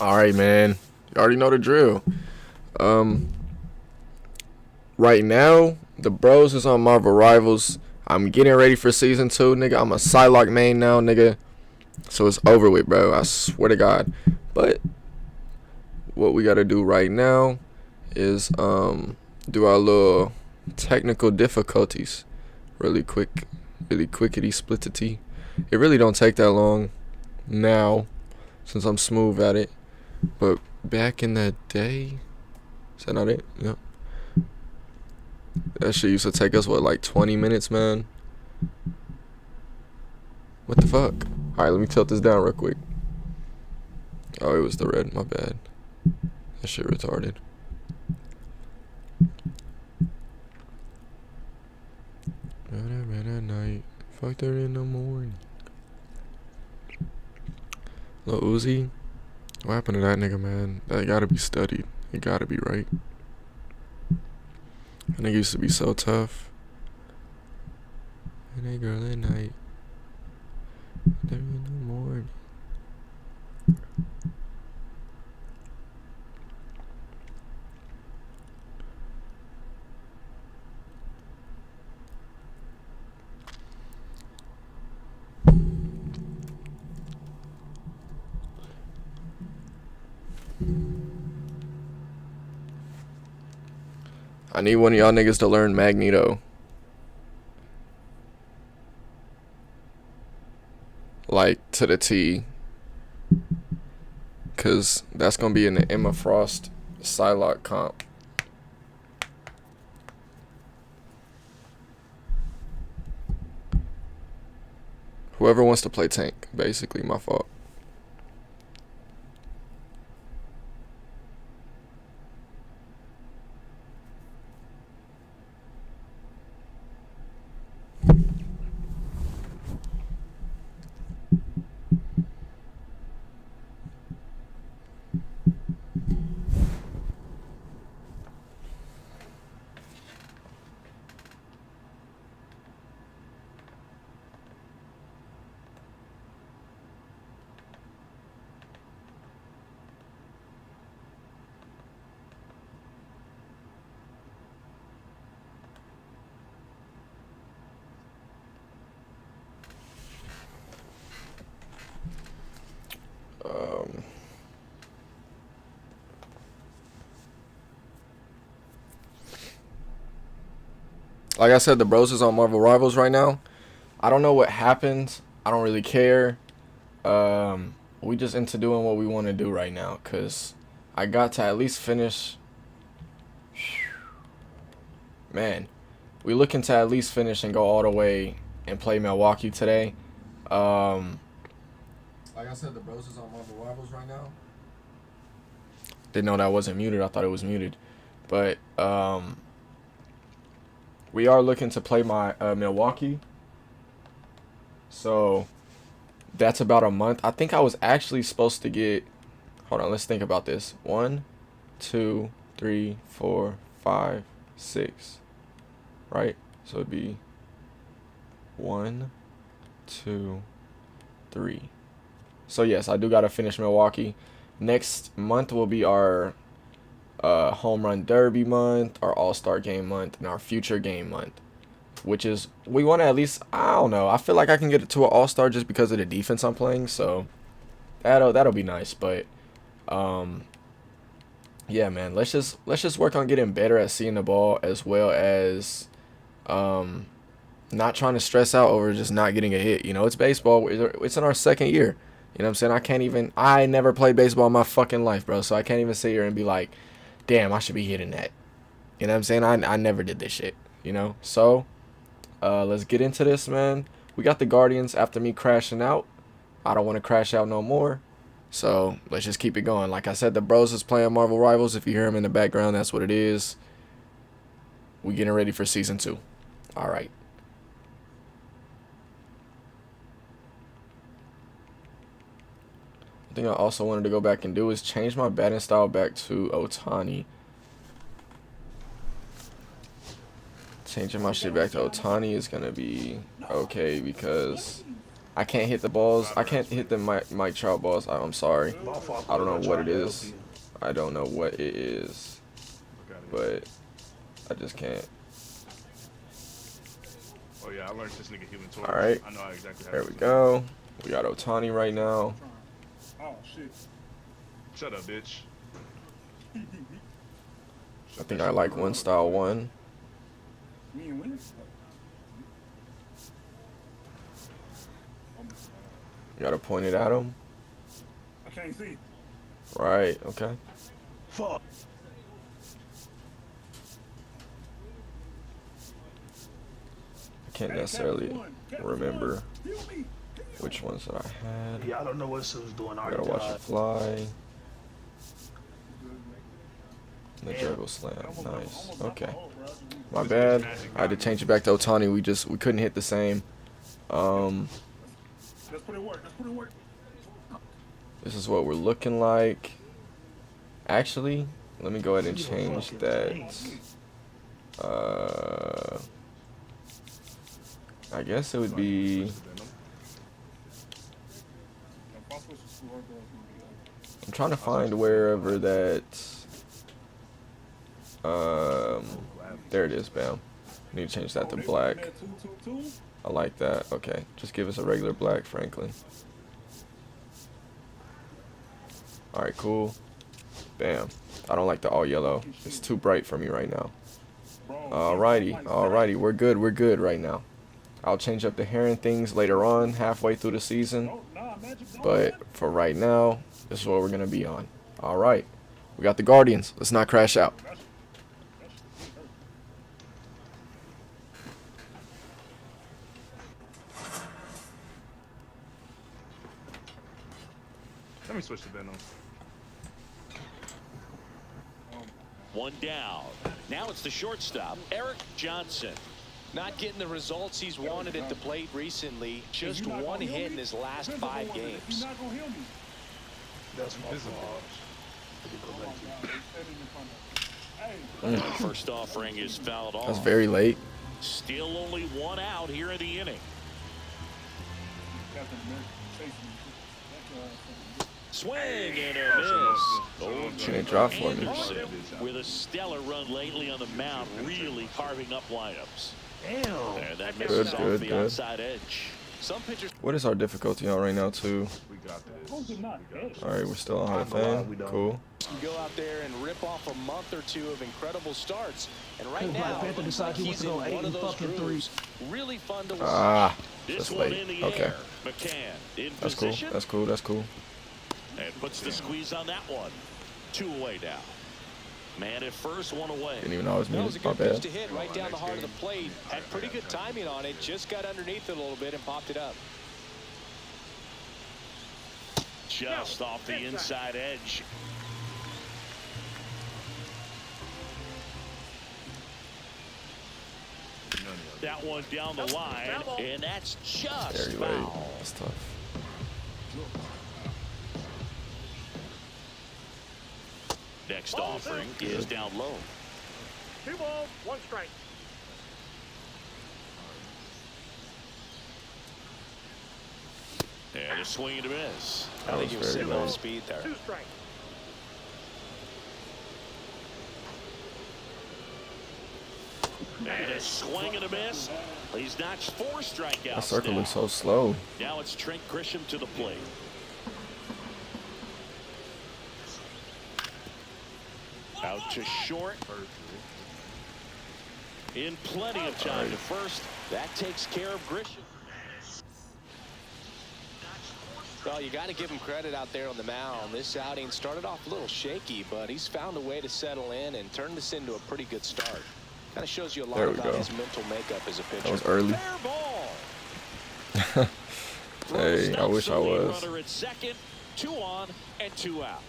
Alright, man. You already know the drill. Um, right now, the bros is on Marvel Rivals. I'm getting ready for season 2, nigga. I'm a Psylocke main now, nigga. So it's over with, bro. I swear to God. But what we gotta do right now is do our little technical difficulties really quick, really quickity splittity. It really don't take that long now since I'm smooth at it. But back in that day, is that not it? Yeah. That shit used to take us, what, like 20 minutes, man? What the fuck? Alright, let me tilt this down real quick. Oh, it was the red, my bad. That shit retarded. Red at night, fucked her in the morning. Lil Uzi, what happened to that nigga, man? That gotta be studied. It gotta be right. That nigga used to be so tough. And that girl at night, there in the morning. I need one of y'all niggas to learn Magneto. Like, to the T. Cause that's gonna be in the Emma Frost Psylocke comp. Whoever wants to play tank, basically, my fault. Like I said, the bros is on Marvel Rivals right now. I don't know what happened. I don't really care. We just into doing what we want to do right now. Cause I got to at least finish. Man, we looking to at least finish and go all the way and play Milwaukee today. Like I said, the bros is on Marvel Rivals right now. Didn't know that wasn't muted. I thought it was muted. But we are looking to play my Milwaukee. So that's about a month. I think I was actually supposed to get. Hold on, let's think about this. 1, 2, 3, 4, 5, 6. Right? So it'd be 1, 2, 3. So yes, I do gotta finish Milwaukee. Next month will be our home run derby month, our all-star game month, and our future game month. Which is, we want to at least, I don't know, I feel like I can get it to an all-star just because of the defense I'm playing, so that'll be nice. But yeah, man, let's just work on getting better at seeing the ball, as well as not trying to stress out over just not getting a hit. You know, it's baseball. It's in our second year. You know what I'm saying? I never played baseball in my fucking life, bro, so I can't even sit here and be like, damn, I should be hitting that. You know what I'm saying? I never did this shit, you know? So let's get into this, man. We got the Guardians after me crashing out. I don't want to crash out no more. So let's just keep it going. Like I said, the bros is playing Marvel Rivals. If you hear them in the background, that's what it is. We getting ready for season 2. All right. I think I also wanted to go back and do is change my batting style back to Ohtani. Changing my shit back to Ohtani is gonna be okay because I can't hit the balls. I can't hit the Mike Trout balls. I'm sorry. I don't know what it is. I don't know what it is. But I just can't. Oh yeah, I learned this nigga human torch. All right. I know exactly how There we go. We got Ohtani right now. Oh shit. Shut up, bitch. I think I like one style one. We ain't winning. You gotta point it at him. I can't see. Right. Okay. Fuck. I can't necessarily remember which ones that I had. Yeah, I don't know what Sue's doing. I gotta watch it fly. The juggle slam. Nice. Okay. My bad. I had to change it back to Ohtani. We couldn't hit the same. Let's put it work. Let's put it work. This is what we're looking like. Actually, let me go ahead and change that. I guess it would be. I'm trying to find wherever that. There it is. Bam. I need to change that to black. I like that. Okay, just give us a regular black, Franklin. All right, cool. Bam. I don't like the all yellow. It's too bright for me right now. Alrighty. We're good right now. I'll change up the hair and things later on, halfway through the season. But for right now, this is what we're gonna be on. All right. We got the Guardians. Let's not crash out. Let me switch to Venom. One down. Now it's the shortstop, Eric Johnson. Not getting the results he's wanted at the plate recently. Just one hit in his last 5 games. That's my fault. First offering is fouled off. That's very late. Still only 1 out here in the inning. Swing and a miss. Can't drop for me. Anderson with a stellar run lately on the mound, really carving up lineups. Damn. And that misses off the good. outside edge. Some pitchers. What is our difficulty on right now, too? We got this. All right, we're still on Hall of Fame. Cool. You go out there and rip off a month or two of incredible starts, and right Black now Panther decides he wants he's to in go 8 one of and those fucking 3. grooves. Really fun to watch. Ah, This that's one late. in the Okay. air. McCann in That's cool. position. That's cool. That's cool. And puts the squeeze on that one. 2 away now. Man at first, 1 away. Didn't even know I was That was a muted. My good pitch bad. to hit right down the heart of the plate. Had pretty good timing on it. Just got underneath it a little bit and popped it up. Just off the inside edge. That one down the line, and that's just Very late. foul. That's tough. Next offering is down low. 2 balls, 1 strike. And a swing and a miss. I think he was sitting on low. speed there. 2 strikes. And a swing and a miss. He's notched 4 strikeouts. That circle now. looks so slow. Now it's Trent Grisham to the plate. Out to short. In plenty of time to first. That takes care of Grisham. Well, you got to give him credit out there on the mound. This outing started off a little shaky, but he's found a way to settle in and turn this into a pretty good start. Kind of shows you a lot There we about go. his mental makeup as a pitcher. That was early. Fair ball. Hey, I wish I was. Runner at second, 2 on and 2 out.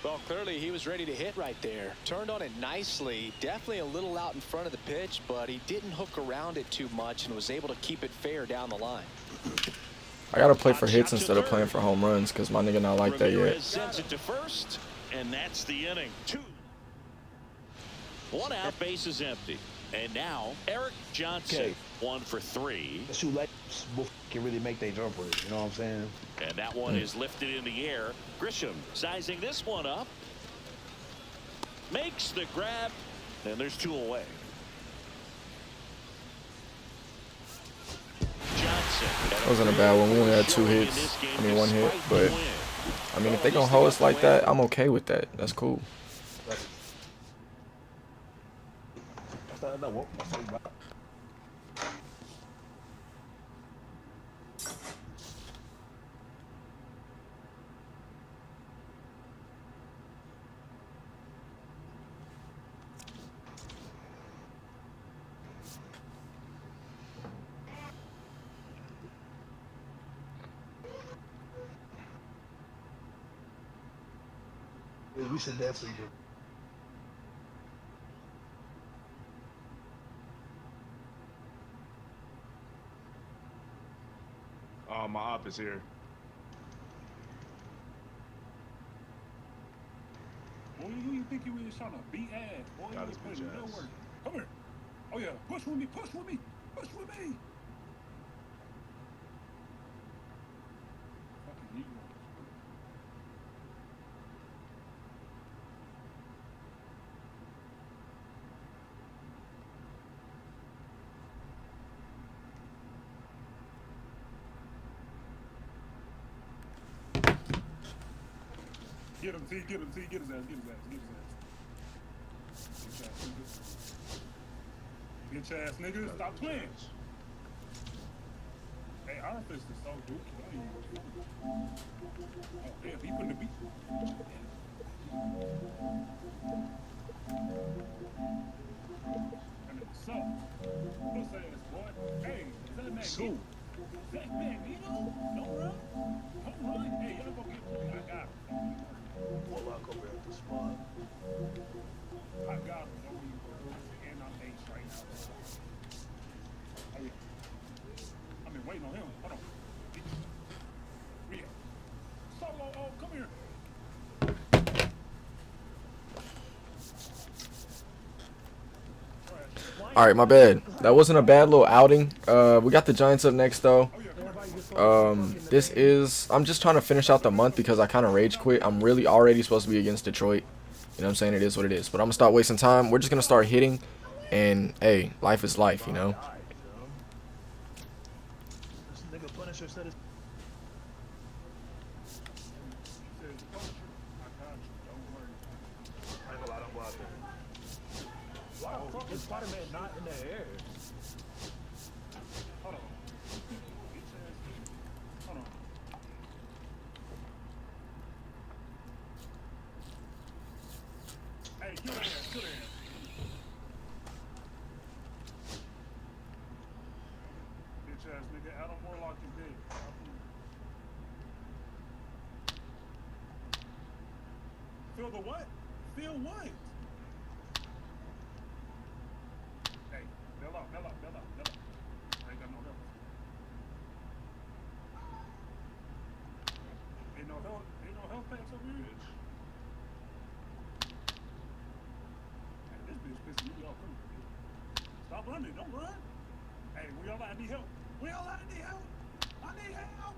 Well, clearly he was ready to hit right there. Turned on it nicely. Definitely a little out in front of the pitch, but he didn't hook around it too much and was able to keep it fair down the line. I gotta play for hits instead of playing for home runs because my nigga not like that yet. Ramirez sends it to first, and that's the inning. 2. 1 out, base is empty. And now Eric Johnson. 1 for 3. The shoe legs can really make their jumpers. You know what I'm saying? And that one is lifted in the air. Grisham sizing this one up. Makes the grab. And there's 2 away. Johnson. That wasn't a bad one. We only had 2 hits. I mean, 1 hit. But, I mean, if they gonna hold us like that, I'm okay with that. That's cool. We should definitely do. Oh, my op is here. Boy, who you think you is trying to beat ass? Boy, you Got ain't his putting bitch no ass. work. Come here. Oh yeah, push with me, push with me, push with me. Fucking Negro. Get him, T, get him, T, get his ass, get his ass, get his ass. Bitch ass nigga, stop playing. Hey, our fist is so good. Oh, damn, he putting the beat. And it sucks. Puss ass boy. Hey, is that Magneto? Is that Magneto? Don't run. Don't run. Hey, y'all go get me. I got him. Warlock over at the spot. I got him. Don't be and I'm ace right now. Oh, yeah. I've been waiting on him. Hold on. Rio. Solo, oh, come here. All right, my bad. That wasn't a bad little outing. We got the Giants up next, though. This is... I'm just trying to finish out the month because I kind of rage quit. I'm really already supposed to be against Detroit. You know what I'm saying? It is what it is. But I'm going to stop wasting time. We're just going to start hitting. And, hey, life is life, you know? This nigga Punisher said it's I ain't gonna lie, don't go out there. Why the fuck is Spider-Man not in the air? Hold on. Hold on. Hey, get in there, get in there. Bitch ass nigga, Adam Warlock is dead. Feel the what? Feel what? Hey, bail out, bail out, bail out, bail out. I ain't got no help. Ain't no health packs over here. Hey, this bitch pissing me off. Stop running, don't run. Hey, we all out need help. We all out need help. I need help.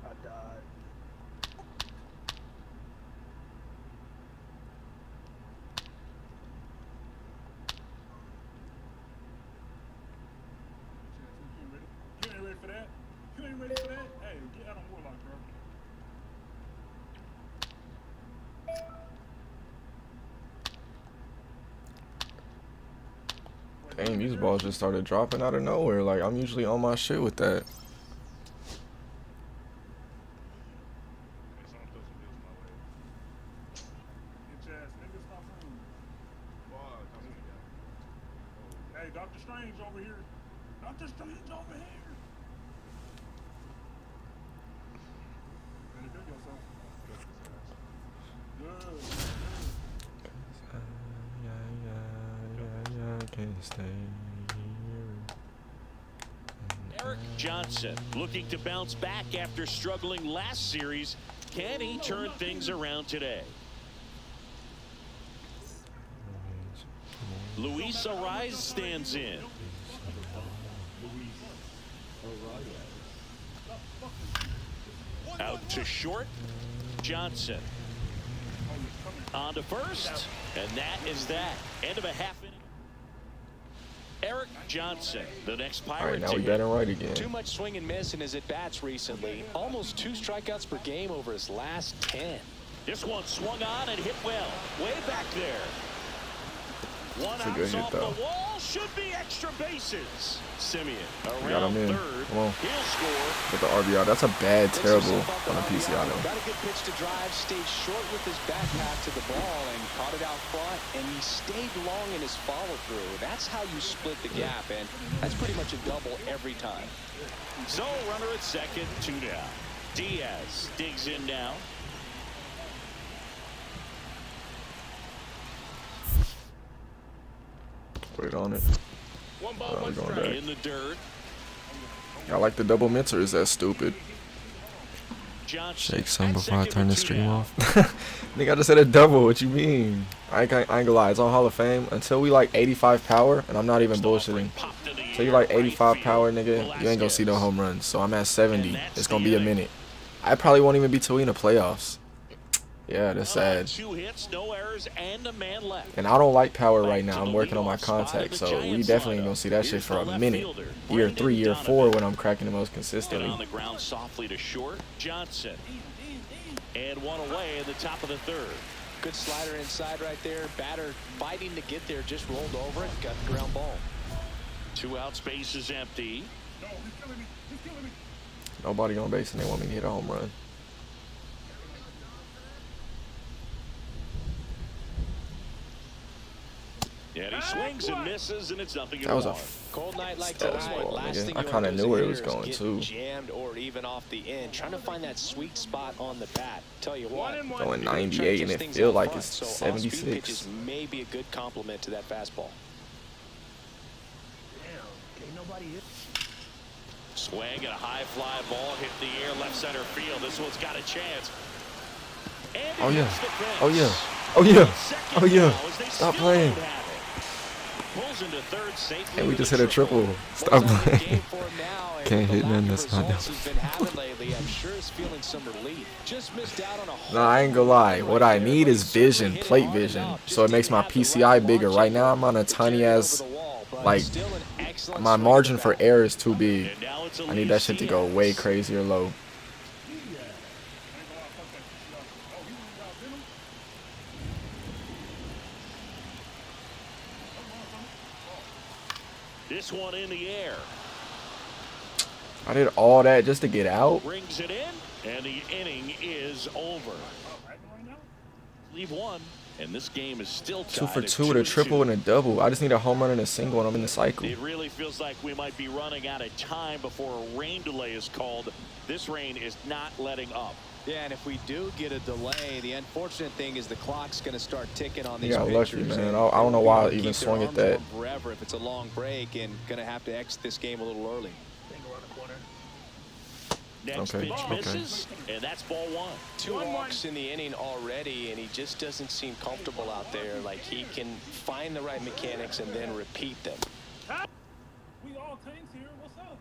I died. You ain't ready for that? You ain't ready for that? Hey, get out on Warlock, bro. Dang, these balls just started dropping out of nowhere. Like, I'm usually on my shit with that. Hey, Dr. Strange over here. Dr. Strange over here. Better do yourself. Eric Johnson looking to bounce back after struggling last series. Can he turn things around today? Luis Ariz stands in. Out to short. Johnson. On to first. And that is that. End of a half inning. Eric Johnson, the next Pirate. All right, now we got it right again. Too much swing and miss in his at-bats recently. Almost 2 strikeouts per game over his last 10. This one swung on and hit well. Way back there. One That's a good hit, off though. the wall. Should be extra bases. Simeon Got around him in. third. Come on. He'll score. Get the RBI. That's a bad, terrible on a PCI though. Got a good pitch to drive, stayed short with his back path to the ball and caught it out front, and he stayed long in his follow-through. That's how you split the gap, and that's pretty much a double every time. So runner at second, 2 down. Diaz digs in now. Put it on it. One ball, one going strike. back. In the dirt. Y'all like the double mitts, or is that stupid? Johnson Shake some at before I second turn the with 2 stream down. off. Nigga, I just said a double. What you mean? I ain't gonna lie. It's on Hall of Fame. Until we like 85 power, and I'm not even bullshitting. Until you like 85 power, nigga, you ain't gonna see no home runs. So I'm at 70. It's gonna be a minute. I probably won't even be till we in the playoffs. Yeah, that's sad. 2 hits, no errors, and a man left. And I don't like power right now. I'm working on my contact, so we definitely ain't gonna see that shit for a minute. Year 3, year 4 when I'm cracking the most Hit consistently. on the ground softly to short. Johnson. And one away in the top of the third. Good slider inside right there. Batter fighting to get there, just rolled over it, got the ground ball. 2 outs, base is empty. No, he's killing me. He's killing me. Nobody on base and they want me to hit a home run. And he swings and misses, and it's nothing. That was a Cold night like Status tonight. ball, Last nigga. thing I you kinda want knew those where it was hitters going, get too. Jammed or even off the end, trying to find that sweet spot on the bat. Tell you what, 1-1. going you're gonna try to 98 and test it things feel out like front, it's so off-speed 76. pitches may be a good complement to that fastball. Damn, can't nobody hit. Swing and a high fly ball hit the air left center field. This one's got a chance. And Oh it yeah. hits the fence. Oh yeah. Oh yeah. Second Oh yeah. now as they Stop still playing. don't have it. Pulls into third safely And we with just hit a triple. Stop Well, it's a good playing. game for him now, and Can't with hit the none, lack of that's not results down. he's been having lately, I'm sure he's feeling some relief. Just missed out on a Nah, I ain't gonna lie. What I need is vision, plate vision. So it makes my PCI bigger. Right now I'm on a tiny ass, like, my margin for error is too big. And now it's I need that shit to go way crazier low. This one in the air. I did all that just to get out. Brings it in, and the inning is over. Leave one, and this game is still tied 2 for at 2 with a 2-2. triple and a double. I just need a home run and a single and I'm in the cycle. It really feels like we might be running out of time before a rain delay is called. This rain is not letting up. Yeah, and if we do get a delay, the unfortunate thing is the clock's going to start ticking on You these got pitchers. lucky, man. and I don't know why I they'll even keep their swung at arms that. warm forever if it's a long break, and going to have to exit this game a little early. Finger on the corner. Next Okay, pitch okay. misses, and that's ball 1. 2 walks in the inning already, and he just doesn't seem comfortable out there. Like he can find the right mechanics and then repeat them. We all tanks here. What's up?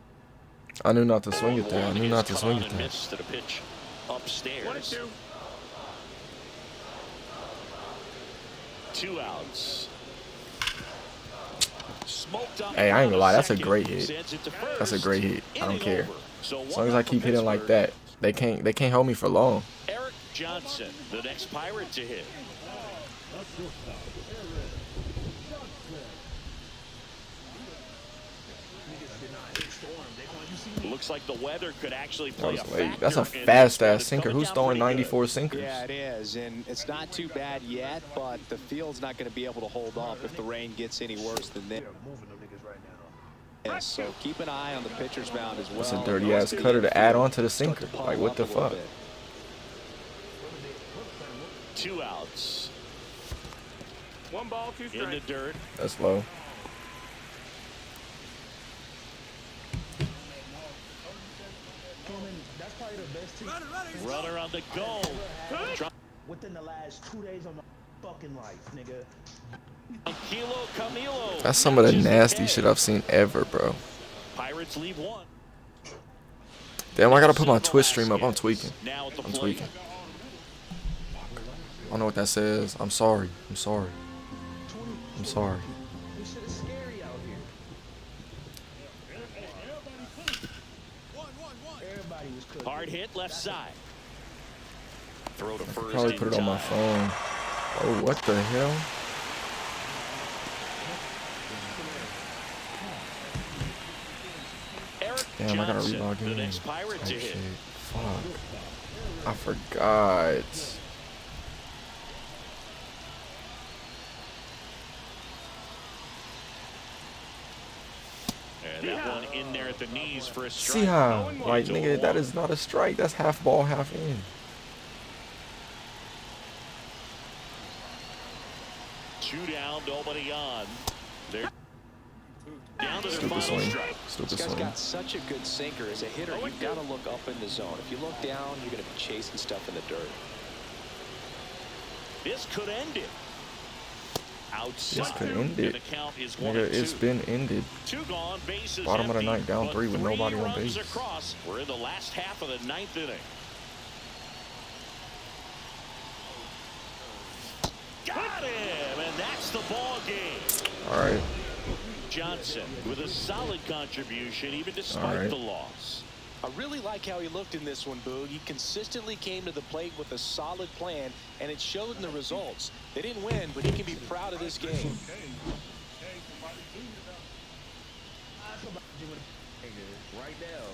I knew not to swing it there. I knew not to swing it And there. missed to the pitch upstairs. 1-2. 2 outs. Smoked up Hey, I ain't gonna lie, that's a second. great hit. Sends it to That's a first. great hit. I don't Inning care. over. So As long as I keep hitting like that, they can't hold me for long. Eric Johnson, the next Pirate to hit. Looks like the weather could actually That play was a late. factor That's a in this, fast but ass it's sinker. coming Who's down throwing pretty good. 94 sinkers? Yeah, it is, and it's not too bad yet, but the field's not going to be able to hold up if the rain gets any worse than this. They're moving them niggas right now. Yes, so keep an eye on the pitcher's mound as well. That's a dirty ass cutter to add on to the sinker. Like, what the fuck? 2 outs. 1 ball, 2 In the strikes. dirt. That's low. That's probably the best team Runner on the go. within the last 2 days of my fucking life, nigga. Kilo Camilo. That's some of the Just nasty okay. shit I've seen ever, bro. Pirates leave 1. Damn, I gotta put my Twitch stream up. I'm tweaking. Now at the I'm plate. tweaking. I don't know what that says. I'm sorry. I'm sorry. I'm sorry. This shit is scary out here. Everybody was cooking. Hard hit left side. Throw to first. Probably in put it on my time. phone. Oh, what the hell? Eric Damn, I gotta Johnson, relog in. the next Pirate Oh, to hit. shit. Fuck. I forgot. And that one in there at the knees for a strike. See how? Going Like, one, nigga, that 0-1. is not a strike. That's half ball, half in. Two down, nobody on. They're down to their Stupid final swing. strike. Stupid This guy's swing. got such a good sinker. As a hitter, you've got to look up in the zone. If you look down, you're going to be chasing stuff in the dirt. This could end it. Outside. This could end And it. the count is Nigga, 1-2. it's been ended. Two gone, bases Bottom of the empty, ninth, down but 3 with nobody on runs base. Across. We're in the last half of the ninth inning. Got him, and that's the ball game. All right. Johnson with a solid contribution, even despite All right. the loss. I really like how he looked in this one, Boog. He consistently came to the plate with a solid plan, and it showed in the results. They didn't win, but he can be proud of this game. Hey, somebody do it. Somebody do it. Right now.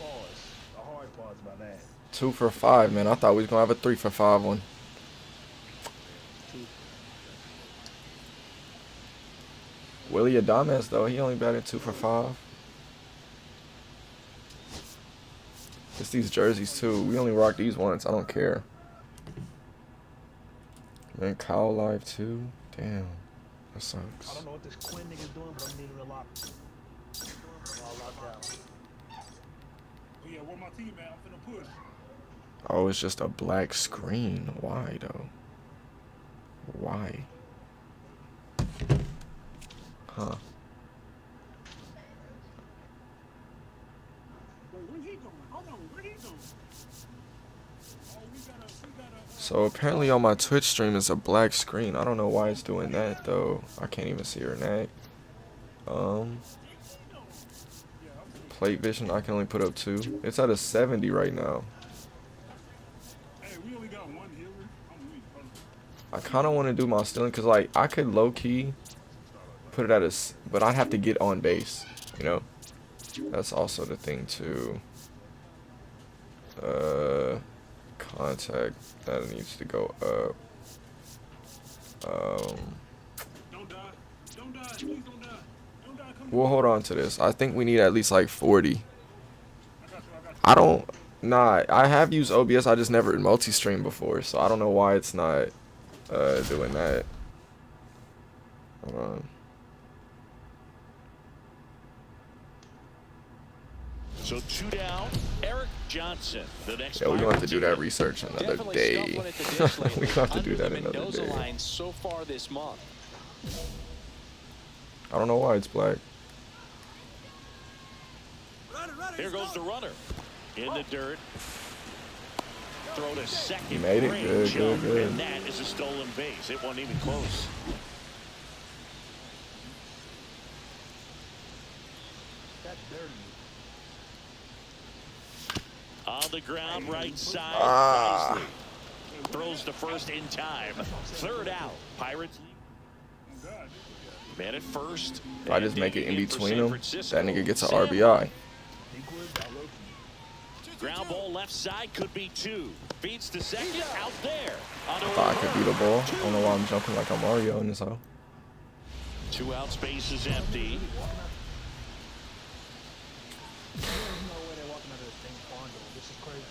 Pause. A hard pause by that. 2 for 5, man. I thought we was gonna have a 3 for 5 one. Willie Adames, though, he only batted 2 for 5. It's these jerseys too. We only rock these once. I don't care. Man, Kyle live too. Damn, that I sucks. don't know what this Quinn nigga's doing, but I'm needing a lock. All locked out. Oh, yeah, where my team at? I'm finna push. Oh, it's just a black screen. Why though? Why? Huh? Wait, where he going? Hold on, where he going? Oh, we gotta. So apparently on my Twitch stream it's a black screen. I don't know why it's doing that though. I can't even see her neck. Plate vision, I can only put up 2. It's at a 70 right now. Hey, we only got one healer. I'm weak. Hold on. I kind of want to do my stealing because like I could low key put it at a, but I'd have to get on base. You know, that's also the thing too. Contact that needs to go up. Don't die. Don't die. Please don't die. Don't die. Come We'll hold on to this. I think we need at least like 40. I got you. I don't. Nah, I have used OBS. I just never multi-stream before, so I don't know why it's not doing that. Hold on. So 2 down. Eric Johnson, the next. Yeah, we're gonna have to Pirate do that research another Definitely day. scuffling at the dish lately. We're gonna have to do Under that the another Mendoza day. line so far this month. I don't know why it's black. Here goes the runner. In the dirt. Throw to second. He made it. Great Good, jump, good, good. And that is a stolen base. It wasn't even close. That's dirty. On the ground, right side. Ah. Nicely. Throws to first in time. Third out. Pirates. Man at first. If I just make it in Digging for between San them, Francisco. that nigga gets an Sam RBI. Ground ball left side could be 2. Feeds to second. Out there. On I thought I could beat a ball. I don't know why I'm jumping like I'm Mario in this hoe. 2 out, space is empty. There's no way they're walking out of this thing condo. This is crazy.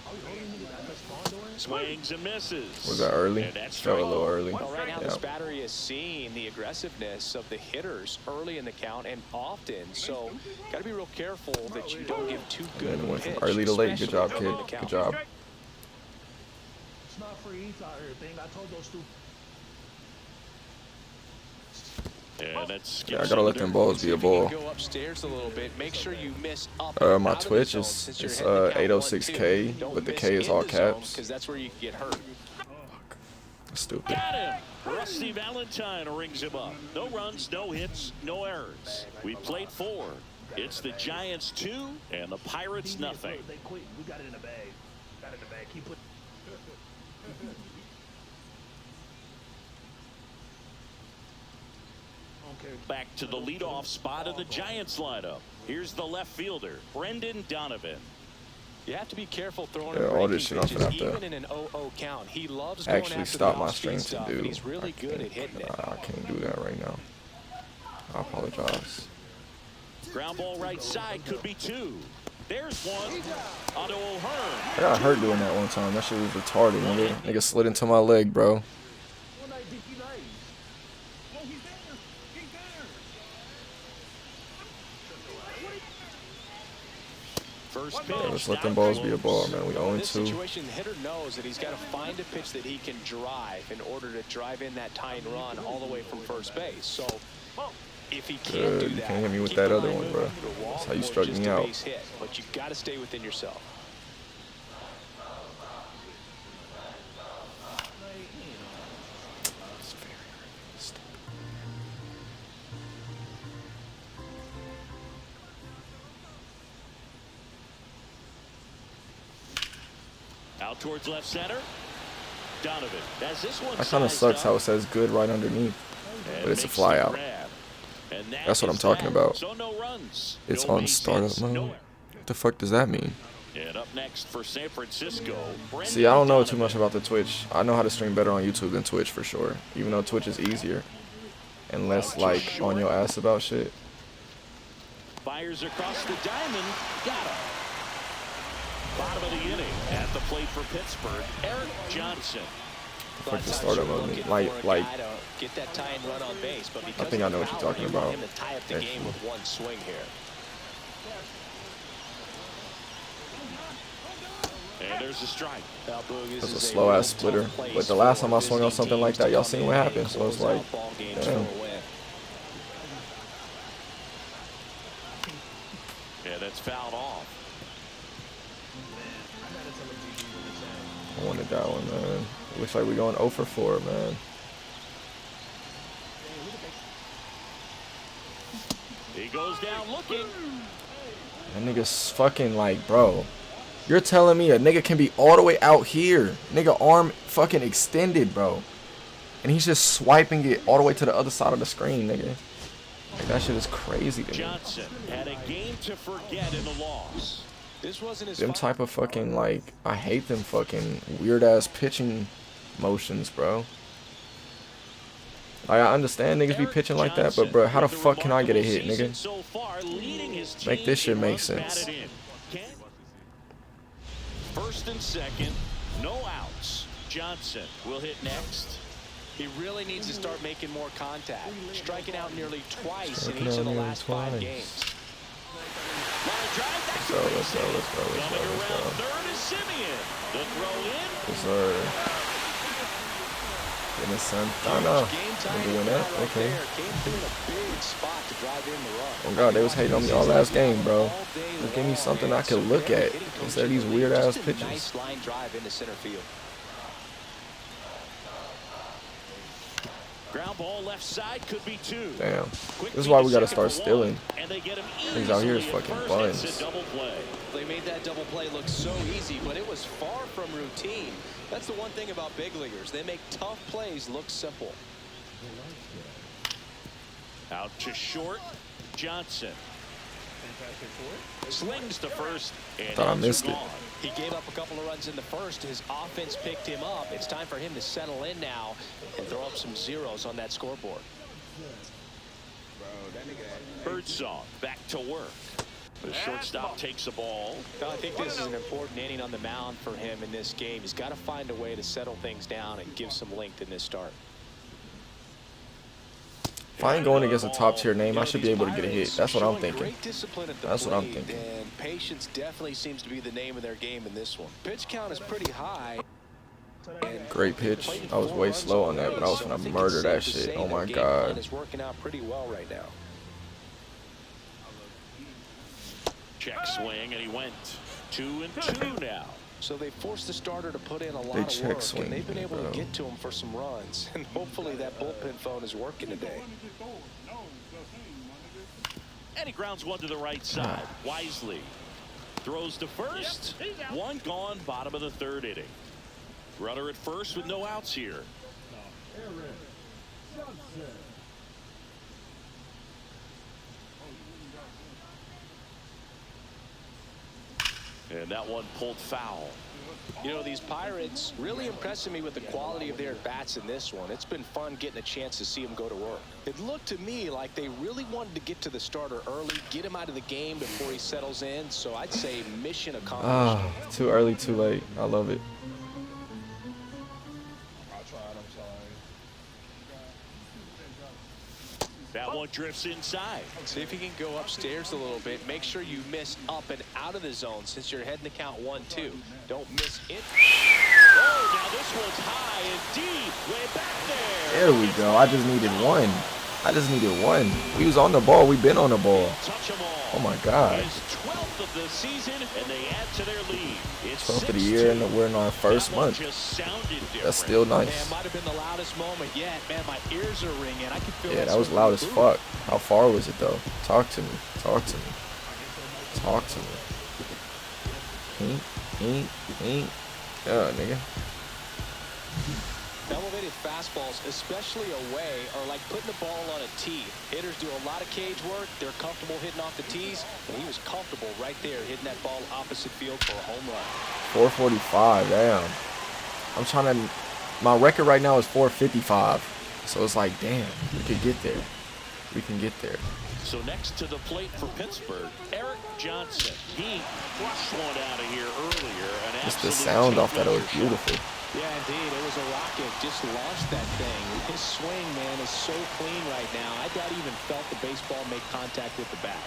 Are we holding niggas that much condo in? Swings and misses. Was that early? And that's Felt a strike. little early. Well, right now, Yeah. this battery is seeing the aggressiveness of the hitters early in the count and often. So, got to be real careful that you don't give too good And of it a went from pitch, early to late. Good especially job, early in kid. the count. Good job. It's not free eats out here, thing. I told those two. And that's Yeah, I gotta let them balls be a ball. Go upstairs a little bit. Make sure you miss up My out of the Twitch zone is since you're it's heading to count 806K, 1-2. Don't but the miss K is in all the zone, caps. 'cause that's where you can get hurt. Stupid. got him. Rusty Valentine rings him up. No runs, no hits, no errors. We played 4. It's the Giants 2 and the Pirates nothing. They quit. We got it in the bag. Got it in the bag. Keep putting. Back to the leadoff spot of the Giants lineup. Here's the left fielder, Brendan Donovan. You have to be careful throwing Yeah, him all breaking this shit I'm pitches, finna have to even in an 0-0 count. He loves going actually after stop the my off-speed stream to stuff, do. and he's really good at hitting it. I can't do that right now. I apologize. Ground ball right side could be 2. There's one. Onto O'Hearn. I got hurt doing that one time. That shit was retarded, nigga. Nigga slid into my leg, bro. Oh, he's there. He's there. First Yeah, pitch. let's let them balls be a ball, man. We In this 0-2. situation, the hitter knows that he's got to find a pitch that he can drive in order to drive in that tying run all the way from first base. So if he can't do You that, can't hit me with keep that the other line one, moving bro. to a walk That's how you or struck just me a out. base hit. But you got to stay within yourself. Out towards left center. Donovan. As this one That kind of sucks how it says good right underneath, but it's a fly out. That's what I'm talking about. So no runs. It's no on base startup hits, no mode. error. What the fuck does that mean? And up next for San Francisco. See, I don't know too much about the Twitch. I know how to stream better on YouTube than Twitch for sure. Even though Twitch is easier and less like on your ass about shit. Fires across the diamond. Got him. Bottom of the inning. At the plate for Pittsburgh, Eric Johnson. Fuck the startup mode. Get that tying run on base, but because I think I know what you're talking about. him to tie up the game with one swing here. And there's a strike. That's a slow ass splitter. But the last time I swung on something like that, y'all seen what happened. So it's like, damn. Yeah, that's fouled off. I wanted that one, man. Looks like we're going 0 for 4, man. He goes down looking. That nigga's fucking like, bro. You're telling me a nigga can be all the way out here. Nigga arm fucking extended, bro. And he's just swiping it all the way to the other side of the screen, nigga. Like, that shit is crazy to me. Johnson had a game to forget in the loss. This wasn't his Them type of fucking, like, I hate them fucking weird-ass pitching motions, bro. Like, I understand niggas be pitching like that, but, bro, how the fuck can I get a hit, nigga? So far, leading his team Make this shit in make runs sense. batted in. First and second, no outs. Johnson will hit next. He really needs to start making more contact, striking out nearly twice in each of the last 5 games. Let's go. Coming around third is Simeon. The throw in. Yes, sir. Getting Santana. Doing that? Okay. Oh god, they was hating on me all last game, bro. Just give me something I can look at instead of these weird ass pitches. Nice line drive into center field. Ground ball left side could be 2. Damn. This is why we gotta start stealing. Things out here is fucking buns. They made that double play look so easy, but it was far from routine. That's the one thing about big leaguers. They make tough plays look simple. Out to short, Johnson. Slings to first, and Thought I missed it. gone. He gave up a couple of runs in the first. His offense picked him up. It's time for him to settle in now and throw up some zeros on that scoreboard. Birdsong back to work. The shortstop takes the ball. I think this is an important inning on the mound for him in this game. He's got to find a way to settle things down and give some length in this start. If I ain't going against a top tier name, I should be able to get a hit. That's what I'm thinking. That's what I'm thinking. And patience definitely seems to be the name of their game in this one. Pitch count is pretty high. Great pitch. I was way slow on that, but I was gonna murder that shit. Oh my god. It's working out pretty well right now. Check swing, and he went 2-2 now. So they forced the starter to put in a lot They of check work, swing, and they've been able bro. to get to him for some runs. And hopefully that bullpen phone is working today. And he grounds one to the right side. Wisely throws to first. One gone, bottom of the third inning. Runner at first with no outs here. And that one pulled foul. You know, these Pirates really impressing me with the quality of their at-bats in this one. It's been fun getting a chance to see them go to work. It looked to me like they really wanted to get to the starter early, get him out of the game before he settles in. So I'd say mission accomplished. Ah, too early, too late. I love it. That one drifts inside. See if you can go upstairs a little bit. Make sure you miss up and out of the zone since you're heading to count 1-2. Don't miss it. Oh, now this one's high and deep, way back there. There we go. I just needed one. I just needed one. We was on the ball. We been on the ball. Touch 'em all. Oh my god. His 12th of the season, and they add to their lead. It's 12th of the year, 6-2. and we're in our first That one month. just sounded different. That's still Man, nice. might have been the loudest moment yet. Man, my ears are ringing. I can feel Yeah, that was loud as fuck. How far was it though? Talk to me. Talk to me. Talk to me. Yeah, nigga. Elevated fastballs, especially away, are like putting the ball on a tee. Hitters do a lot of cage work. They're comfortable hitting off the tees, and he was comfortable right there hitting that ball opposite field for a home run. 445. Damn. I'm trying to. My record right now is 455. So it's like, damn, we could get there. We can get there. So next to the plate for Pittsburgh, Eric Johnson. He flushed one out of here earlier. Just the sound off that, it was beautiful. Yeah, indeed. It was a rocket. Just launched that thing. His swing, man, is so clean right now. I doubt he even felt the baseball make contact with the bat.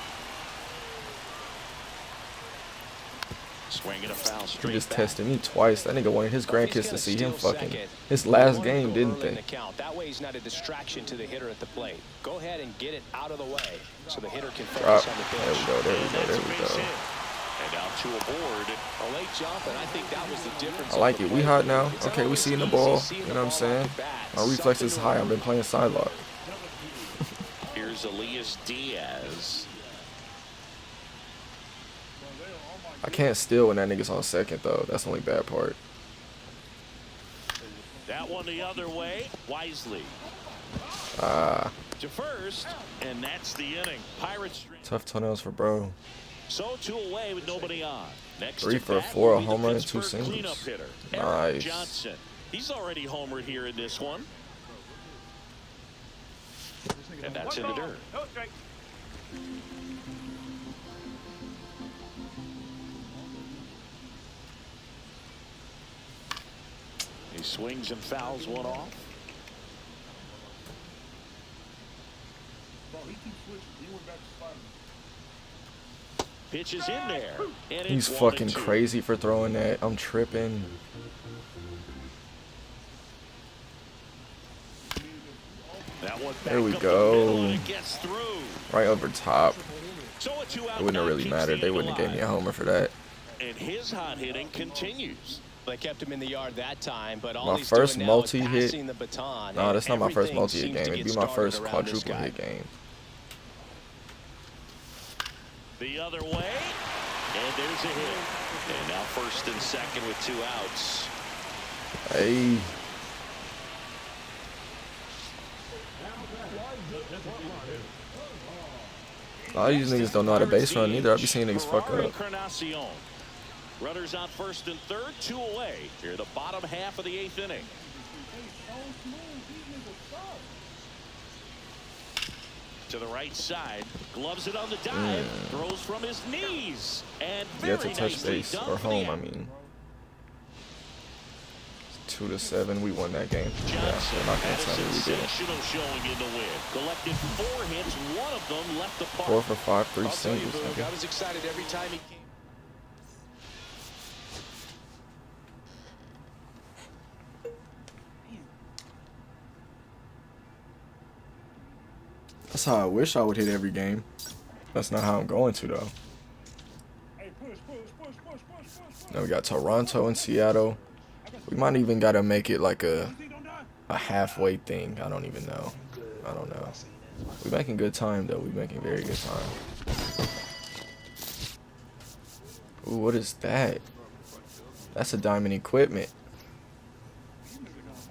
Swinging a foul He straight just back. tested me twice. That nigga wanted his Well, he's grandkids gonna to see him steal fucking second. his They last wanted to game, go didn't early in they? the count. That way he's not a distraction to the hitter at the plate. Go ahead and get it out of the way so the hitter can focus on the pitch. There we go, there we And go, that's there a we base go. hit. And now to a board. A late jump, and I think that was the difference. I like on it. the We plate. hot now. It's Okay, we always seeing the easy ball. seeing You the know what I'm ball off saying? the bat. My reflex is Something high. to I've been playing side lock. Here's Elias Diaz. I can't steal when that nigga's on second though. That's the only bad part. That one the other way. Wisely Ah, to first, and that's the inning. Pirates tough toenails for bro. so 2 away with nobody on. Next 3 to for bat 4, will a be the home run and 2 Pittsburgh singles. cleanup hitter, Eric Nice. Johnson. He's already homered here in this one. And that's in the dirt. He swings and fouls one off. Bro, he keeps switching. He went back to Spider-Man. Pitch is in there. And He's it's fucking 1-2. crazy for throwing that. I'm tripping. That one back There we up go. the middle, and it gets through. Right over top. So a 2-out It wouldn't have count really keeps mattered. the They wouldn't have gave me a alive. homer for that. And his hot hitting continues. They kept him in the yard that time, but all My he's first doing now is multi-hit- passing the baton. Nah, and that's not my first everything multi-hit seems game. to It'd get be my started first around this quadruple guy. hit game. The other way. And there's a hit. And now first and second with 2 outs. Hey. A lot of these niggas don't know how to base run either. I be seeing niggas fuck up. Encarnacion. Runners on first and third, 2 away. Here the bottom half of the 8th inning. To the right side, gloves it on the dive, throws from his knees, and You very have to touch nicely base done or for the home, I out. mean. 2-7, we won that game. Yeah, Johnson they're not gonna had a tell me we did. sensational showing in the win. Collected 4 hits, 1 of them left the park. 4 for 5, 3 I'll tell you, singles. Boog, nigga. I was excited every time he came. That's how I wish I would hit every game. That's not how I'm going to, though. Hey, push. Now we got Toronto and Seattle. We might even got to make it like a halfway thing. I don't even know. I don't know. We're making good time, though. We're making very good time. Ooh, what is that? That's a diamond equipment.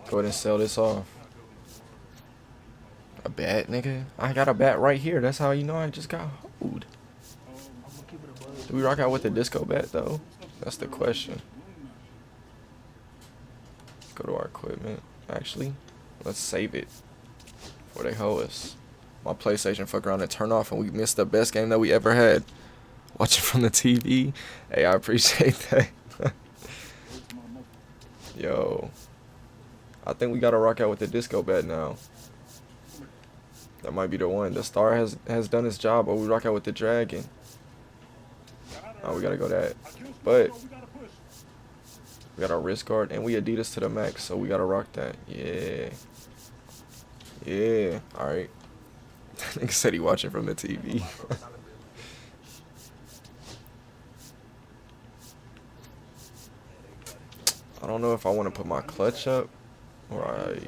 Go ahead and sell this off. A bat, nigga? I got a bat right here. That's how you know I just got hoed. Do we rock out with the disco bat, though? That's the question. Let's go to our equipment. Actually, let's save it before they hoe us. My PlayStation fuck around and turn off and we missed the best game that we ever had. Watching from the TV. Hey, I appreciate that. Yo. I think we gotta rock out with the disco bat now. That might be the one. The star has done its job, or we rock out with the dragon. Oh, we gotta go that. But we got our wrist guard and we Adidas to the max, so we gotta rock that. Yeah. Yeah. Alright. Nigga said he watching from the TV. I don't know if I want to put my clutch up or I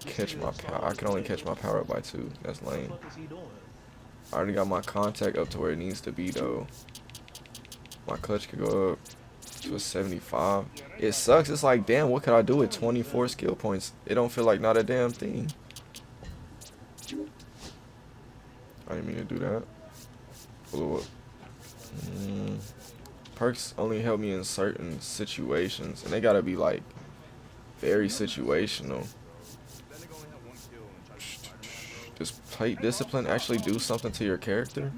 catch my power. I can only catch my power up by 2. That's lame. I already got my contact up to where it needs to be, though. My clutch could go up to a 75. It sucks. It's like, damn, what could I do with 24 skill points? It don't feel like not a damn thing. I didn't mean to do that. Blew up. Perks only help me in certain situations, and they gotta be like very situational. Does plate discipline actually do something to your character?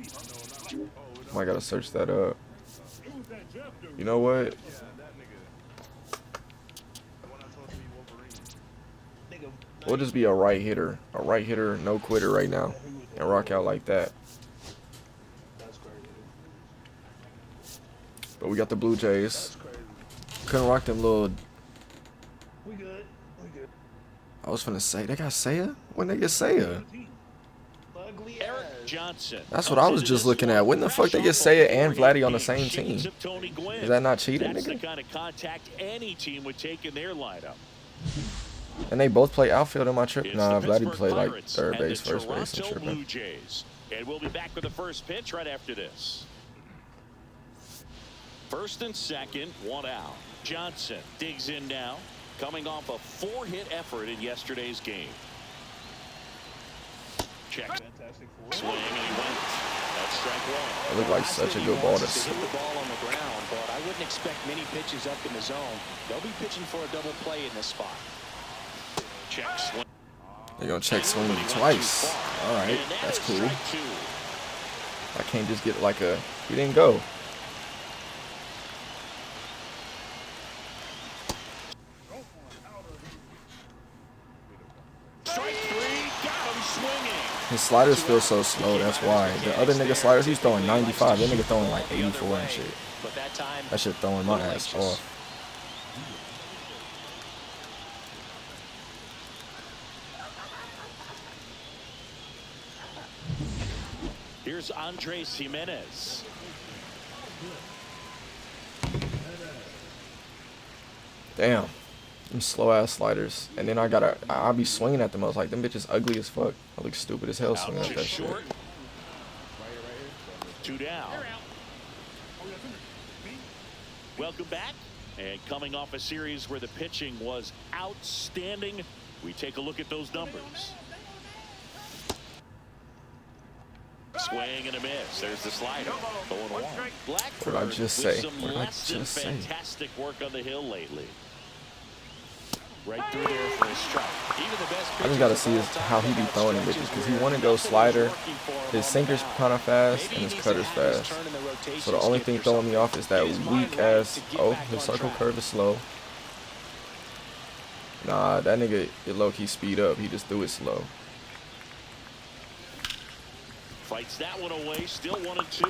I gotta search that up. You know what? We'll just be a right hitter, no quitter right now, and rock out like that. But we got the Blue Jays. Couldn't rock them little. We good. I was finna say, they got Seiya? When they get Seiya? Eric Johnson. That's what I was just looking at. When the fuck they get Seiya and Vladdy on the same team? Is that not cheating, That's the nigga? kind of contact any team would take in their lineup. And they both play outfield in my trip. It's Nah, the Vladdy Pittsburgh played like Pirates third and the base, first base, and Toronto tripping. Blue Jays. And we'll be back with the first pitch right after this. First and second, 1 out. Johnson digs in now, coming off a 4-hit effort in yesterday's game. Check. Fantastic Swing, and he went. That's strike 1. It looked like such a good ball to Hit see. the ball on the ground, but I wouldn't expect many pitches up in the zone. They'll be pitching for a double play in this spot. Check swing. They're gonna check swing twice. Alright, And that that's is cool. strike 2. I can't just get like a, he didn't go. Strike 3, got him swinging. His sliders feel so slow, that's why. The other nigga sliders, he's throwing 95. That nigga throwing like 84 and shit. But that time, That shit throwing my ass off. Here's Andres Jimenez. Damn. Them slow ass sliders. And then I'll be swinging at them. I was like, them bitches ugly as fuck. I look stupid as hell swinging Out at to that shit. short. 2 down. Welcome back. And coming off a series where the pitching was outstanding, we take a look at those numbers. Swing and a miss. There's the slider. 0-1. Blackford What did I just with say? some What did I less than just say? fantastic work on the hill lately. Right through there for a strike. Even the best I just gotta see how he be throwing them bitches, because he want to go slider. His sinker's kind of fast and his cutter's fast. So the only thing throwing me off is that weak ass. Oh, his circle curve is slow. Nah, that nigga, it low key speed up. He just threw it slow. Fights that one away. Still 1-2.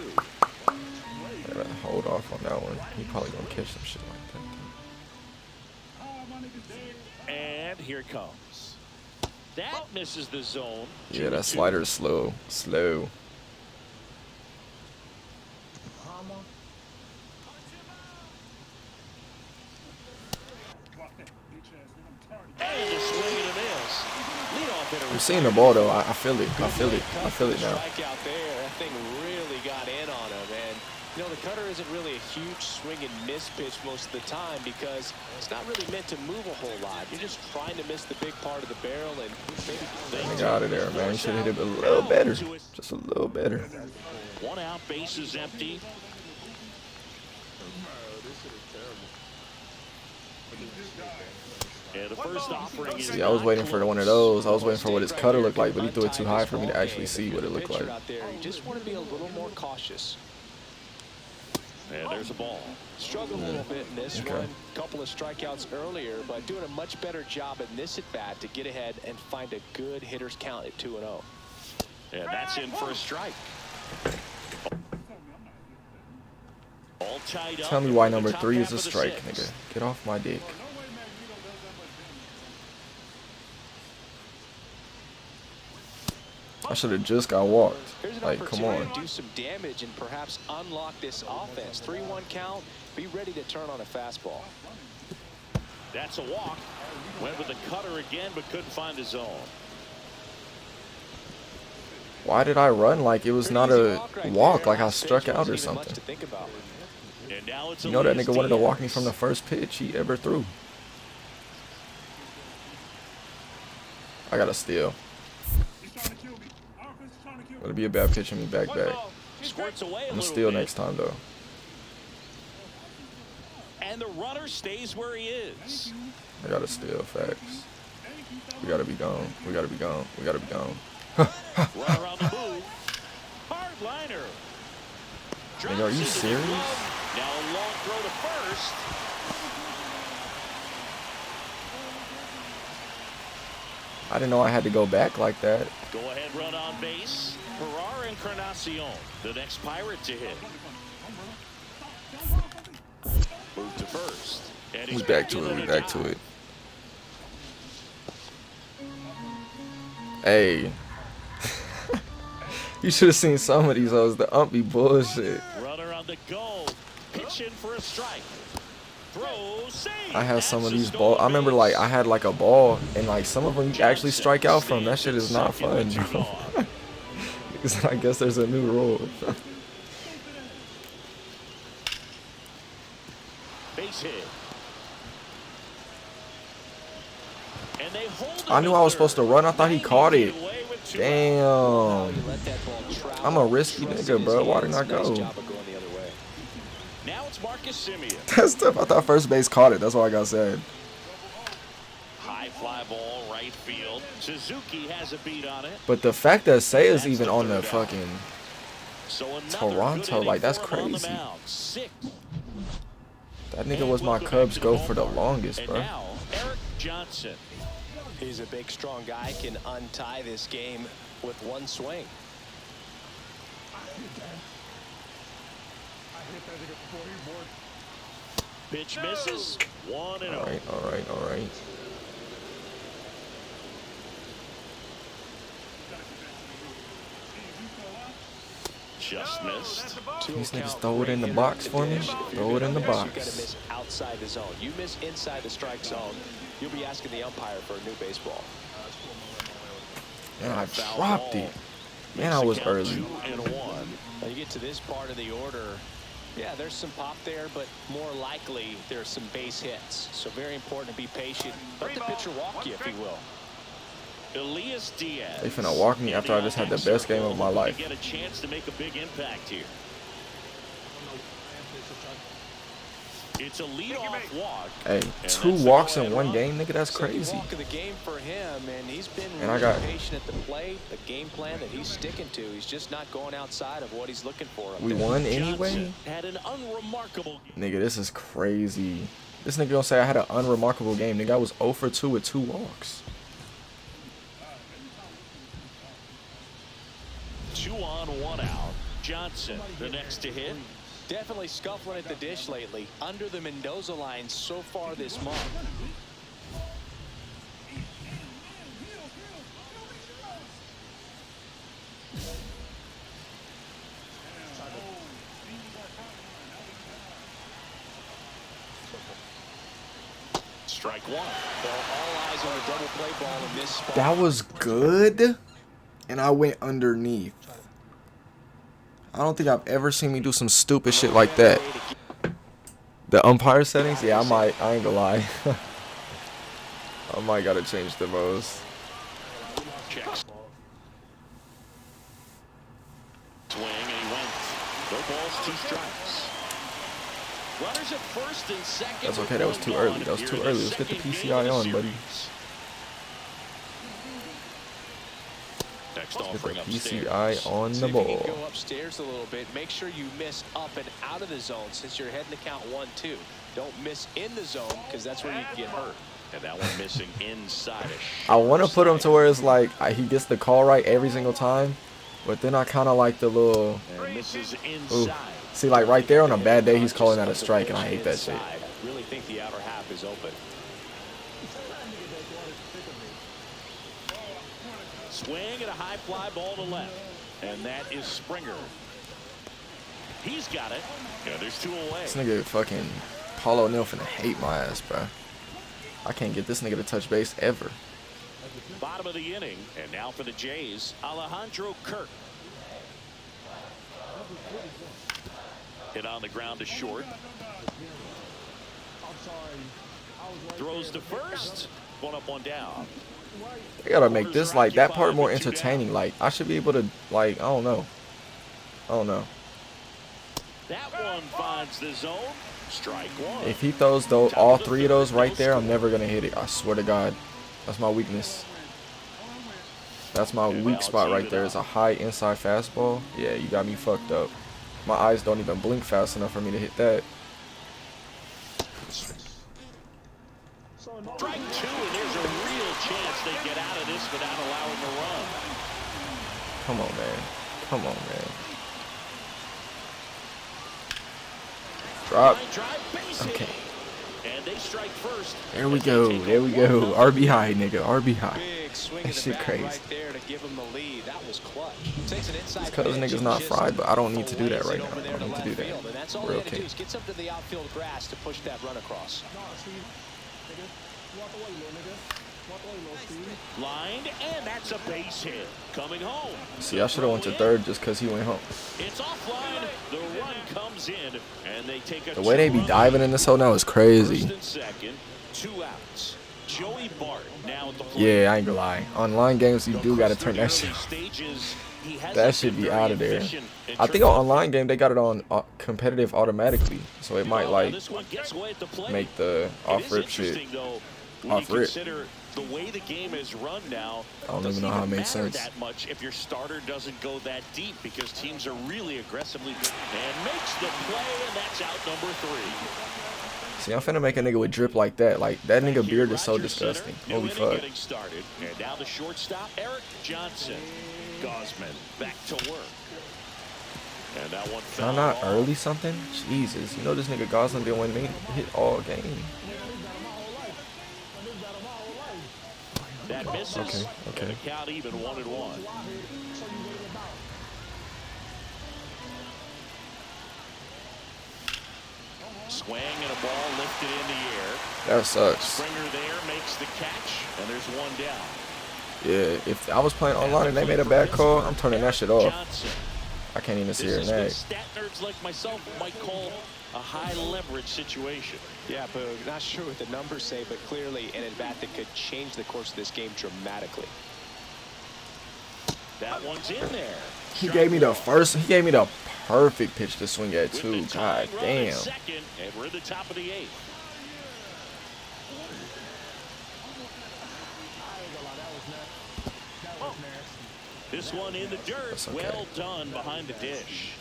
I gotta hold off on that one. He probably gonna catch some shit like that. And here it comes. That misses the zone. Yeah, that slider is slow. Block that bitch ass nigga. I'm tired of And a swing and a miss. Leadoff hitter. I'm seeing the ball though. I feel it. I feel it now. Strike out there. That thing really got in on him. And, you know, the cutter isn't really a huge swing and miss pitch most of the time because it's not really meant to move a whole lot. You're just trying to miss the big part of the barrel and maybe Get out of there, man. You should hit it a little better. Just a little better. 1 out, base is empty. And the first offering is See, I was waiting for one of those. I was waiting for what his cutter looked like, but he threw it too high for me to actually see what it looked like. Out there. You just want to be a little more cautious. And there's a ball. Struggled a little bit in this one. Couple of strikeouts earlier, but doing a much better job in this at bat to get ahead and find a good hitter's count at 2-0. And that's in for a strike. All tied up. Tell me why in the number top 3 is half a of the strike, 6th. nigga. Get off my dick. I should have just got walked. Here's an Like, come opportunity on. to do some damage and perhaps unlock this offense. 3-1 count. Be ready to turn on a fastball. That's a walk. Went with the cutter again, but couldn't find the zone. Why did I run like it was not a Right walk, there. like I struck Pitch out or wasn't even much something? to think about. And now it's You know that Elias nigga wanted to walk me Diaz. from the first pitch he ever threw. I got to steal. He's trying to kill me. Our offense is trying to kill me. It'll be a bad pitch and me back. Squirts away a I'm gonna little steal bit. next time though. And the runner stays where he is. I gotta steal facts. We gotta be gone. We gotta be gone. We gotta be gone. Runner on the move. Hard liner. Nigga, are you serious? Now a long throw to first. I didn't know I had to go back like that. Go ahead, run on base. Ferrar Encarnacion, the next Pirate to hit. Move to first. And We back to it. We back to it. Hey. You should have seen some of these hoes. The umpy bullshit. Runner on the go. Pitch in for a strike. Throw, save. I have some of these balls. I remember like I had like a ball and like some of them you actually strike out from. That shit is not fun, bro. Because I guess there's a new rule. Base hit. And they hold I knew I was supposed to run. I thought he caught it. away with 2 Damn. You let that ball travel. I'm a risky nigga, bro. Why didn't I Nice go? job of going the other way. Now it's Marcus Simeon. That's tough. I thought first base caught it. That's all I got said. High fly ball, right field. Suzuki has a beat on it. But the fact that Say is even on the fucking So another Toronto, good inning like, that's for him on the crazy. mound. 6. that nigga was my Cubs go for the longest, And bro. now Eric Johnson. He's a big, strong guy. Can untie this game with one swing. Pitch misses. 1-0. All right, all right, all right. Just missed. These niggas throw it in the box for me. Throw it in the You got to box. miss outside the zone. You miss inside the strike zone, you'll be asking the umpire for a new baseball. Man, I dropped it. Man, I was early. 2-1. Now you get to this part of the order. Yeah, there's some pop there, but more likely there's some base hits. So very important to be patient. Let the pitcher walk you, if he will. Elias Diaz. They finna walk me after I just had the best game of my life. Get a chance to make a big impact here. It's a leadoff walk. Hey, 2 walks in one game, nigga. That's Second crazy. walk of the game for him, and he's been And I really got- patient at the plate. The game plan that he's sticking to. He's just not going outside of what he's looking for. up We there. won anyway? Johnson had an unremarkable game. Nigga, this is crazy. This nigga gonna say I had an unremarkable game. Nigga, I was 0 for 2 with 2 walks. 2 on, 1 out. Johnson, the next to hit. Definitely scuffling at the dish lately. Under the Mendoza line so far this month. Strike one. Well, all eyes on a double play ball in this spot. That was good, and I went underneath. I don't think I've ever seen me do some stupid shit like that. The umpire settings, yeah, I ain't gonna lie. I might gotta change the most. Checks. Swing, and he went. No balls, 2 strikes. Runners at first and second. That's okay, that was too early. That was too early. Let's get the PCI on, buddy. Next Let's get offering the upstairs. PCI on See the if you ball. can go upstairs a little bit. Make sure you miss up and out of the zone since you're heading to count 1-2. Don't miss in the zone because that's where you can get hurt. And that one missing inside I want to put him to where it's like he gets the call right every single time, but then I kind of like the little. And misses Ooh. inside. See, like right there on a bad day, he's calling that a strike, and I hate that shit. Really think the outer half is open. Swing and a high fly ball to left. And that is Springer. He's got it. Yeah, there's 2 away. This nigga fucking Paul O'Neal finna hate my ass, bro. I can't get this nigga to touch base ever. Bottom of the inning. And now for the Jays, Alejandro Kirk. Hit on the ground to short. Throws to first. 1 up, 1 down. I gotta make this like that part more entertaining. Like I should be able to like I don't know. That one finds the zone. Strike 1. If he throws those all 3 of those right there, I'm never gonna hit it. I swear to God. That's my weakness. That's my weak spot right there. Is a high inside fastball. Yeah, you got me fucked up. My eyes don't even blink fast enough for me to hit that. Strike 2, and there's a real chance they get out of this without allowing a run. Come on, man. Come on, man. Drop. Okay. And they strike first. There we go. There we go. RBI, nigga. RBI. Big swing That of the shit bat crazy. right there to give him the lead. That was clutch. Takes an inside It's 'cause pitch niggas and not just fried, but I don't need to do that right fillets it now. over there I don't to need to do left that. field. And that's all We're he had to okay. do is get something to the outfield grass to push that run across. Lined, and that's a base hit. Coming home. See, I should have went to third just because he went home. It's offline. The run comes in, and they take a The way they be 2-run diving in this hole now is crazy. First and second, 2 outs. Joey Bart now at the plate. Yeah, I ain't gonna lie. Online games, you do gotta turn that shit off. That should be out of there. I think on online game they got it on competitive automatically, so it might like make the off rip shit off rip. The way the game is run now, I don't even know how it makes sense. that much if your starter doesn't go that deep because teams are really aggressively and makes the play, and that's out number 3. See, I'm finna make a nigga with drip like that. Like that nigga beard is so disgusting. Holy fuck. Getting started, and now the shortstop, Eric Johnson. Gosman back to work. And that one Can I not early something? Jesus, you know this nigga Gosling didn't win me hit all game. That misses. Okay. And the count even 1-1. Swing and a ball lifted in the air. That sucks. Springer there makes the catch, and there's 1 down. Yeah, if I was playing online and they made a bad call, I'm turning that shit off. Johnson. I can't even see This her is what nag. stat nerds like myself might call a high leverage situation. Yeah, but not sure what the numbers say, but clearly an at-bat that could change the course of this game dramatically. That one's in there. He gave me the perfect pitch to swing at With too. the God tying run at damn. second, and we're at the top of the 8th. This one in the dirt. That's okay. Well done behind the dish.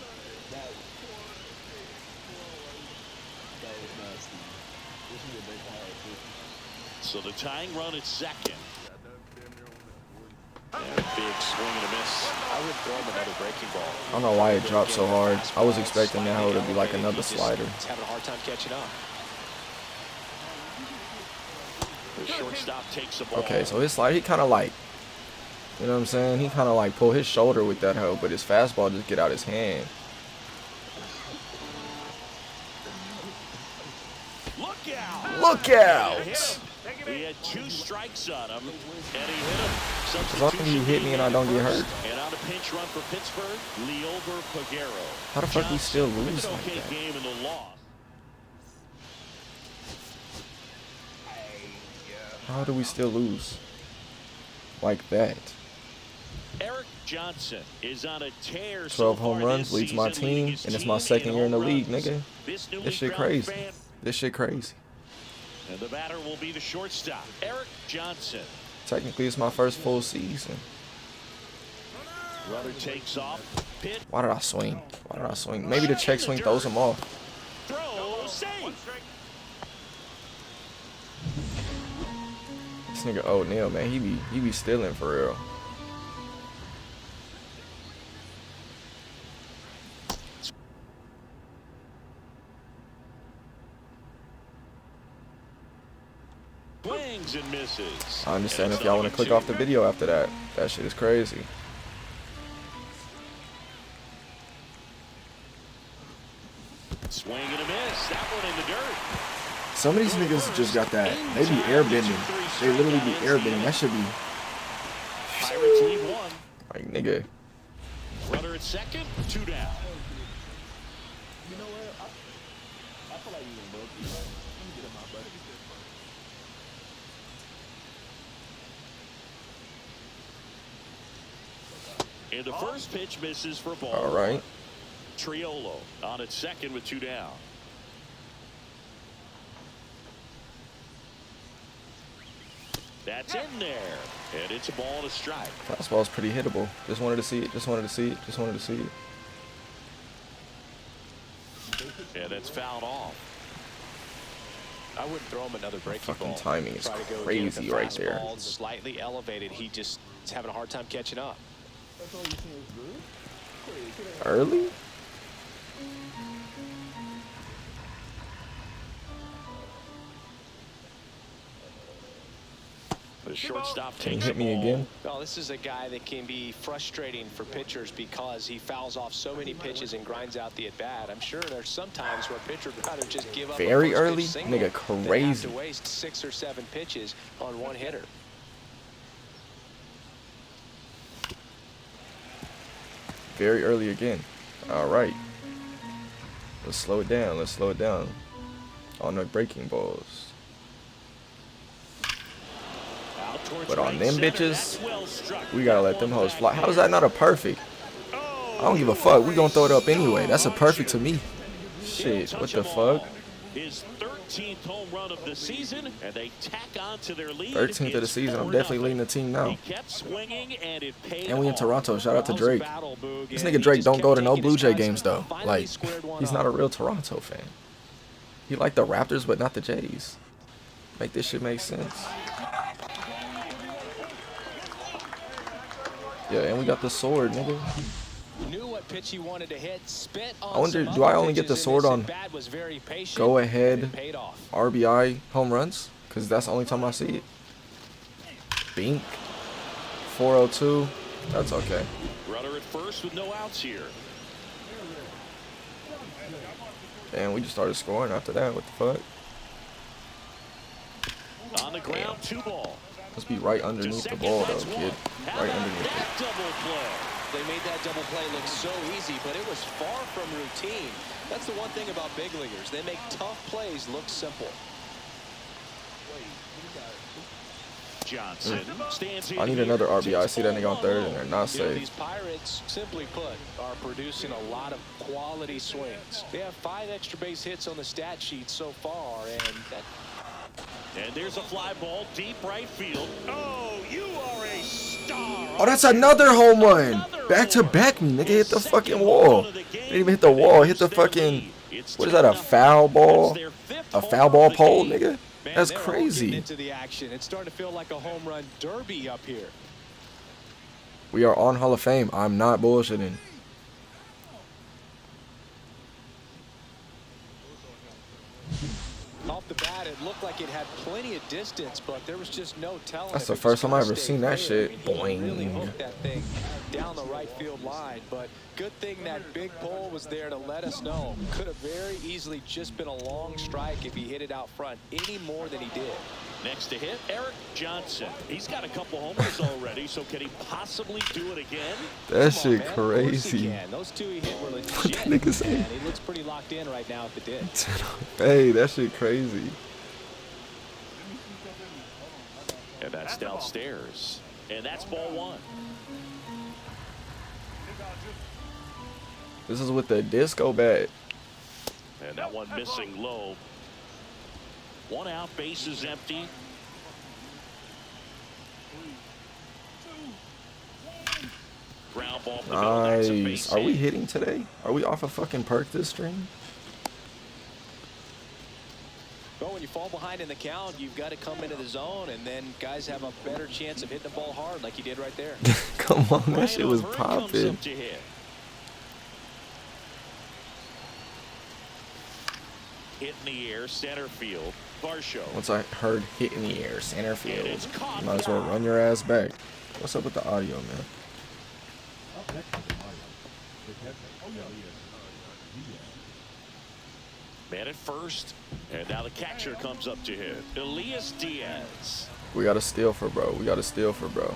So the tying run at second. And a big swing and a miss. I would throw him another breaking ball. I don't know why it dropped so hard. I was expecting that hoe to be like another slider. He's having a hard time catching up. The shortstop takes a ball. Okay, so his slide, he kind of like, you know what I'm saying? He kind of like pull his shoulder with that hoe, but his fastball just get out his hand. Look out! Look out! He had 2 strikes on him, and he hit him. As long as you hit me and I don't get hurt. And on a pinch run for Pittsburgh, Pagero. How the fuck we still lose With an like okay that? game in the loss. How do we still lose like that? Eric Johnson is on a tear. 12 home runs, leads my team, and it's my second year in the league, nigga. This shit crazy. This shit crazy. And the batter will be the shortstop, Eric Johnson. Technically, it's my first full season. Runner takes off. Pit. Why did I swing? Why did I swing? Maybe the check swing throws him off. Throw. Save. This nigga O'Neal, man, he be stealing for real. Swings and misses. I understand if y'all want to click off the video after that. That shit is crazy. Swing and a miss. That one in the dirt. Some of these niggas just got that. They be airbending. They literally be airbending. That should be Pirates lead 1. like, nigga. Runner at second. 2 down. You know what? I feel like you can look. Let me get in my butt. And the first pitch misses for ball. All right. Triolo on at second with 2 down. That's in there. And it's a ball and a strike. Fastball's pretty hittable. Just wanted to see it. Just wanted to see it. Just wanted to see it. And it's fouled off. I wouldn't throw him another breaking Fucking ball. timing is Try to go crazy again with the right there. fastball slightly elevated. He just is having a hard time catching up. That's all you see is good. Early? The shortstop Can you takes hit the me ball. again? Well, this is a guy that can be frustrating for pitchers because he fouls off so many pitches and grinds out the at-bat. I'm sure there's some times where a pitcher would rather just give up Very a first pitch early? single Nigga, than crazy. have to waste 6 or 7 pitches on one hitter. Very early again. All right. Let's slow it down. Let's slow it down. On the breaking balls. Out towards But on right them center, bitches, that's well struck. we gotta let them hoes fly. How is that not a perfect? I don't give a fuck. We gonna throw it up anyway. That's a perfect to me. Shit, what the fuck? His 13th home run of the season, and they tack on to their lead. 13th of the It's season. I'm 4-0. definitely leading the team now. He kept swinging, and it paid And we in off. Toronto. Shout out to How's Drake. the battle, Boog? This And nigga he Drake just don't kept go to no taking Blue his Jay strikes games though. and finally Like, squared one he's up. not a real Toronto fan. He like the Raptors, but not the Jays. Make this shit make sense. Yeah, and we got the sword, nigga. Knew what pitch he wanted to hit. Spent on I wonder, some do I other only get the pitches, sword and on this at-bat was very patient, go and ahead it paid off. RBI home runs? Because that's the only time I see it. Bink. 402. That's okay. Runner at first with no outs here. And we just started scoring after that. What the fuck? On the ground, 2 ball. Must be right underneath the ball, though, kid. Right underneath it. That double play. They made that double play look so easy, but it was far from routine. That's the one thing about big leaguers. They make tough plays look simple. Johnson stands in I need here. another RBI. I see that Takes nigga on third, and ball. they're not You know, safe. these Pirates, simply put, are producing a lot of quality swings. They have 5 extra base hits on the stat sheet so far, and that And there's a fly ball deep right field. Oh, you are a star. Oh, that's another home run. Back to back me. Nigga hit the fucking wall. Didn't even hit the wall. Hit the fucking, what is that, a foul ball? A foul ball pole, nigga? man, That's they're all getting crazy. into the action. It's starting to feel like a home run derby up here. We are on Hall of Fame. I'm not bullshitting. Off the bat, bat, it looked like it had plenty of distance, but there was just no telling. That's if the it was first time I gonna ever stay seen that fair. shit. He really Boing. hooked that thing down the right field line, but good thing that big pole was there to let us know. Could have very easily just been a long strike if he hit it out front any more than he did. Next to hit, Eric Johnson. He's got a couple homers already, so can he possibly do it again? That Come on, shit man. Of course he crazy. can. Those two he hit were legit. What that nigga say? And he looks pretty locked in right now if it did. Hey, that shit crazy. And that's downstairs. And that's ball one. This is with the disco bat. And that one missing low. 1 out, base is empty. Ground ball for the middle, that's a base Nice. Are we hit. hitting today? Are we off a fucking perk this stream? Well, when you fall behind in the count, you've got to come into the zone, and then guys have a better chance of hitting the ball hard like you did right there. Come on, that Ryan shit was O'Hearn comes popping. up to hit. Hit in the air, center field. Varsho. Once I heard hit in the air, center And field, it's caught. you might as well run your ass back. What's up with the audio, man? Man at first, and now the catcher comes up to hit. Elias Diaz. We got to steal for bro. We got to steal for bro.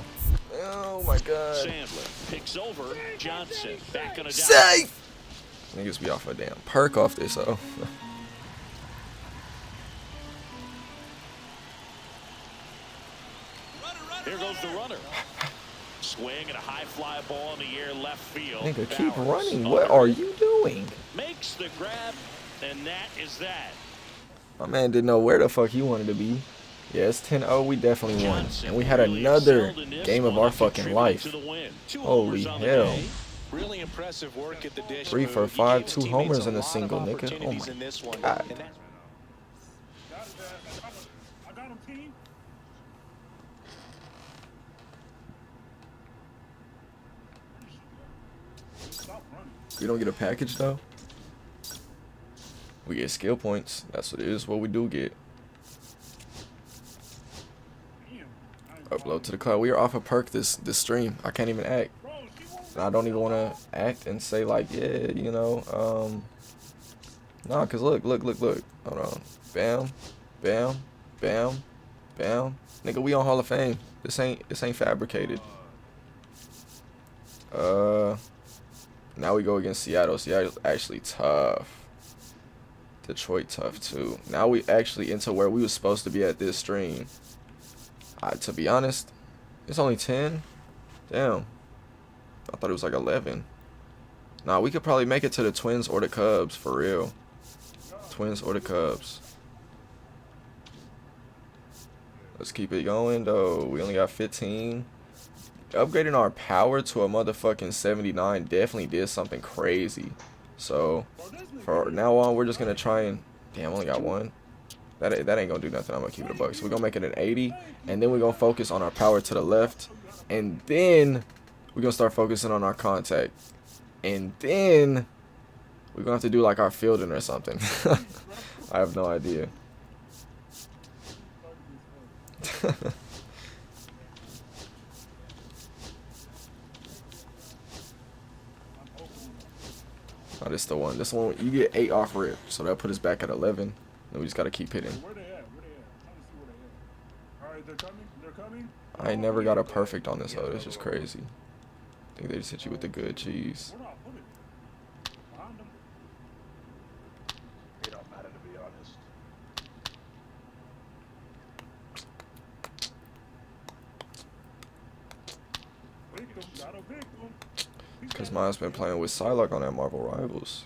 Oh my god. Sandler picks over Johnson. Back on a down. Safe! Niggas be off a damn perk off this, oh. Here goes the runner. Swing and a high fly ball in the air left field. Nigga, keep Bowers running. under What it. are you doing? Makes the grab, and that is that. My man didn't know where the fuck he wanted to be. Yeah, it's 10-0. We definitely won. Johnson And we had really another excelled in this game of one our and fucking contributed life. to the win. 2 Holy homers on the hell. day. Really impressive work at the dish. 3 for move. He 5, gave his 2 teammates homers and a lot of single, nigga. Oh opportunities my in this one. God. And that's I got him, team. Stop running. We don't get a package though. We get skill points. That's what it is. What we do get. Damn. Upload to the cloud. We are off a perk this stream. I can't even act. Bro, she won't. And I don't even want to act and say like, yeah, you know, nah, cause look. Hold on. Bam, bam, bam, bam. Nigga, we on Hall of Fame. This ain't fabricated. Now we go against Seattle. Seattle's actually tough. Detroit tough too. Now we actually into where we was supposed to be at this stream. To be honest, it's only 10. Damn. I thought it was like 11. Nah, we could probably make it to the Twins or the Cubs for real. Twins or the Cubs. Let's keep it going though. We only got 15. Upgrading our power to a motherfucking 79 definitely did something crazy. So for now on, we're just gonna try and damn, I only got 1. That ain't gonna do nothing. I'm gonna keep it a buck. So we're gonna make it an 80, and then we're gonna focus on our power to the left, and then we're gonna start focusing on our contact, and then we're gonna have to do like our fielding or something. I have no idea. Oh, this the one. This one you get 8 off rip, so that'll put us back at 11. And we just gotta keep hitting. Where they at? Where they at? Trying to see where they at. All right, they're coming. They're coming. I ain't never got a perfect on this hoe. That's just crazy. I think they just hit you with the good cheese. Where do I put it? Behind them. It don't matter, to be honest. Pick them. Gotta pick them. Cause mine's been playing with Psylocke on that Marvel Rivals.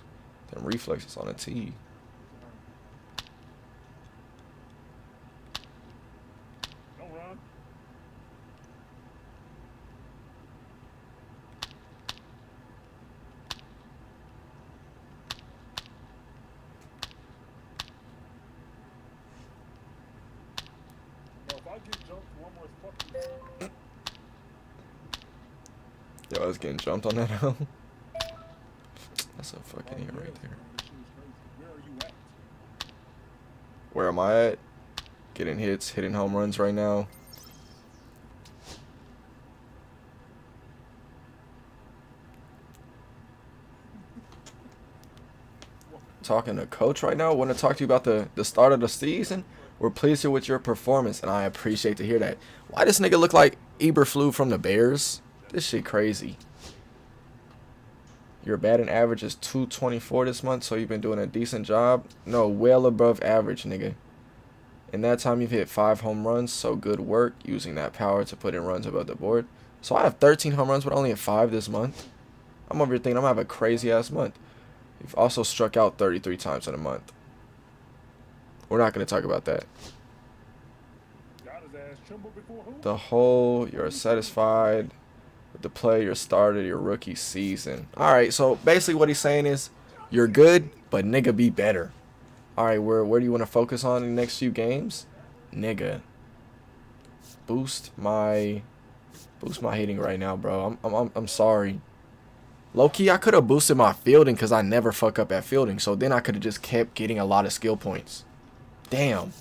Them reflexes on a T. Don't run. Bro, if I get jumped one more fucking Yo, I was getting jumped on that hoe. That's a fucking hit right there. This shit is crazy. Where are you at? Where am I at? getting hits, hitting home runs right now. Talking to coach right now. Want to talk to you about the start of the season. We're pleased with your performance, and I appreciate to hear that. Why this nigga look like Eberflus from the Bears? This shit crazy. Your batting average is 224 this month, so you've been doing a decent job. No, well above average, nigga. In that time, you've hit 5 home runs, so good work using that power to put in runs above the board. So I have 13 home runs, but only at 5 this month. I'm over here thinking I'm going to have a crazy-ass month. You've also struck out 33 times in a month. We're not going to talk about that. Got his ass trembled before who? The whole, you're satisfied with the play you started your rookie season. All right, so basically what he's saying is you're good, but nigga be better. All right, where do you want to focus on in the next few games? Nigga, boost my hitting right now, bro. I'm sorry. Low key, I could have boosted my fielding because I never fuck up at fielding. So then I could have just kept getting a lot of skill points. Damn.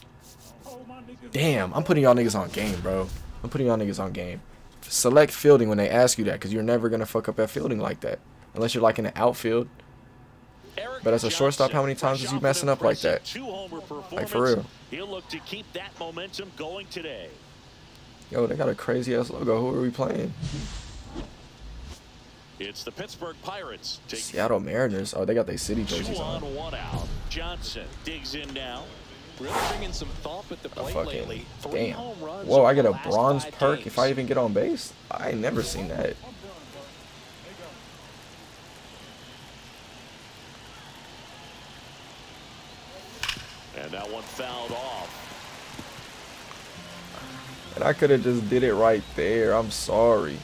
Damn, I'm putting y'all niggas on game, bro. I'm putting y'all niggas on game. Select fielding when they ask you that, because you're never going to fuck up at fielding like that. Unless you're like in the outfield. But as a shortstop, how many times is you messing up like that? Like, for real. He'll look to keep that momentum going today. Yo, they got a crazy-ass logo. Who are we playing? It's the Pittsburgh Pirates. Seattle Mariners. Oh, they got their city jerseys 2 on. on, 1 out. Johnson digs in now. Really bringing some thump at the plate lately. 3 Damn. home runs Whoa, I over get a the last bronze 5 perk games. if I even get on base? I ain't never seen that. And that one fouled off. And I could have just did it right there. I'm sorry.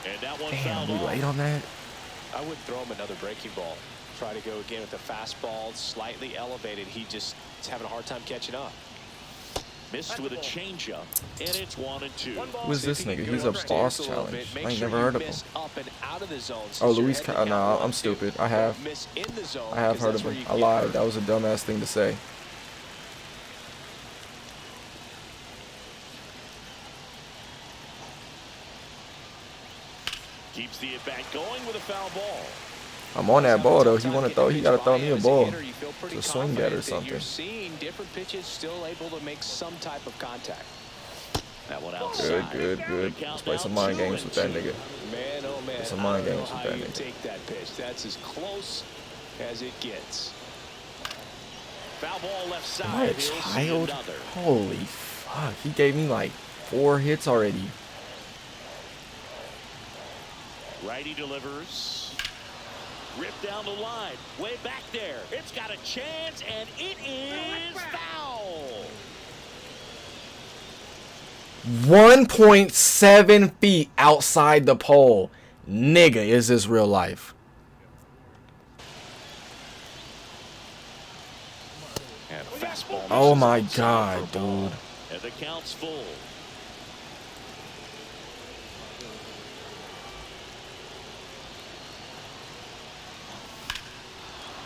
And that one Damn, fouled we off. late on that? I would throw him another breaking ball. Try to go again with the fastball, slightly elevated. He just is having a hard time catching up. Missed with a changeup, and it's 1-2. Who's this nigga? He's a boss challenge. I ain't never heard of him. Oh, Luis. Nah, I'm stupid. I have heard of him. I lied. That was a dumbass thing to say. Keeps the at-bat going with a foul ball. I'm on that ball though. He want to throw. He gotta throw me a ball to swing at or something. You're seeing different pitches, still able to make some type of contact. That one outside. Good. Let's play some mind games with that nigga. Man, oh man, Some mind I don't games know with how that you nigga. take that pitch. That's as close as it gets. Foul ball left Am I a side. He'll see child? another. Holy fuck. He gave me like 4 hits already. Righty delivers. Ripped down the line. Way back there. It's got a chance, and it is foul. 1.7 feet outside the pole. Nigga, is this real life? And a fastball. Oh misses my outside god, for ball. dude. And the count's full.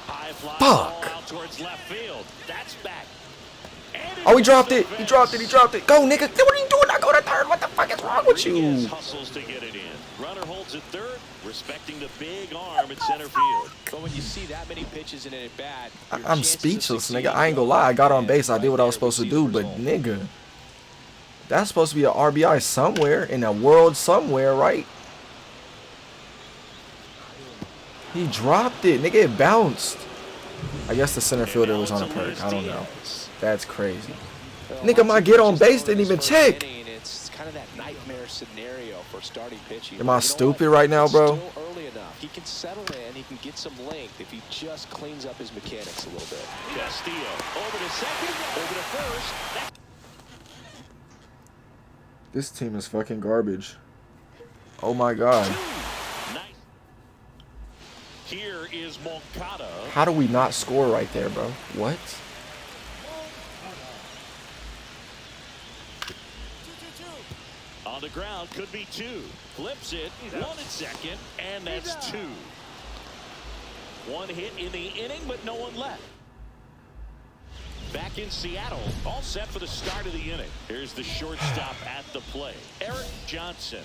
High fly ball Fuck. out towards left field. That's back. Oh, he dropped it. He dropped it. Go, nigga. What are you doing? Not go to third. What the fuck is wrong with you? Rodriguez hustles to get it in. Runner holds at third, respecting the big arm at center field. But when you see that many pitches in an at bat, I'm speechless, nigga. I ain't gonna lie. I got on base. I did what I was supposed to do, but nigga, that's supposed to be an RBI somewhere in a world somewhere, right? He dropped it, nigga. It bounced. I guess the center fielder was on a perk. I don't know. That's crazy. Nigga, my get on base didn't even check. It's kind of that nightmare scenario for starting pitching. Am I stupid right now, bro? It's still early enough. He can settle in. He can get some length if he just cleans up his mechanics a little bit. Castillo over to second, over to first. This team is fucking garbage. Oh my god. Nice. Here is Moncada. How do we not score right there, bro? What? On the ground, could be 2. Flips it, 1 at second, and that's 2. 1 hit in the inning, but no one left. Back in Seattle, all set for the start of the inning. Here's the shortstop at the plate, Eric Johnson.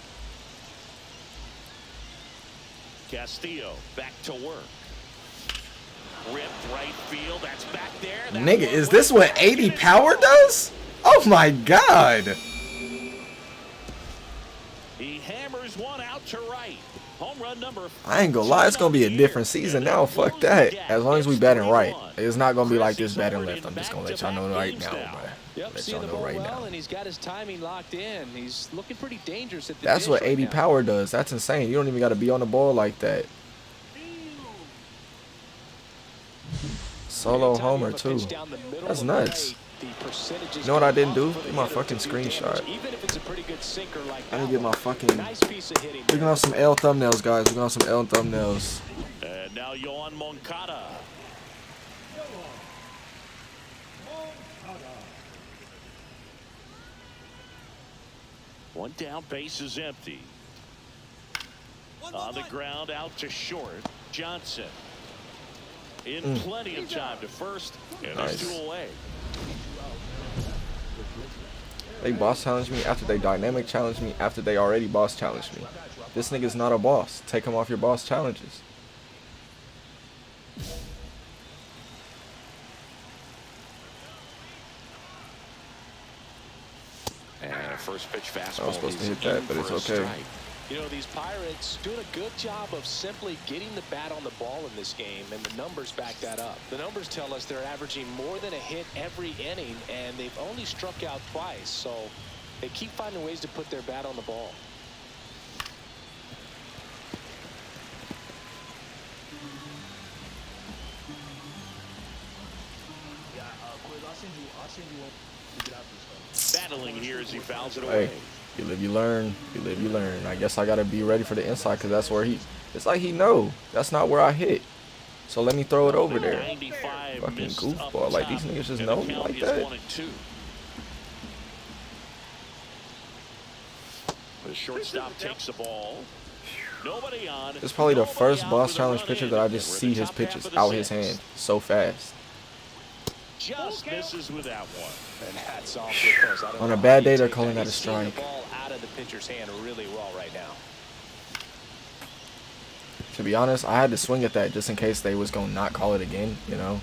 Castillo back to work. Ripped right field. That's back there. Nigga, is this what 80 power does? Oh my god. He hammers one out to right. Home run number. I ain't gonna lie, it's gonna be a different season now. Fuck that. As long as we batting right. It's not gonna be like this batting left. I'm just gonna let y'all know right now, bro. Yep, Let seeing y'all the know ball right well, now. and he's got his timing locked in. He's looking pretty dangerous at the That's dish what right 80 now. power does. That's insane. You don't even gotta be on the ball like that. Solo Anytime you homer have a too. pitch down the middle That's of the nuts. plate, the percentages You know what I go didn't up do? for the Get my hitter fucking to do damage, screenshot. even if it's a pretty good sinker like I need that to get my one. fucking. Nice piece of hitting We're there. gonna have some L thumbnails, guys. We're gonna have some L thumbnails. And now Yoan Moncada. One down, base is empty. On the ground, out to short. Johnson. In plenty of time to first, and Nice. there's 2 away. They boss challenged me after they dynamic challenged me after they already boss challenged me. This nigga's not a boss. Take him off your boss challenges. And a first pitch fastball. I was supposed to is hit that, in but it's for a okay. strike. You know, these Pirates doing a good job of simply getting the bat on the ball in this game, and the numbers back that up. The numbers tell us they're averaging more than a hit every inning, and they've only struck out twice, so they keep finding ways to put their bat on the ball. Battling here as he fouls it Hey, away. you live, you learn. You live, you learn. I guess I gotta be ready for the inside because that's where he. It's like he know that's not where I hit. So let me throw it over there. 95 Fucking missed goofball. up Like, these top, niggas just and know the me count like is that. 1-2. The shortstop takes the ball. Nobody on. It's probably the Nobody first out boss with a challenge run pitcher in. that I just We're in see the his top half pitches of the out his sixth. hand so fast. Just misses with that one. And hats off because I don't On know a how bad you day, they're take calling that a He's seeing strike. the ball out of the pitcher's hand really well right now. To be honest, I had to swing at that just in case they was gonna not call it again, you know.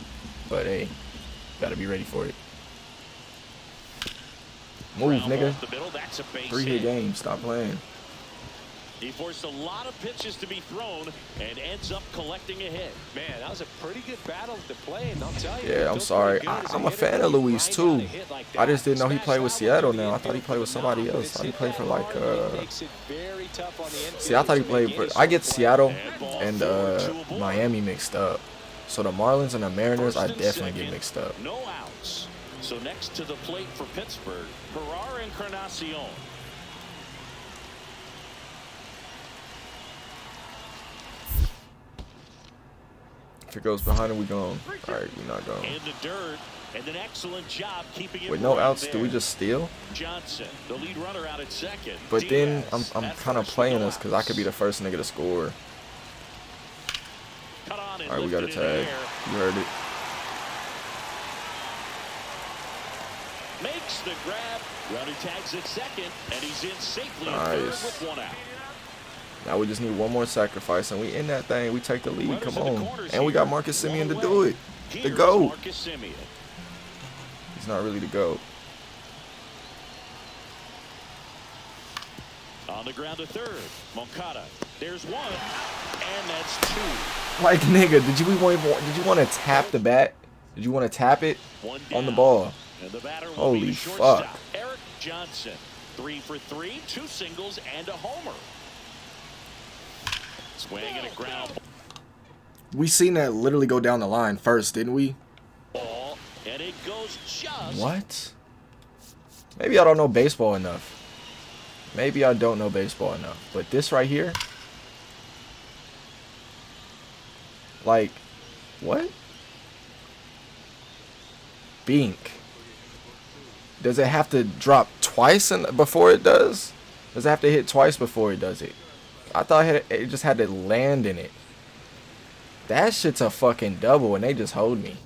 But hey, gotta be ready for it. Move, Ground nigga. off the middle, that's a base 3-hit hit. game. Stop playing. He forced a lot of pitches to be thrown and ends up collecting a hit. Man, that was a pretty good battle to play, and I'll tell you. Yeah, I'm sorry. I'm a fan of Luis too. I just didn't know he played with Seattle now. I thought he played with somebody else. I thought he played for like see, I thought he played for. I get Seattle and Miami mixed up. So the Marlins and the Mariners, I definitely get mixed up. No outs. So next to the plate for Pittsburgh, Encarnacion. If it goes behind him, we gone. All right, we not gone. In the dirt, and an excellent job keeping it With no right outs, there. do we just steal? Johnson, the lead runner out at second. But then Diaz I'm at kind of first, playing no us because I could be the outs. first nigga to score. Cut on and All right, we got a lifted in the tag. air. You heard it. Makes the grab. Runner tags at second, and he's in safely at third Nice. with one out. Now we just need one more sacrifice, and we in that thing. We take the lead. Runners Come in the on. corners And we here. got Marcus Semien to One do away. it. The Here's GOAT. Marcus Semien. He's not really the GOAT. On the ground to third. Moncada. There's one, and that's two. Like, nigga, did you want to tap the bat? Did you want to tap it One on the down. ball? And the batter will Holy be the shortstop, fuck. Eric Johnson. 3 for 3, 2 singles, and a homer. Swing and a ground We seen that literally go down the line first, didn't we? ball, and it goes just. What? Maybe I don't know baseball enough. Maybe I don't know baseball enough. But this right here, like, what? Bink. Does it have to drop twice before it does? Does it have to hit twice before it does it? I thought it just had to land in it. That shit's a fucking double, and they just hold me.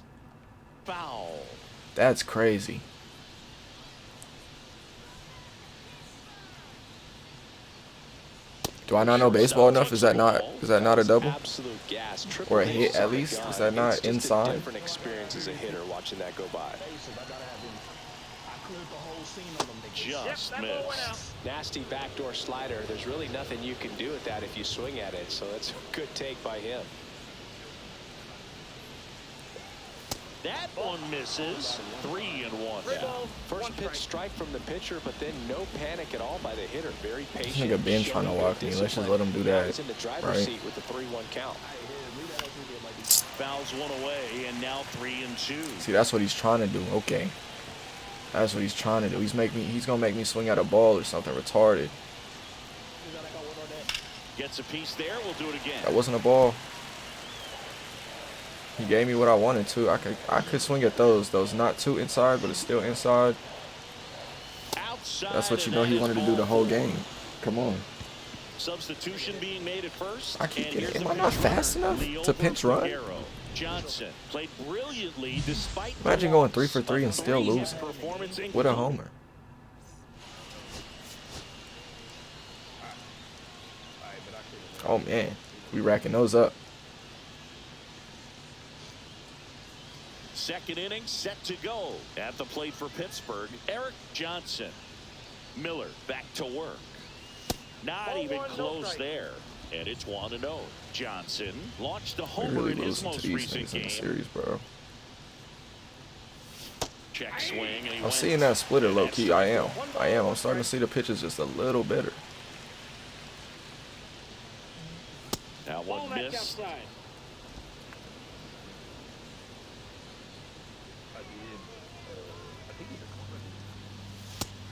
Foul. That's crazy. Do I not know baseball enough? Is that not a double? Absolute gas. Or a hit at least? Is that not It's just a inside? different experience as a hitter watching that go by. I cleared the whole scene on them. Just That ball went out. missed. Nasty backdoor slider. There's really nothing you can do with that if you swing at it. So that's a good take by him. That one misses. 3-1 now. First pitch strike from the pitcher, but then no panic at all by the hitter. Very patient. nigga been trying to walk me. Let's just let him do Now that, he's in the driver's right? seat with the 3-1 count. Fouls one away, and now 3-2. See, that's what he's trying to do. Okay. That's what he's trying to do. He's gonna make me swing at a ball or something retarded. Gets a piece there. We'll do it again. That wasn't a ball. He gave me what I wanted to. I could swing at those. Those not too inside, but it's still inside. Outside. That's what you and know that he is wanted to do the ball whole 4. game. Come on. Substitution being made at first. I keep and getting. here's Am the I not pitch fast runner, enough Leo to pinch run? Mycareer. Johnson played brilliantly despite. Imagine going 3 for 3 and still losing. What a homer. Oh man, we racking those up. Second inning set to go. At the plate for Pittsburgh, Eric Johnson. Miller back to work. Not Ball even one, no close strike. there. And it's 1-0. Johnson launched a We homer really in his losing to most these recent things in the game. series, bro. Check swing. And he I'm went. seeing that splitter And low that's key. the I am. I'm starting to see the pitches just a little better. That Ball one back missed. outside.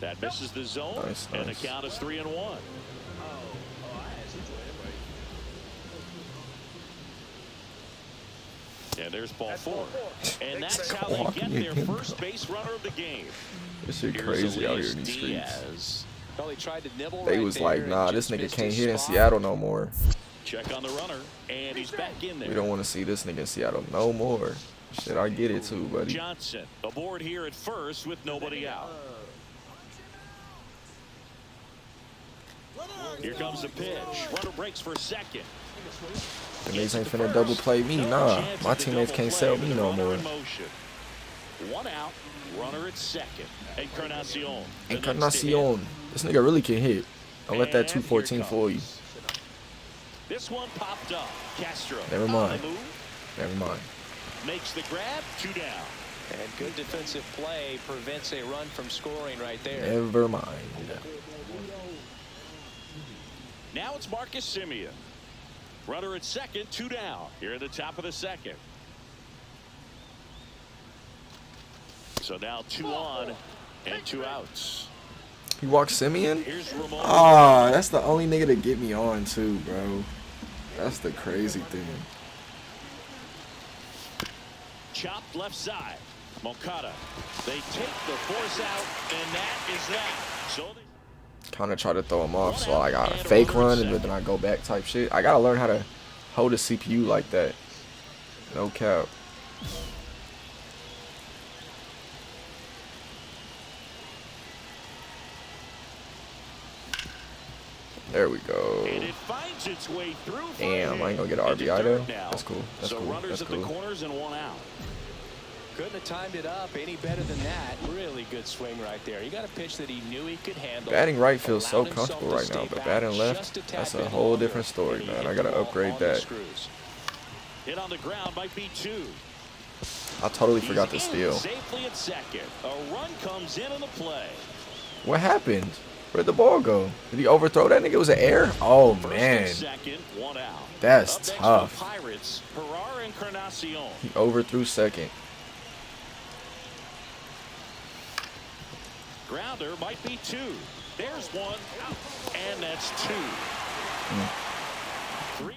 That misses the zone. Nice, And the nice. count is 3-1. And there's ball 4. And that's how they Walking get their again, first bro. base runner of the game. This shit Here's crazy out here Elias in these streets. Diaz. Well, he tried to nibble They right was there like, and nah, this just nigga missed can't his hit in spot. Seattle no more. Check on the runner. And he's back in there. We don't want to see this nigga in Seattle no more. Shit, I get it too, buddy. Johnson aboard here at first with nobody out. Here comes the pitch. Runner breaks for second. The niggas ain't finna double play me, nah. My teammates can't sell me no more. One out. Runner at second. Encarnacion. Encarnacion. This nigga really can hit. Don't let that 214 fool you. This one popped up. Castro. Never mind. On the move. Never mind. Makes the grab. 2 down. And good defensive play prevents a run from scoring right there. Never mind. Now it's Marcus Semien. Runner at second. 2 down. Here at the top of the second. So now 2 on and 2 outs. He walked Simeon? Here's Ramon. Ah, that's the only nigga to get me on too, bro. That's the crazy thing. Chopped left side. Moncada. They take the force out, and that is that. So they Kind of try to throw him off, so I got a fake run and then I go back type shit. I gotta learn how to hold a CPU like that. No cap. There we go. and it finds its way through. Damn, I ain't gonna get an Into RBI third though. now. That's cool. That's So cool. runners That's at the cool. corners and 1 out. Couldn't have timed it up any better than that. Really good swing right there. He got a pitch that he knew he could handle. Batting right feels so Allowed himself comfortable to right now, stay but back batting left, just a tad that's a bit whole longer. different story, And he man. hit I the gotta ball upgrade on the that. screws. Hit on the ground might be 2. I totally He's forgot to in steal. safely at second. A run comes in on the play. What happened? Where'd the ball go? Did he overthrow that nigga? It was an air? Oh First and man, second, 1 out. that's Up next for tough. Pirates, Herrera Encarnacion. He overthrew second. Grounder might be 2. There's 1 out, and that's 2. 3.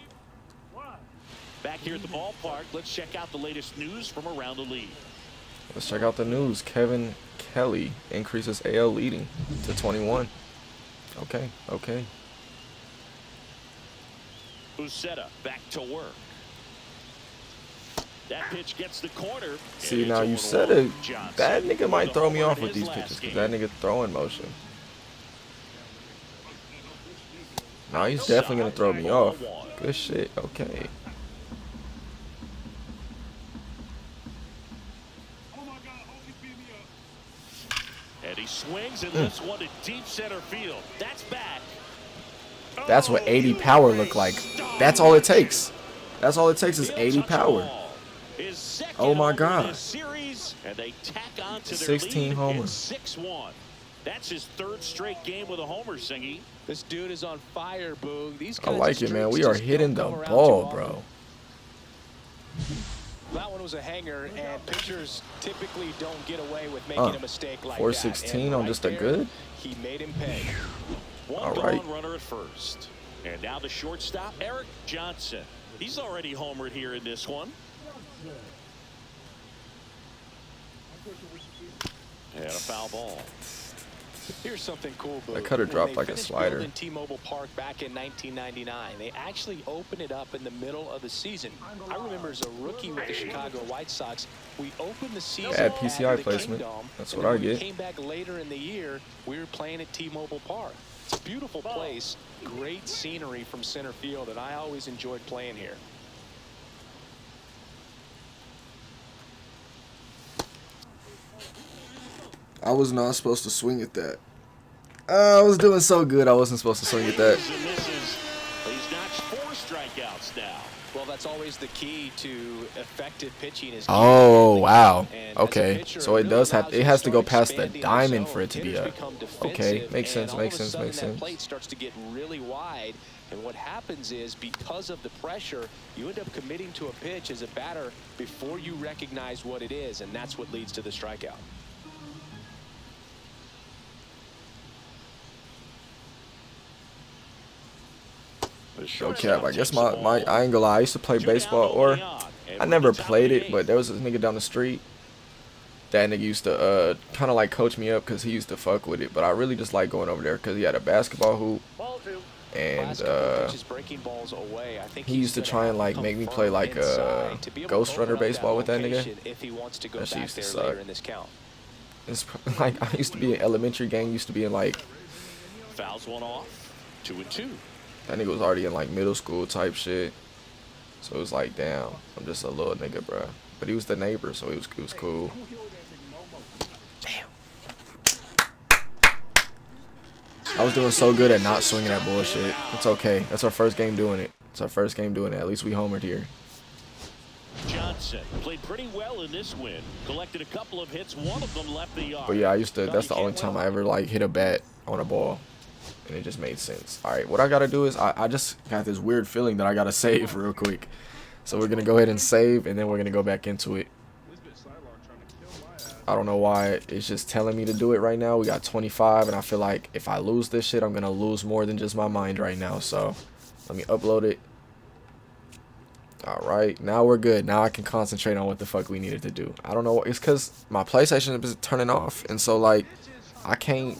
Back here at the ballpark, let's check out the latest news from around the league. Let's check out the news. Kevin Kelly increases AL leading to 21. Okay, okay. Uceta back to work. That pitch gets the corner. See, now you said it. That nigga might throw me off with these pitches because that nigga throwing motion. Now he's definitely gonna throw me off. Good shit. Okay. And he swings and lifts one to deep center field. That's back. That's what 80 power look like. That's all it takes. That's all it takes is 80 power. Oh my God. And they tack on to 16 homers. 6-1. That's his third straight game with a homer, Singy. This dude is on fire, Boog. These I like it, man. We are hitting the ball, bro. That one was a hanger, and pitchers typically don't get away with making a mistake like that. 416 on just a good? He made him pay. One gone runner at first. And now the shortstop, Eric Johnson. He's already homered here in this one. And a foul ball. Here's something cool, Boo. That cutter dropped like a slider. In T-Mobile Park back in 1999, they actually opened it up in the middle of the season. I remember as a rookie with the Chicago White Sox, we opened the season Add PCI at the placement. Kingdom, That's and what I when we get. came back later in the year, we were playing at T-Mobile Park. It's a beautiful place, great scenery from center field, and I always enjoyed playing here. I was not supposed to swing at that. I was doing so good. I wasn't supposed to swing at that. He's notched 4 strikeouts now. Well, that's always the key to effective pitching. Is Oh wow. Okay, so it does have. It has to go past the diamond for it to be up. Okay, makes sense. Makes sense. Makes sense. That plate starts to get really wide, and what happens is because of the pressure, you end up committing to a pitch as a batter before you recognize what it is, and that's what leads to the strikeout. Yo, Cap, I guess I ain't gonna lie, I used to play baseball, or I never played it, but there was this nigga down the street. That nigga used to kind of like coach me up because he used to fuck with it, but I really just like going over there because he had a basketball hoop, and he used to try and like make me play like Ghost Runner baseball with that nigga. That shit used to suck. It's like I used to be in elementary gang, used to be in like. Fouls one off. 2-2. That nigga was already in like middle school type shit, so it was like, damn, I'm just a little nigga, bro. But he was the neighbor, so it was cool. Damn. I was doing so good at not swinging that bullshit. It's okay. That's our first game doing it. It's our first game doing it. At least we homered here. Johnson played pretty well in this win. Collected a couple of hits. One of them left the yard. But yeah, I used to. That's the only time I ever like hit a bat on a ball. And it just made sense. All right, what I gotta do is I just got this weird feeling that I gotta save real quick. So we're gonna go ahead and save, and then we're gonna go back into it. I don't know why it's just telling me to do it right now. We got 25, and I feel like if I lose this shit, I'm gonna lose more than just my mind right now. So let me upload it. All right, now we're good. Now I can concentrate on what the fuck we needed to do. I don't know. It's because my PlayStation is turning off, and so like I can't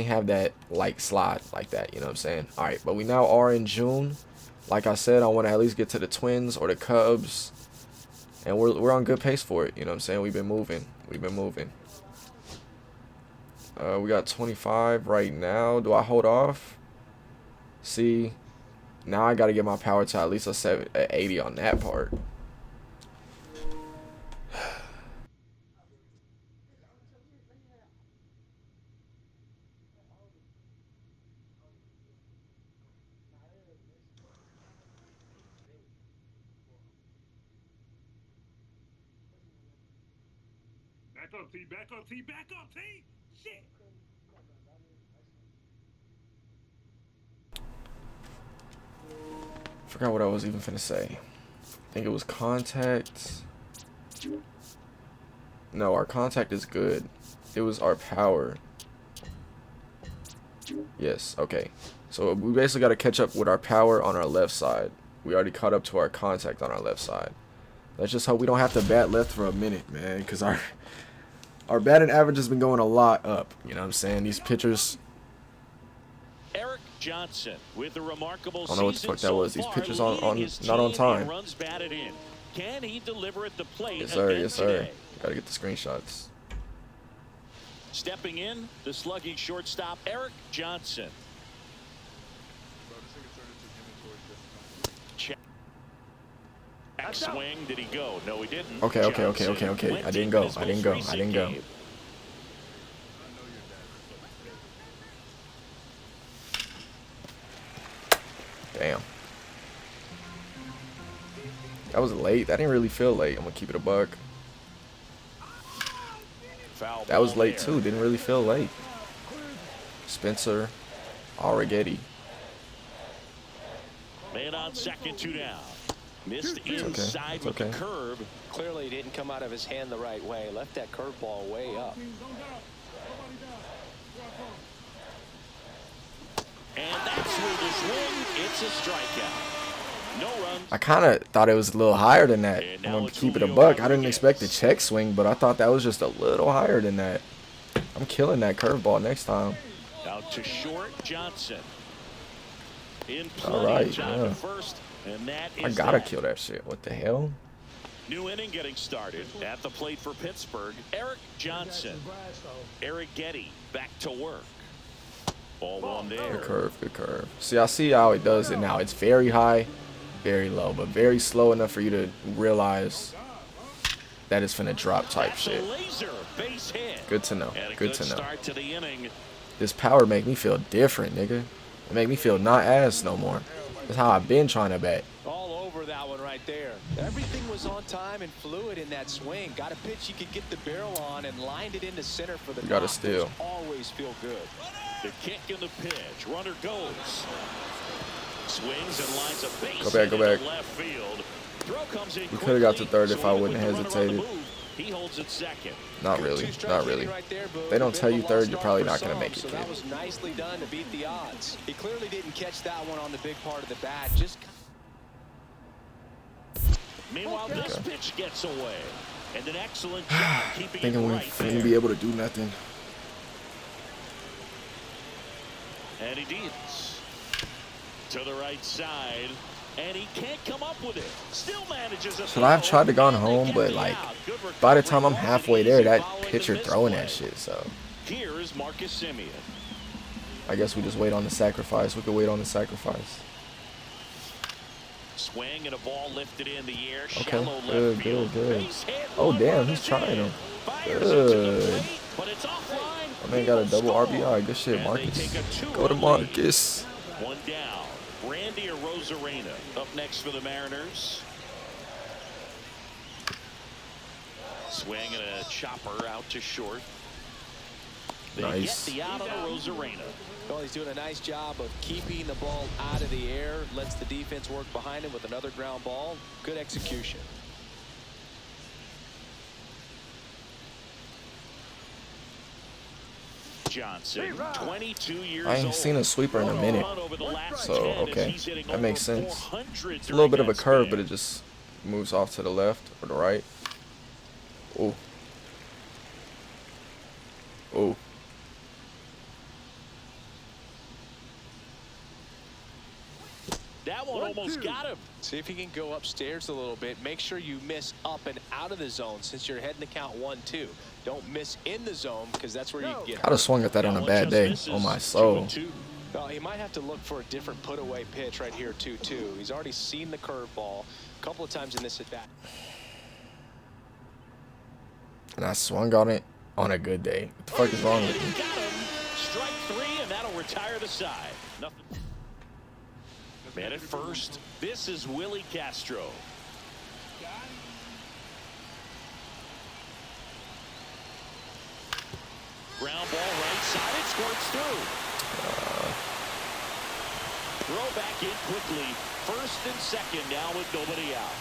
have that like slide like that, you know what I'm saying? All right, but we now are in June. Like I said, I want to at least get to the Twins or the Cubs, and we're on good pace for it, you know what I'm saying? We've been moving. We got 25 right now. Do I hold off? See, now I got to get my power to at least a 80 on that part. Back up, T. Back up, T. Back up, T. Shit. Forgot what I was even finna say. I think it was contact. No, our contact is good. It was our power. Yes, okay. So we basically got to catch up with our power on our left side. We already caught up to our contact on our left side. Let's just hope we don't have to bat left for a minute, man, because our batting average has been going a lot up. You know what I'm saying? These pitchers. Eric Johnson with a remarkable I don't know what the fuck that was. These pitchers not on time. Runs batted in. Can he deliver at the plate? Yes, sir. again Yes, sir. today? Gotta get the screenshots. Stepping in, the slugging shortstop, Eric Johnson. Check. Back swing. Did he go? No, he didn't. Okay. Johnson went I didn't deep in go. his I didn't most go. I recent didn't go. game. Damn. That was late. That didn't really feel late. I'm gonna keep it a buck. Foul That was ball late there. too. Didn't really feel late. Spencer Alrigetti. Man on second, 2 down. Missed okay. inside It's with okay. the curve. Clearly it didn't come out of his hand the right way. Left that curveball way up. And that's where the swing. It's a strikeout. No runs. I kind of thought it was a little higher than that. And I'm now gonna it's keep it a Julio buck. I didn't Rodriguez. expect the check swing, but I thought that was just a little higher than that. I'm killing that curveball next time. Out to short, Johnson. In All plenty right, of time yeah. to first, and that is I gotta that. kill that shit. What the hell? New inning getting started. At the plate for Pittsburgh, Eric Johnson. Eric Getty back to work. Ball one there. Good curve, good curve. See, I see how it does it now. It's very high, very low, but very slow enough for you to realize that it's finna drop type That's a shit. laser base hit. Good to know. And a Good to know. start to the inning. This power make me feel different, nigga. It make me feel not ass no more. That's how I've been trying to bat. All over that one right there. Everything was on time and fluid in that swing. Got a pitch you could get the barrel on and lined it into center for the You gotta knock. steal. Those always feel good. The kick and the pitch. Runner goes. Swings and lines a base Go back, go hit into back. left field. Throw comes in We coulda got to quickly, third if I swinging wouldn't with have the runner on the hesitated. move. He holds it second. Not really. Two-strike Not really. inning right there, Boo. They don't Bit tell of you a third, lost you're art probably for not gonna some, make it, so kid. that was nicely done to beat the odds. He clearly didn't catch that one on the big part of the bat. Just Meanwhile, this pitch gets away. And an excellent job keeping Thinking it we right finna there. be able to do nothing. And he deals to the right side, and he can't come up with it. Still manages a Should I have throw, tried to gone and they home, get but the like out. Good by the recovery, time I'm wasn't halfway easy there, that following the pitcher throwing that misplay. shit. So Here is Marcus Semien. I guess we just wait on the sacrifice. We could wait on the sacrifice. Swing and a ball lifted in the air. Okay, Shallow good, left field. good. Base hit, Oh, one damn, run he's is trying in. him. Fires it to the Good. plate, but it's offline. My man got a double RBI. Good shit, And they Marcus. take a 2-run Go to lead. Marcus. One down. Randy or Rosarena up next for the Mariners. Swing and a chopper out to short. They Nice. get the out on a Rosarena. well, he's doing a nice job of keeping the ball out of the air. Lets the defense work behind him with another ground ball. Good execution. Johnson, 22 years I ain't old. seen a sweeper in a minute. Over the last So, 10 as okay. he's hitting That makes over sense. 400 It's a little bit of a during that curve, span. but it just moves off to the left or the right. Oh. Oh. That one almost got him. See if you can go upstairs a little bit. Make sure you miss up and out of the zone since you're heading to count 1-2. Don't miss in the zone because that's where you can get I'd have swung at that on a bad day. On my soul. 2-2. Well, he might have to look for a different put away pitch right here 2-2. He's already seen the curveball a couple of times in this at bat. And I swung on it on a good day. What the fuck is wrong with me? Got him. Strike 3, and that'll retire the side. Nothing. Man at first. This is Willie Castro. Ground ball right side. It squirts through. Throw back in quickly. First and second now with nobody out.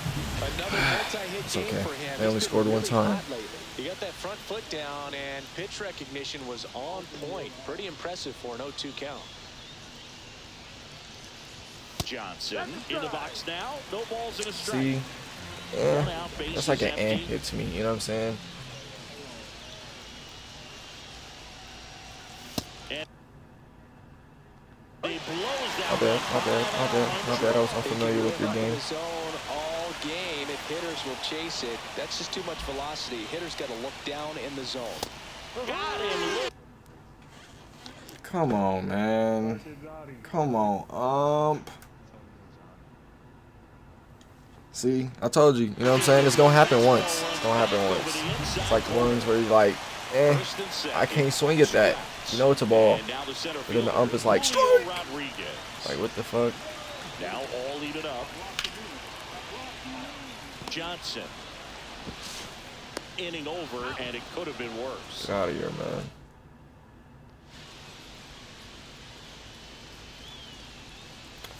Another multi-hit It's game okay. for him. They only He's been scored one really time. hot lately. He got that front foot down, and pitch recognition was on point. Pretty impressive for an 0-2 count. Johnson in the box now. No balls in a strike. See? Yeah. One out, base That's like is an empty. hit to me. You know what I'm saying? He blows that My bad, one my bad, my bad, my bad. I was unfamiliar with your game. Zone all game. It if hitters will chase it, that's just too much velocity. Hitter's got to look down in the zone. Got him. Come on, man. Come on, See, I told you. You know what I'm saying? It's gonna happen once. It's gonna happen once. It's like ones where you're like, I can't swing at that. You know it's a ball. But then the ump is like, strike. Like, what the fuck? Now all even up. Johnson. Inning over, and it could have been worse. Get out of here, man.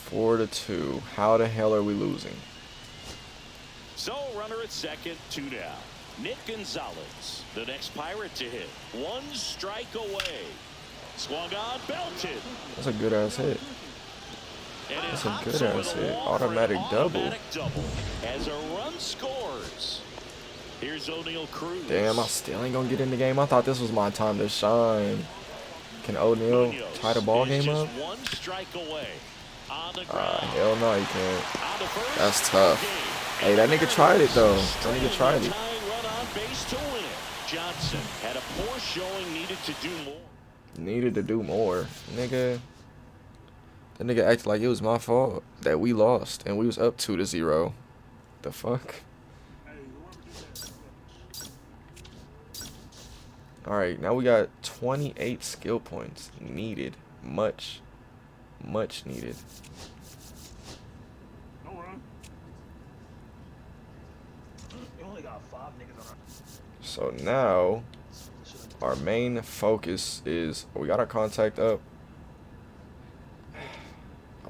Four to 2. How the hell are we losing? So, runner at second, 2 down. Nick Gonzalez, the next Pirate to hit. 1 strike away. Swung on, belted. That's a good ass hit. That's a good ass hit. Automatic double. As a run scores. Here's O'Neal Cruz. Damn, I still ain't gonna get in the game. I thought this was my time to shine. Can O'Neal tie the ball game up? 1 strike away. On the ground. Hell no, he can't. That's tough. Hey, that nigga tried it though. That nigga tried it. Run on base to win it. Johnson had a poor showing, needed to do more. Needed to do more, nigga. That nigga acted like it was my fault that we lost and we was up 2 to 0. The fuck? All right, now we got 28 skill points needed. Much needed. So now our main focus is we got our contact up.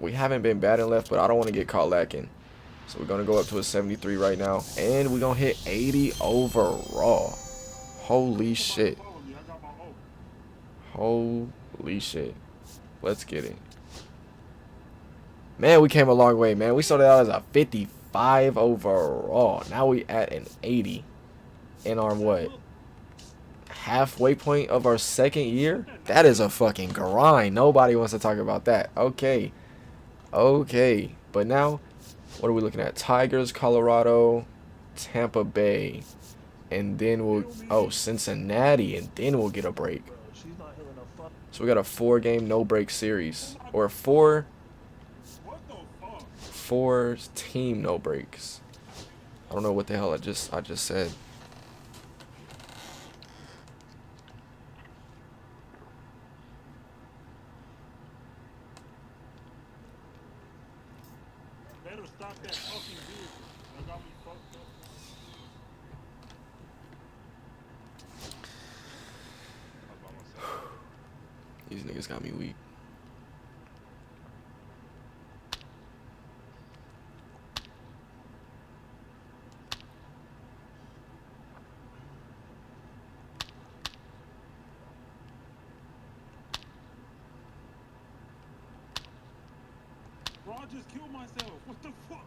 We haven't been batting left, but I don't want to get caught lacking. So we're going to go up to a 73 right now. And we're going to hit 80 overall. Holy shit. Holy shit. Let's get it. Man, we came a long way, man. We started out as a 55 overall. Now we at an 80 in our what? Halfway point of our second year? That is a fucking grind. Nobody wants to talk about that. Okay. Okay. But now, what are we looking at? Tigers, Colorado, Tampa Bay. And then we'll, Cincinnati. And then we'll get a break. So we got a 4-game no-break series. Or 4 team no breaks. I don't know what the hell I just said. Better stop that fucking vehicle. That got me fucked up. These niggas got me weak. Bro, I just killed myself. What the fuck?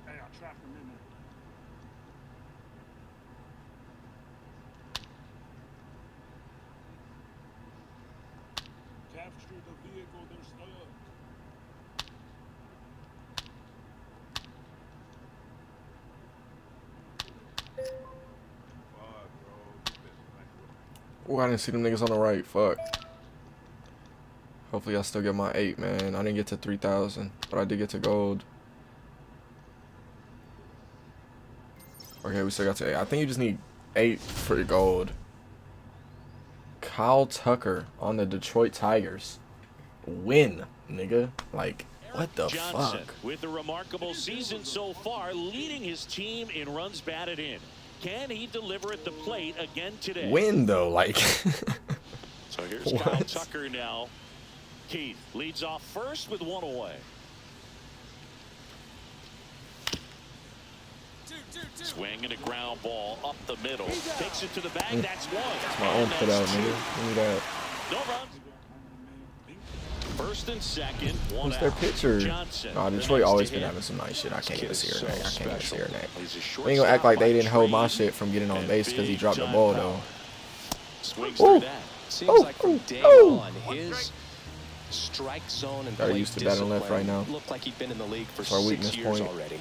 Hey, I trapped him in there. Capture the vehicle, they're stuck. Oh, I didn't see them niggas on the right. Fuck. Hopefully I still get my 8, man. I didn't get to 3,000, but I did get to gold. Okay, we still got to 8. I think you just need 8 for gold. Kyle Tucker on the Detroit Tigers. Win, nigga. Like, what the Johnson, fuck? with a remarkable season so far, leading his team in runs batted in. Can he deliver at the plate again today? Win, though, like. So here's Kyle Tucker now. Keith leads off first with 1 away. Swing and a ground ball up the middle. Takes it to the bag. That's one. That's my own put out, nigga. Give me that. No runs. First and second. One Who's their out. pitcher? Johnson, Nah, the Detroit next always to been hit. having some nice shit. I can't even see her name. I can't even see her name. He's a We ain't gonna act like they shortstop didn't hold by my trade. shit from getting on And base because he big dropped the time ball, power. though. Swings Ooh. through that. Seems like from day one, his Strike zone and Gotta plate use the batting left right discipline. now. Looked like he'd been in the league for It's our 6 weakness years point. already.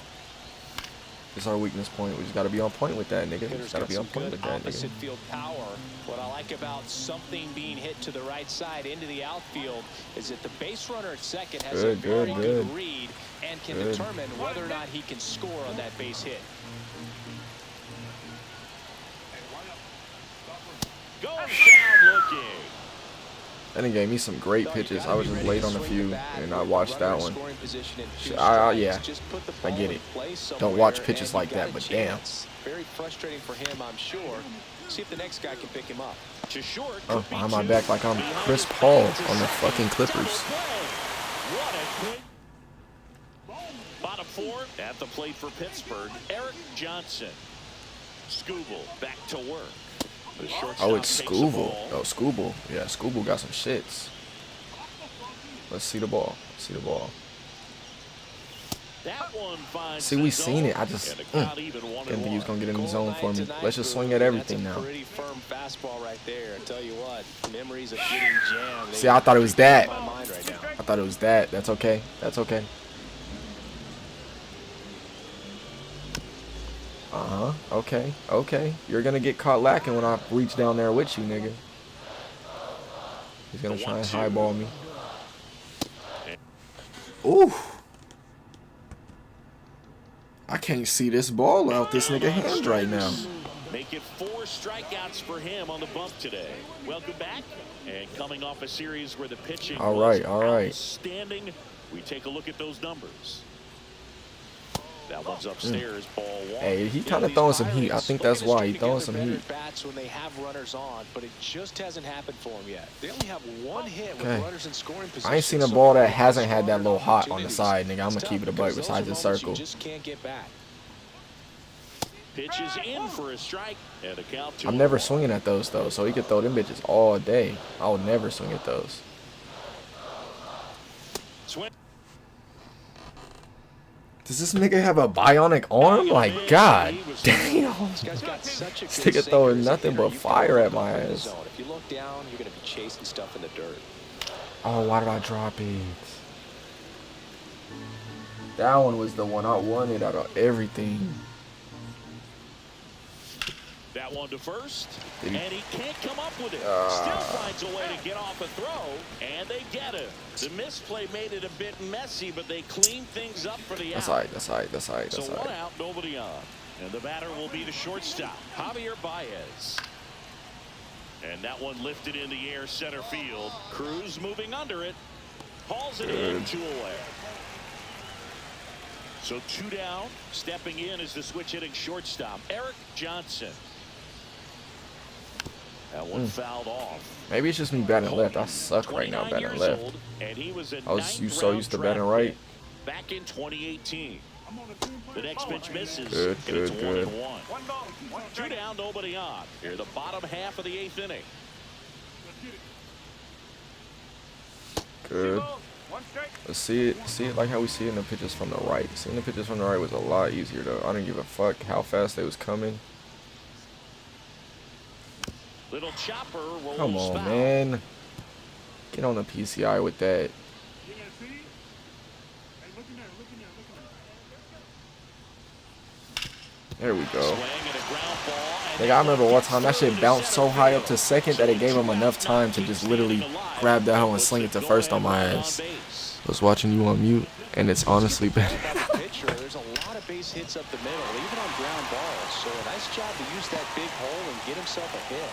It's our weakness point. We just gotta be on point with that, nigga. We Hitter's just gotta got be on some point good with that, opposite nigga. field power. What I like about something being hit to the right side into the outfield is that the base runner at second has a very good read and can determine whether or not he can score on that base hit. Going down looking. That nigga gave me some great pitches. I was just late on a few, and I watched that one. Yeah, I get it. Don't watch pitches like that, but damn. Very frustrating for him, I'm sure. See if the next guy can pick him up. To short. Oh, behind my back like I'm Chris Paul on the fucking Clippers. What a quick. Bottom 4 at the plate for Pittsburgh. Eric Johnson. Scooble back to work. The shortstop Oh, it's takes the Scooble. ball. Oh, Scooble. Yeah, Scooble got some shits. Let's see the ball. Let's see the ball. That one finds See, the we seen zone, it. I just and the crowd even wanted didn't think he was more. gonna get in the zone for me. Tonight, Let's just swing at everything that's now. a pretty firm fastball right there. I tell you what, memories of getting jammed. See, I thought it was that. My mind right now. I thought it was that. That's okay. That's okay. Okay. Okay. You're gonna get caught lacking when I reach down there with you, nigga. He's gonna try and highball me. Ooh. I can't see this ball out this nigga hand right now. Make it 4 strikeouts for him on the bump today. Welcome back. And coming off a series where the pitching was outstanding, we take a look at those numbers. That one's upstairs, ball 1. Hey, he kind of throwing some heat. I think that's why he throwing some heat. Bats when they have runners on, but it just hasn't happened for him yet. They only have 1 hit with Okay. runners in scoring position. I ain't seen a ball that hasn't had that little hot on the side, nigga. I'm gonna keep it a buck besides the circle. You just can't get back. Pitches in for a strike. And a count to I'm never swinging at those though, so he could throw them bitches all day. I would never swing at those. swing. Does this nigga have a bionic arm? Like, god damn. This guy's got such a This good nigga throwing sinker. nothing but You fire at my put him in the ass. zone. If you look down, you're gonna be chasing stuff in the dirt. Oh, why did I drop it? That one was the one I wanted out of everything. That one to first. Did he- And he can't come up with it. Still finds a way to get off a throw. And they get him. The misplay made it a bit messy, but they cleaned things up for the That's out. alright, that's alright, that's alright, So that's 1 alright. out, nobody on. And the batter will be the shortstop, Javier Baez. And that one lifted in the air center field. Cruz moving under it. Hauls it in, 2 away. So 2 down. Stepping in is the switch hitting shortstop, Eric Johnson. That one fouled off. Maybe it's just me batting left. I suck right now 29 batting years left. old, and he was a I was so used to batting 9th-round right. draft pick back in 2018. The next pitch misses. Good, and it's good, 1-1. 2 down, nobody on. Here, the bottom half of the 8th inning. Good. Let's see it like how we see it in the pitches from the right. Seeing the pitches from the right was a lot easier though. I didn't give a fuck how fast they was coming. Little chopper rolls Come on, foul. man. Get on the PCI with that. There we go. Swing and a ground ball, and Nigga, I remember one time that shit bounced so high up to second that it gave him enough time to just literally grab that hoe and sling it to first on my ass. I was watching you on mute, and it's honestly better. Pitcher, there's a lot of base hits up the middle, even on ground balls. So a nice job to use that big hole and get himself a hit.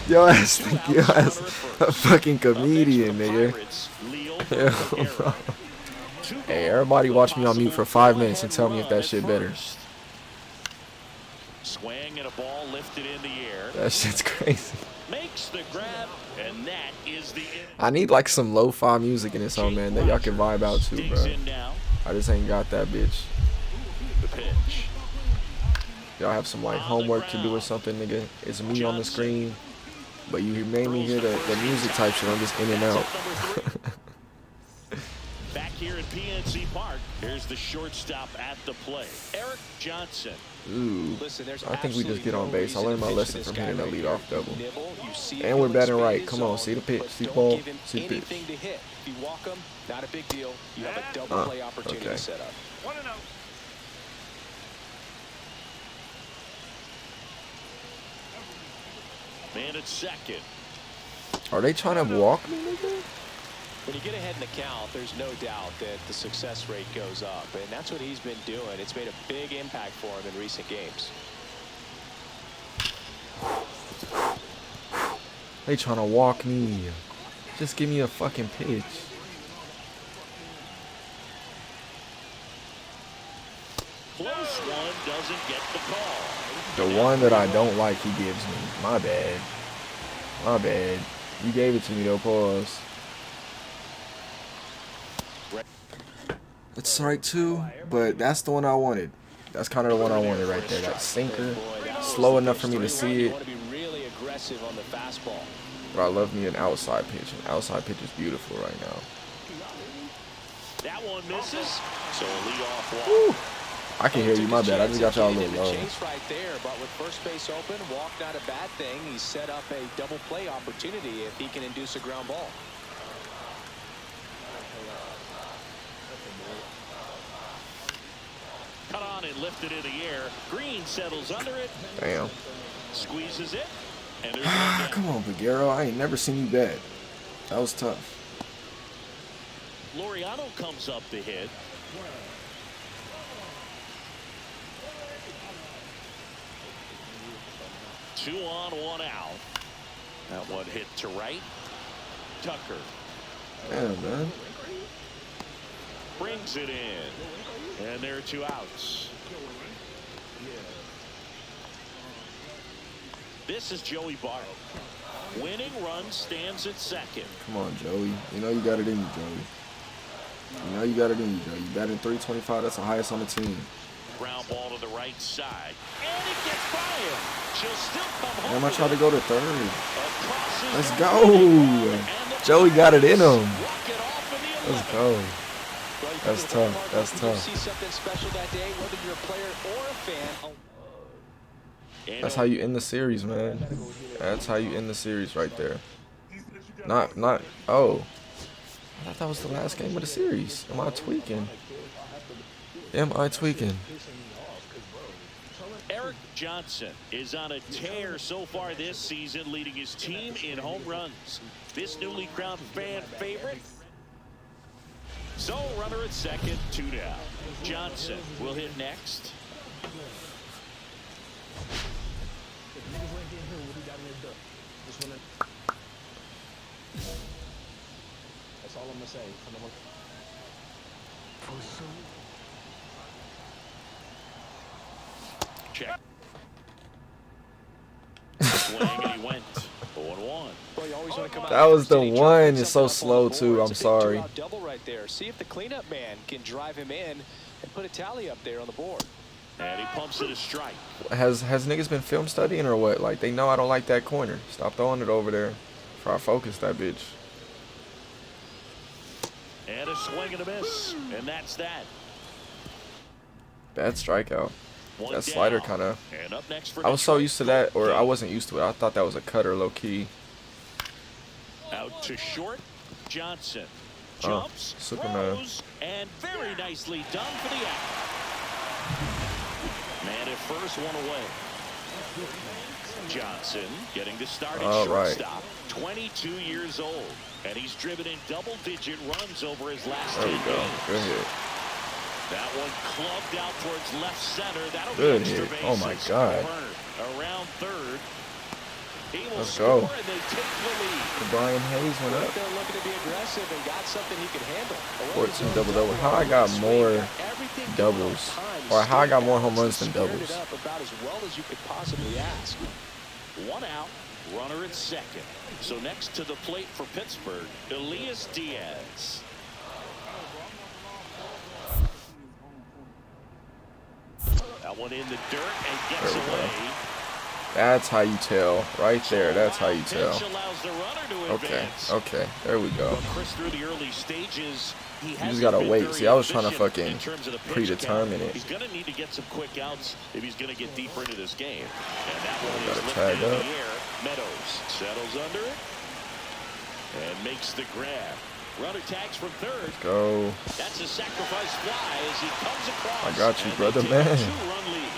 Yo ass think you ass a fucking comedian, nigga. Hell no. Hey, everybody watch me on mute for 5 minutes and tell me if that shit better. Swing and a ball lifted in the air. That shit's crazy. Makes the grab, and that is the I need like some lo-fi music in this song, man, that y'all can vibe out to, digs bro. in now. I just ain't got that bitch. The pitch. Y'all have some like homework to do or something, nigga. It's me on the screen, but you made me hear the music type shit. I'm just in and out. Back here at PNC Park. Here's the shortstop at the plate, Eric Johnson. Ooh, Listen, there's I think we just get on base. I learned my lesson from hitting a leadoff double. And And we're batting right. Come on, see the pitch, see the ball, see the pitch. Anything to hit. If you walk him, not a big deal. You have a double play opportunity okay. set up. 1-0. Man at second. Are they trying to walk me, nigga? When you get ahead in the count, there's no doubt that the success rate goes up, and that's what he's been doing. It's made a big impact for him in recent games. They trying to walk me. Just give me a fucking pitch. Close one, doesn't get the call. The one that I don't like, he gives me. My bad. My bad. You gave it to me though, pause. It's strike two, but that's the one I wanted. That's kind of the one I wanted right there. That sinker, slow enough for me to see it. But I love me an outside pitch. An outside pitch is beautiful right now. That one misses. So a leadoff Woo. walk. I can hear you. My bad. I just got y'all a little low. Chase right there, but with first base open, walk not a bad thing. He's set up a double play opportunity if he can induce a ground ball. Cut on and lifted in the air. Green settles under it. Damn. Squeezes it. And there's one down. Come on, Figueroa. I ain't never seen you bad. That was tough. Laureano comes up to hit. Two on, one out. That one hit to right. Tucker Damn, man. brings it in. And there are two outs. This is Joey Barrett. Winning run stands at second. Come on, Joey. You know you got it in you, Joey. You know you got it in you, Joey. You batting 325. That's the highest on the team. Ground ball to the right side. And it gets by him. She'll still come home. Damn, I tried to go to third. Across his Let's right. go. Joey got it in him. Walk it off in the Let's 11th. go. That's tough. That's You tough. see something special that day, whether you're a player or a fan. That's how you end the series, man. That's how you end the series right there. Not, oh. I thought that was the last game of the series. Am I tweaking? Am I tweaking? Eric Johnson is on a tear so far this season, leading his team in home runs. This newly crowned fan favorite. So runner at second, two down. Johnson will hit next. That's all I'm gonna say. Check. Swing and he went 0-1. That was the one. It's so slow too. I'm sorry. Double right there. See if the cleanup man can drive him in and put a tally up there on the board. And he pumps it a strike. Has niggas been film studying or what? Like they know I don't like that corner. Stop throwing it over there. Try to focus that bitch. And a swing and a miss. And that's that. Bad strikeout. One That slider down. kind of. And up next for I was so Detroit. used to that, or I wasn't used to it. I thought that was a cutter, low key. Out to short. Johnson jumps, Superman. throws, and very nicely done for the out. Man at first, one away. Johnson getting the start at shortstop. 22 years old, and he's driven in double-digit runs over his last 10 There we go. games. Good hit. That one clubbed out towards left center. That'll Good be extra hit. Oh my bases. God. Turner around third. He will Let's score, go. and they take the lead. Brian Hayes went up. They're looking to be aggressive and got something he could handle. 14 double. How I got more doubles, or how I got more home runs than doubles. Squared it up about as well as you could possibly ask. One out, runner at second. So next to the plate for Pittsburgh, Elias Diaz. That one in the dirt and gets There we go. away. That's how you tell. Right there. That's how you tell. Okay. Okay. There we go. You just gotta wait. See, I was trying to fucking predetermine it. He's gonna need to get some quick outs if he's gonna get deeper into this game. And that one is tag lifted in up. the air. Meadows settles under it and makes the grab. Runner tags from third. Let's go. That's a sacrifice fly as he comes across. I got you, and brother, they take a man. 2-run lead.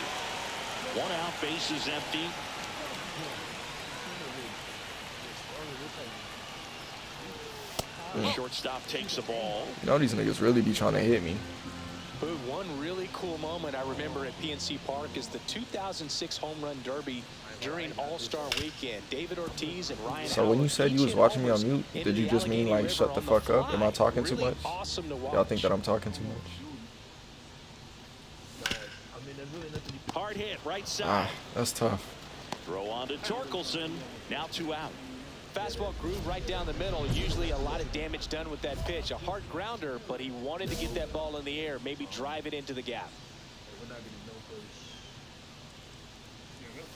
1 out, base is empty. The shortstop takes the ball. You know these niggas really be trying to hit me. One really cool moment I remember at PNC Park is the 2006 Home Run Derby during All-Star Weekend. David Ortiz and Ryan So when you Howard said you each was hit watching me on homers mute, into did you the just mean Allegheny like shut River the on fuck up? Am I fly. talking too Really much? awesome to Y'all watch. think that I'm talking too much? Hard hit, right side. Ah, that's tough. Throw on to Torkelson. Now 2 out. Fastball groove right down the middle. Usually a lot of damage done with that pitch. A hard grounder, but he wanted to get that ball in the air, maybe drive it into the gap.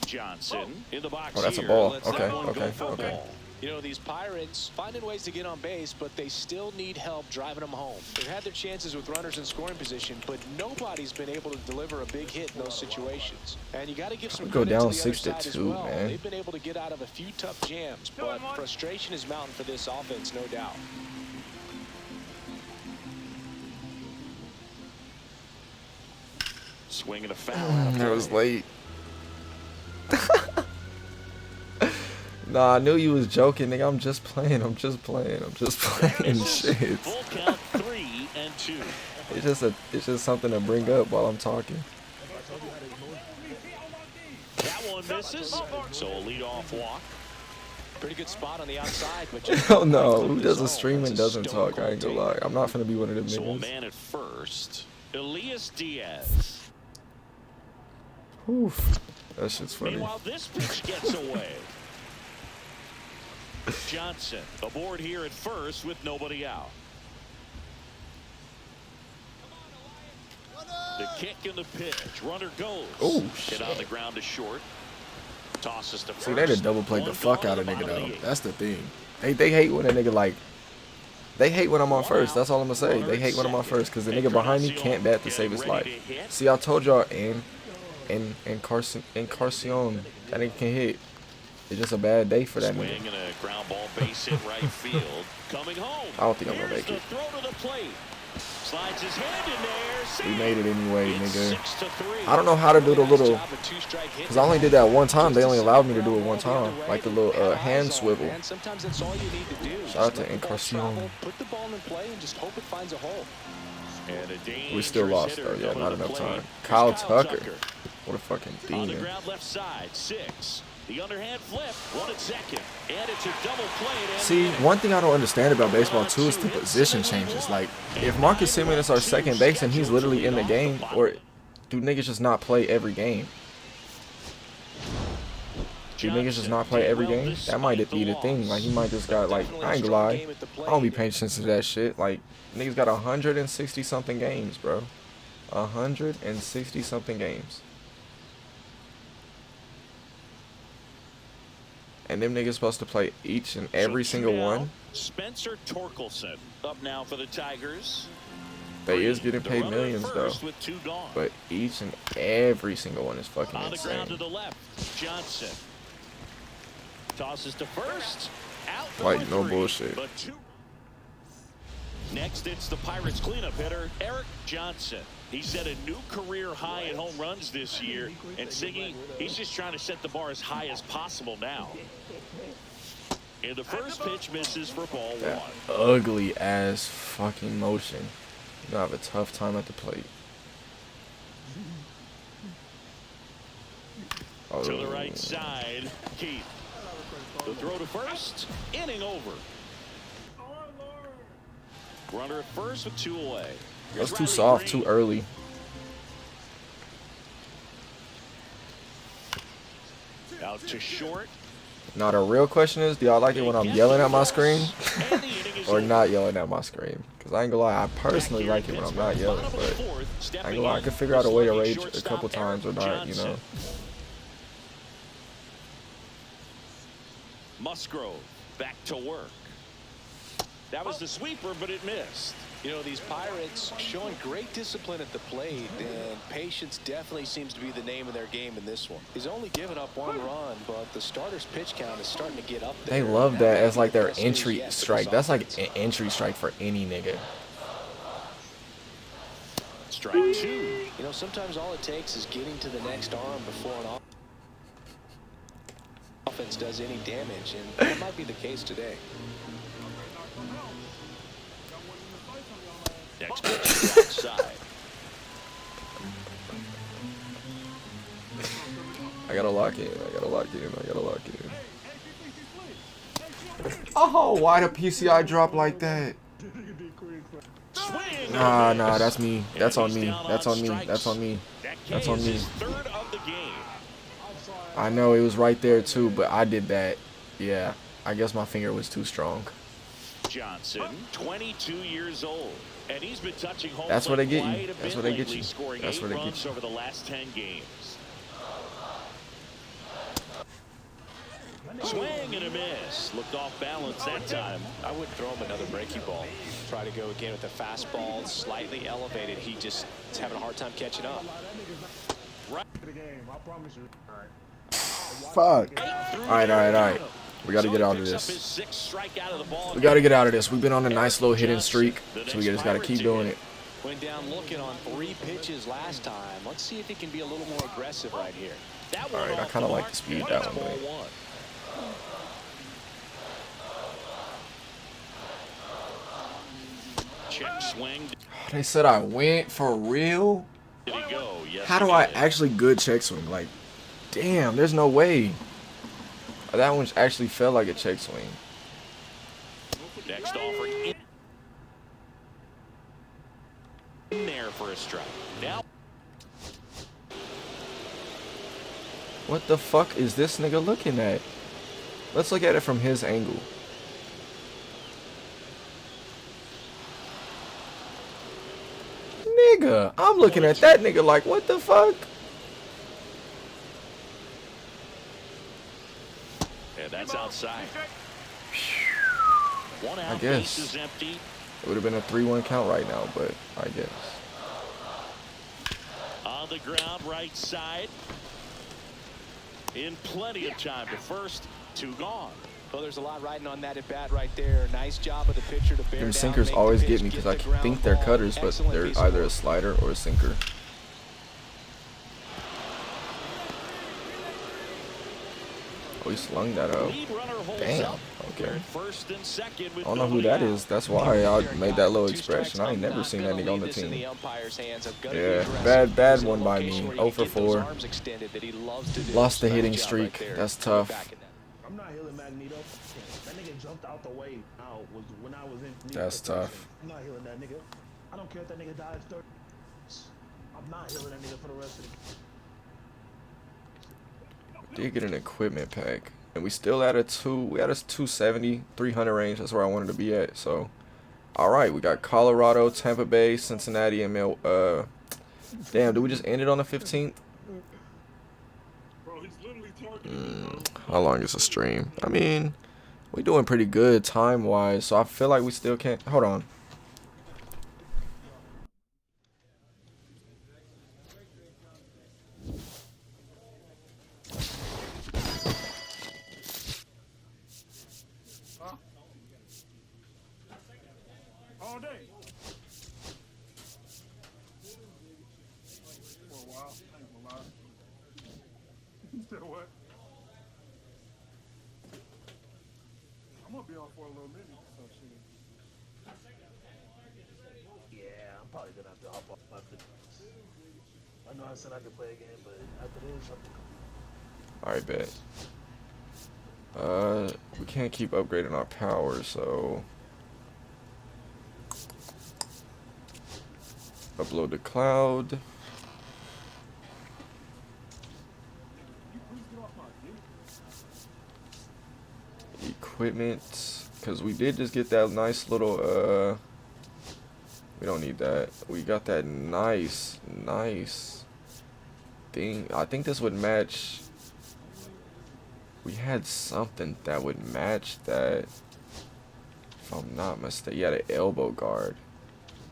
Johnson in the box. Oh, that's a here. ball. Let's Okay, let one go okay, for a okay. ball. You know, these Pirates finding ways to get on base, but they still need help driving them home. They've had their chances with runners in scoring position, but nobody's been able to deliver a big hit in those situations. And you got to give some Go credit down to the other 6-2, side as well. man. They've been able to get out of a few tough jams, but frustration is mounting for this offense, no doubt. Swinging a foul. That was late. Nah, I knew you was joking, nigga. I'm just playing. I'm just playing. I'm just playing. Shit. Full count, 3-2. It's just something to bring up while I'm talking. That one misses. So a leadoff walk. Pretty good spot on the outside, but just Hell no. Who does a stream and doesn't talk? I ain't gonna lie. I'm not finna be one of them So a niggas. man at first. Elias Diaz. Oof. That shit's funny. Meanwhile, this pitch gets away. Johnson aboard here at first with nobody out. The kick and the pitch. Runner goes. Oh, Hit on the ground to short. Tosses to first. See, they done double played the One fuck gone out of to the nigga bottom though. of the 8th. That's the thing. They hate when a nigga like. They hate when I'm on first. That's all I'm gonna say. They hate when I'm on first because the nigga behind me can't bat to save his life. See, I told y'all in Carson, that nigga can hit. It's just a bad day for that Swing nigga. and a ground ball base hit right field. Coming home. I don't think I'm gonna Here's make it. the throw to the plate. Slides his hand in there. We made it anyway, It's nigga. 6-3. I don't know how to do the little, job with 2 strike hit. cause I only did that one time. They only allowed me to do it one time, like the little hand swivel. And sometimes that's all you need to do. Shout out Just to let the ball Encarnacion. travel, put the ball in play and just hope it finds a hole. And a We still dangerous lost hitter though. Yeah, coming not to the enough plate. time. Here's Kyle Tucker. What a fucking On the demon. ground left side, 6. The underhand flip, 1 at second. And it's a double play. And See, one thing I don't understand about baseball too is the position changes. Like, if Marcus Semien is our second base and he's literally in the game, or do niggas just not play every game? Do niggas just not play every game? That might be the thing. Like, he might just got, like, I ain't gonna lie. I don't be paying attention to that shit. Like, niggas got 160 something games, bro. 160 something games. And them niggas supposed to play each and every single one. Spencer Torkelson up now for the Tigers. They is getting paid The runner millions at though. first with 2 gone. But each and every single one is fucking On the ground to insane. the left, Johnson tosses to first. Out Like, number no 3, bullshit. but 2. Next, it's the Pirates cleanup hitter, Eric Johnson. He set a new career high in home runs this year, and Siggy, he's just trying to set the bar as high as possible now. And the first pitch misses for ball 1. That ugly ass fucking motion. You gonna have a tough time at the plate. Oh. To the right side, Keith. The throw to first, inning over. Runner at first with 2 away. That's too soft, too early. Out to short. Now the real question is, do y'all like it when I'm yelling at my screen or not yelling at my screen? Because I ain't gonna lie, I personally like it when I'm not yelling, but I ain't gonna lie, I could figure out a way to rage a couple times or not, you know. Musgrove back to work. That was the sweeper, but it missed. You know, these Pirates showing great discipline at the plate, and patience definitely seems to be the name of their game in this one. He's only given up 1 run, but the starter's pitch count is starting to get up there. They love that as like their entry strike. That's like an entry strike for any nigga. Strike 2. You know, sometimes all it takes is getting to the next arm before an offense does any damage, and that might be the case today. Next pitch outside. I gotta lock in. I gotta lock in. I gotta lock in. Oh, why the PCI drop like that? Nah, that's me. That's on me. That's on me. That's on me. That's on me. I know it was right there too, but I did that. Yeah, I guess my finger was too strong. Johnson, 22 years old, and he's been touching home. That's where they get you. That's where they get you. That's where they get you. Over the last 10 games. Swing and a miss. Looked off balance that time. I wouldn't throw him another breaking ball. Try to go again with the fastball, slightly elevated. He just is having a hard time catching up. The game, I promise you. All right. Fuck. All right. We got to get out of this. We got to get out of this. We've been on a nice little hitting streak, so we just got to keep doing it. Went down looking on 3 pitches last time. Let's see if he can be a little more aggressive right here. All right, I kind of like the speed that one. Check swing. They said I went for real? How do I actually good check swing? Like, damn, there's no way. That one actually felt like a check swing. Next offering in there for a strike. Now, what the fuck is this nigga looking at? Let's look at it from his angle. Nigga, I'm looking at that nigga like, what the fuck? And that's outside. One out, I guess. base is empty. It would have been a 3-1 count right now, but I guess. On the ground, right side. In plenty of time to first. 2 gone. Well, there's a lot riding on that at bat right there. Nice job of the pitcher to bear down. Them sinkers always get me because I think they're cutters, but they're either a slider or a sinker. Oh, he slung that up. Damn. Okay. I don't know who that is. That's why I made that little expression. I ain't never seen that nigga on the team. Yeah, bad one by me. 0 for 4. Lost the hitting streak. That's tough. I'm not healing Magneto. That nigga jumped out the way. When I was in. That's tough. I'm not healing that nigga. I don't care if that nigga dies 30. I'm not healing that nigga for the rest of the. Did get an equipment pack, and we still at a 270, 300 range. That's where I wanted to be at. So, all right, we got Colorado, Tampa Bay, Cincinnati, and damn, did we just end it on the 15th? How long is the stream? I mean, we doing pretty good time-wise, so I feel like we still can't. Hold on. All day. For a while. I ain't gonna lie. You said what? I'm gonna be on for a little minute. So shit. Yeah, I'm probably gonna have to hop off after this. I know I said I could play a game, but after this, I'm. Alright, bet. We can't keep upgrading our power, so upload to cloud. Equipment, because we did just get that nice little we don't need that. We got that nice thing. I think this would match. We had something that would match that. If I'm not mistaken, yeah, the elbow guard.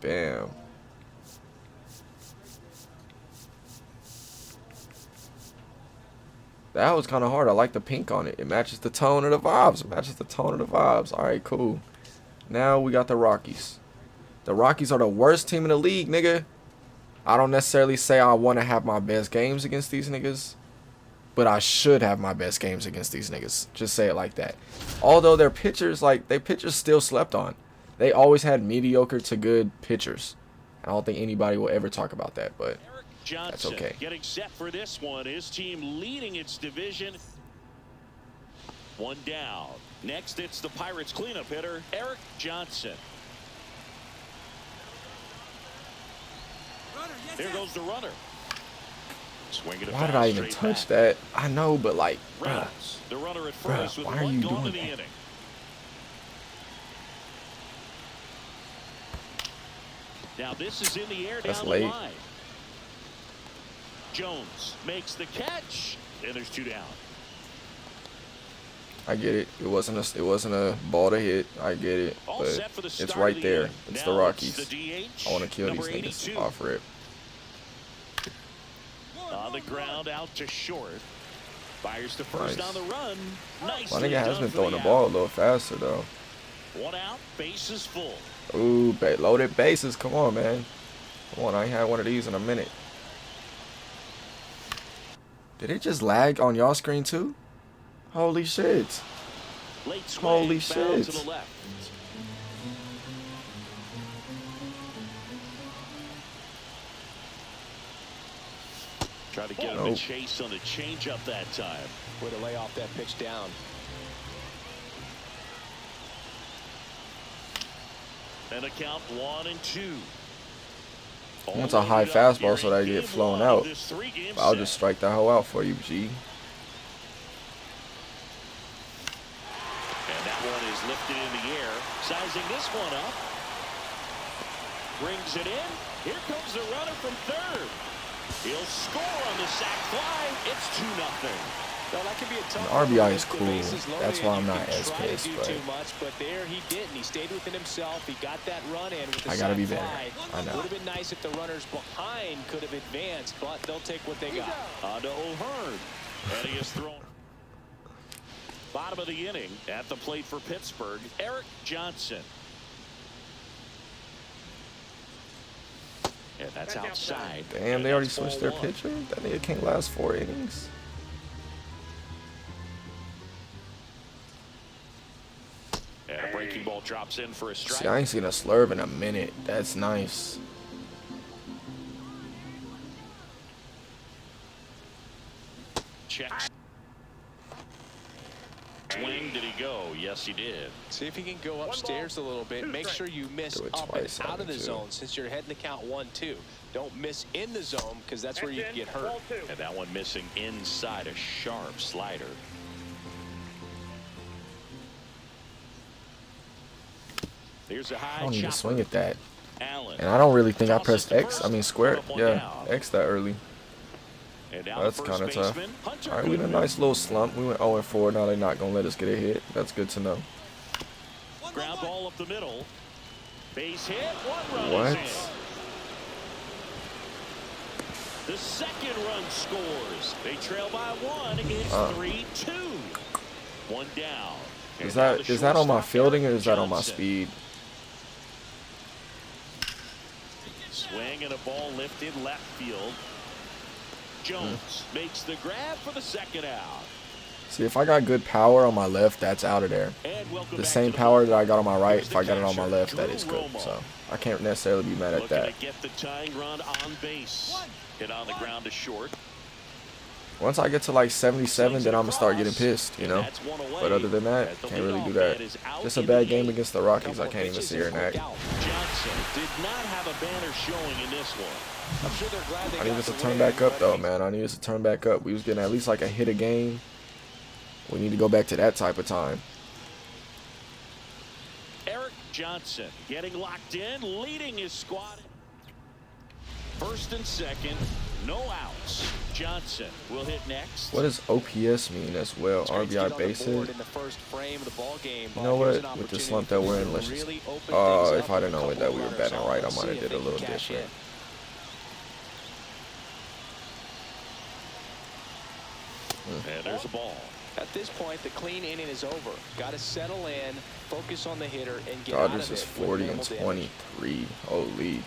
Bam. That was kind of hard. I like the pink on it. It matches the tone of the vibes. It matches the tone of the vibes. All right, cool. Now we got the Rockies. The Rockies are the worst team in the league, nigga. I don't necessarily say I want to have my best games against these niggas, but I should have my best games against these niggas. Just say it like that. Although their pitchers, like, their pitchers still slept on. They always had mediocre to good pitchers. I don't think anybody will ever talk about that, but Johnson, that's okay. Getting set for this one. His team leading its division. One down. Next, it's the Pirates cleanup hitter, Eric Johnson. There goes the runner. Swinging Why did I even touch that? I know, but like, bruh, the runner at first with why are one you gone doing in the that? inning. Now this is in the air That's down late. the line. Jones makes the catch, and there's 2 down. I get it. It wasn't a ball to hit. I get it, All but set for the it's start right of the there. inning. It's Now the Rockies. the DH, I want to kill these number niggas 82. off rip. On the ground, out to short. Fires to first Nice. on the run. Nice. My nigga has been throwing the ball a little faster though. 1 out, bases full. Ooh, loaded bases. Come on, man. Come on, I ain't had one of these in a minute. Did it just lag on y'all screen too? Holy shit. Late swing, Holy foul shit. to the left. Try to get him a Nope. chase on the changeup that time. Way to lay off that pitch down. And a count 1-2. I want a high fastball so that I get flown out. I'll just strike that hoe out for you, G. And that one is lifted in the air. Sizing this one up. Brings it in. Here comes the runner from third. He'll score on the sac fly. It's 2-0. Well, that could be a tough RBI one is with the cool. bases loaded, That's why and I'm you not can as try to pissed, do but too much, but there he didn't. He stayed within himself. He got that run in with the I gotta be sac better. fly. I know. Would have been nice if the runners behind could have advanced, but they'll take what they got. On to O'Hearn. And he is thrown. Bottom of the inning at the plate for Pittsburgh, Eric Johnson. And that's outside. Damn, they already switched their pitcher? That nigga can't last 4 innings. And a breaking ball drops in for a strike. See, I ain't seen a slurve in a minute. That's nice. Checks. Swing, did he go? Yes, he did. See if he can go upstairs a little bit. Make sure you miss Do it up twice, and out of the 7-2. zone since you're heading to count 1-2. Don't miss in the zone because that's where you can get hurt. And that one missing inside, a sharp slider. Here's a high I don't need to chopper. swing at that. Allen. And I don't really think I Tosses pressed to X. first. I mean square. Up, one Yeah, down. X that early. And now That's the kind of first tough. baseman, Hunter All right, we in a Goodman. nice little slump. We went 0-4. Now they're not going to let us get a hit. That's good to know. Ground ball up the middle. Base hit. One run What? is in. The second run scores. They trail by 1. It's 3-2. One down. And Is now that the on my shortstop, fielding or Eric is that on my Johnson. speed? Swing and a ball lifted left field. Jones makes the grab for the second out. See, if I got good power on my left, that's out of there. And welcome The back same to power the that I got on my right, Here's if I got it the on my catcher, left, that Drew is good. Romo. So I can't necessarily be mad at Looking that. to get the tying run on base. Hit on the ground to short. Once I get to like 77, then I'm going to start getting pissed, you know? That's one away. But other than that, As the can't really do leadoff that. man is out Just a in bad the game eighth. against the Rockies. I Couple can't even pitches sit here and act. worked out. Johnson did not have a banner showing in this one. I'm sure they're glad they I need got us to the turn win, back up, but though, man. I need us to turn back up. We was getting at least like a hit a game. We need to go back to that type of time. Eric Johnson getting locked in, leading his squad. First and second, no outs. Johnson will hit next. What does OPS mean as well? RBI base hit? In the first frame of the ball game, You know what? With the slump that we're in, let's just... if I'd have known that we were batting right, I might have did a little different. And there's a ball. At this point, the clean inning is over. Got to settle in, focus on the hitter, and get out of it. Dodgers is 40 and 23. Holy.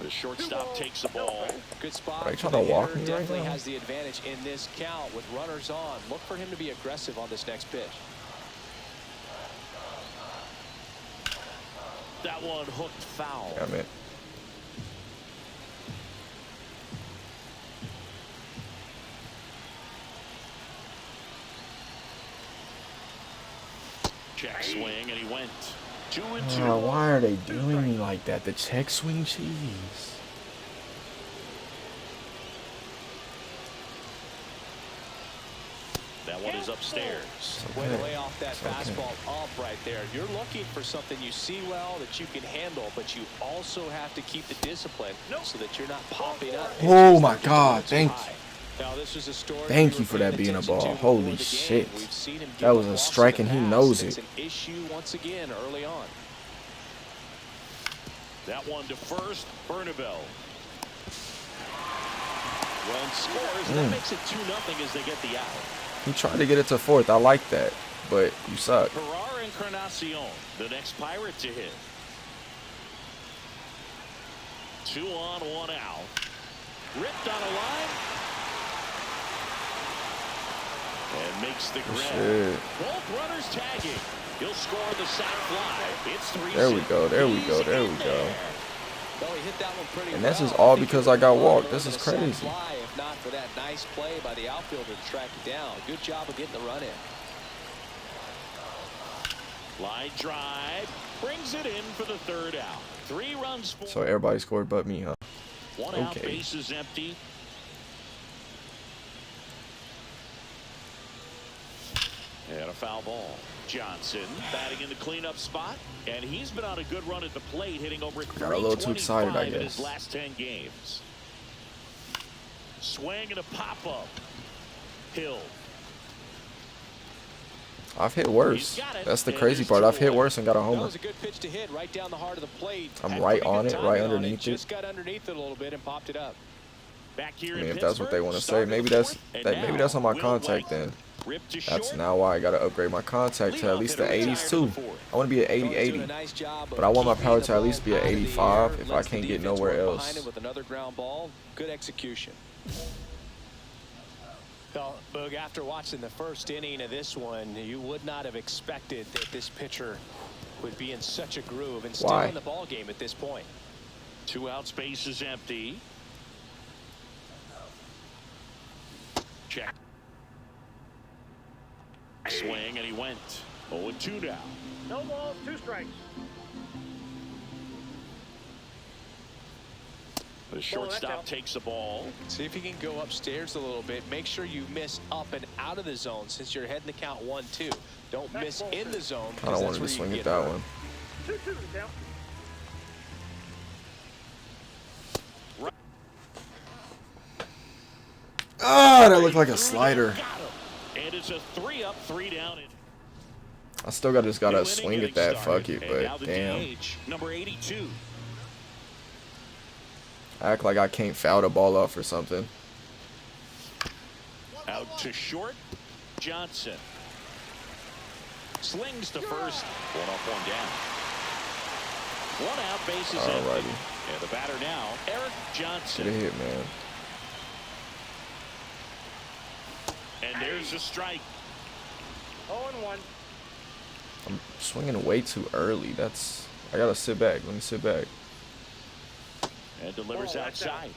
The shortstop takes the ball. Good spot. Are you trying to walk me right definitely now? has the advantage in this count with runners on. Look for him to be aggressive on this next pitch. That one hooked foul. Damn it. Check swing, and he went 2-2. Why are they doing me like that? The check swing cheese. That one is upstairs. Way to lay off that fastball up right there. You're looking for something you see well that you can handle, but you also have to keep the discipline so that you're not popping up. Oh my God! Thank you. Now, this is a story Thank you for that being a ball. Holy shit. That was a strike and he knows it. It's an issue once again early on. That one to first, Bernabel. Run scores, and that makes it 2-0 as they get the out. He tried to get it to fourth. I like that, but you suck. Ferrar Encarnacion, the next Pirate to hit. 2 on, 1 out. Ripped on a line. And makes the grab. Shit. Both runners tagging. He'll score the sac fly. It's 3-6. There we go. There we go. There we go. Well, he hit that one pretty And this is well. all because I got walked. This is crazy. If not for that nice play by the outfielder to track it down. Good job of getting the run in. Line drive. Brings it in for the 3rd out. 3 runs for. So everybody scored but me, huh? 1 out, bases empty. And a foul ball. Johnson batting in the cleanup spot, and he's been on a good run at the plate, hitting over 325 in his last 10 games. Swing and a pop-up. Hill. I've hit worse. That's the crazy part. I've hit worse and got a homer. That was a good pitch to hit right down the heart of the plate. I'm right on it, right underneath it. Just got underneath it a little bit and popped it up. Back here I mean, if that's what they want to say, maybe that's on my contact then. That's now why I gotta upgrade my contact to at least the 80s too. I want to be at 80-80, but I want my power to at least be at 85 if I can't get nowhere else. With another ground ball, good execution. Well, Boog, after watching the first inning of this one, you would not have expected that this pitcher would be in such a groove and still in the ball game at this point. 2 outs, base is empty. Check. Swing, and he went 0-2 now. No balls, 2 strikes. The shortstop takes the ball. See if you can go upstairs a little bit. Make sure you miss up and out of the zone since you're heading the count 1-2. Don't miss in the zone. I don't want to swing at that one. 2-2 down. Ah, that looked like a slider. And it's a 3-up, 3 down. I still just gotta swing at that. Fuck it, but damn. Number 82. I act like I can't foul the ball off or something. Out to short. Johnson slings to first. 1 up, 1 down. 1 out, bases empty. And the batter now, Eric Johnson. Get a hit, man. And there's a strike. 0-1. I'm swinging way too early. I gotta sit back. Let me sit back. And delivers outside.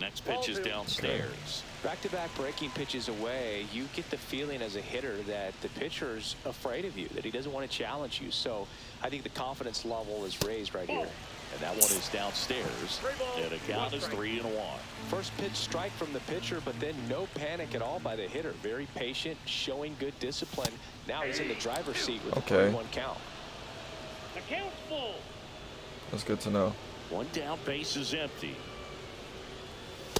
Next pitch is downstairs. Back-to-back breaking pitches away, you get the feeling as a hitter that the pitcher's afraid of you, that he doesn't want to challenge you. So I think the confidence level is raised right here. And that one is downstairs. And the count is 3-1. First pitch strike from the pitcher, but then no panic at all by the hitter. Very patient, showing good discipline. Now he's in the driver's seat with the 3-1 count. The count's full. That's good to know. One down, base is empty.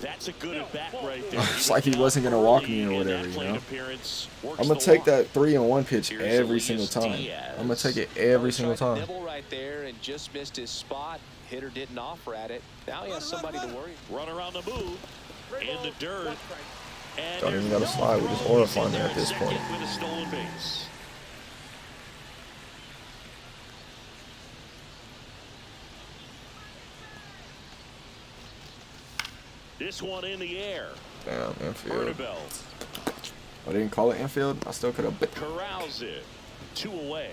That's a good at bat right there. It's like he wasn't gonna walk me or whatever, you know. I'm gonna take that 3-1 pitch every single time. I'm gonna take it every single time. Nibble right there and just missed his spot. Hitter didn't offer at it. Now he has somebody to worry. Runner on the move in the dirt. And Don't even gotta slide with his aura finder at this point. With a stolen base. This one in the air. Damn, infield. Bernabel I didn't call it infield. I still could have bit. corrals it. 2 away.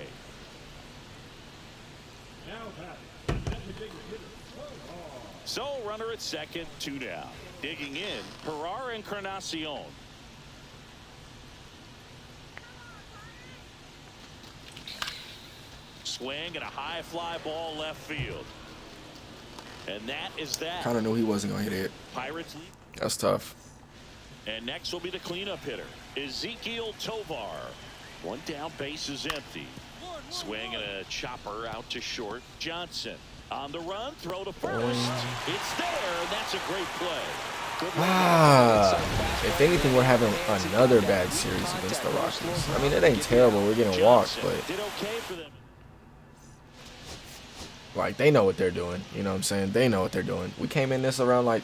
So runner at second, 2 down. Digging in, Herrera and Encarnacion. Swing and a high fly ball left field. And that is that. Kind of knew he wasn't gonna hit it. Pirates lead. That's tough. And next will be the cleanup hitter, Ezekiel Tovar. One down, base is empty. Swing and a chopper out to short. Johnson on the run, throw to first. It's there, and that's a great play. If anything, we're having another bad series against the Rockies. I mean, it ain't terrible. We're getting walked, but Did okay for them. like they know what they're doing. You know what I'm saying? They know what they're doing. We came in this around like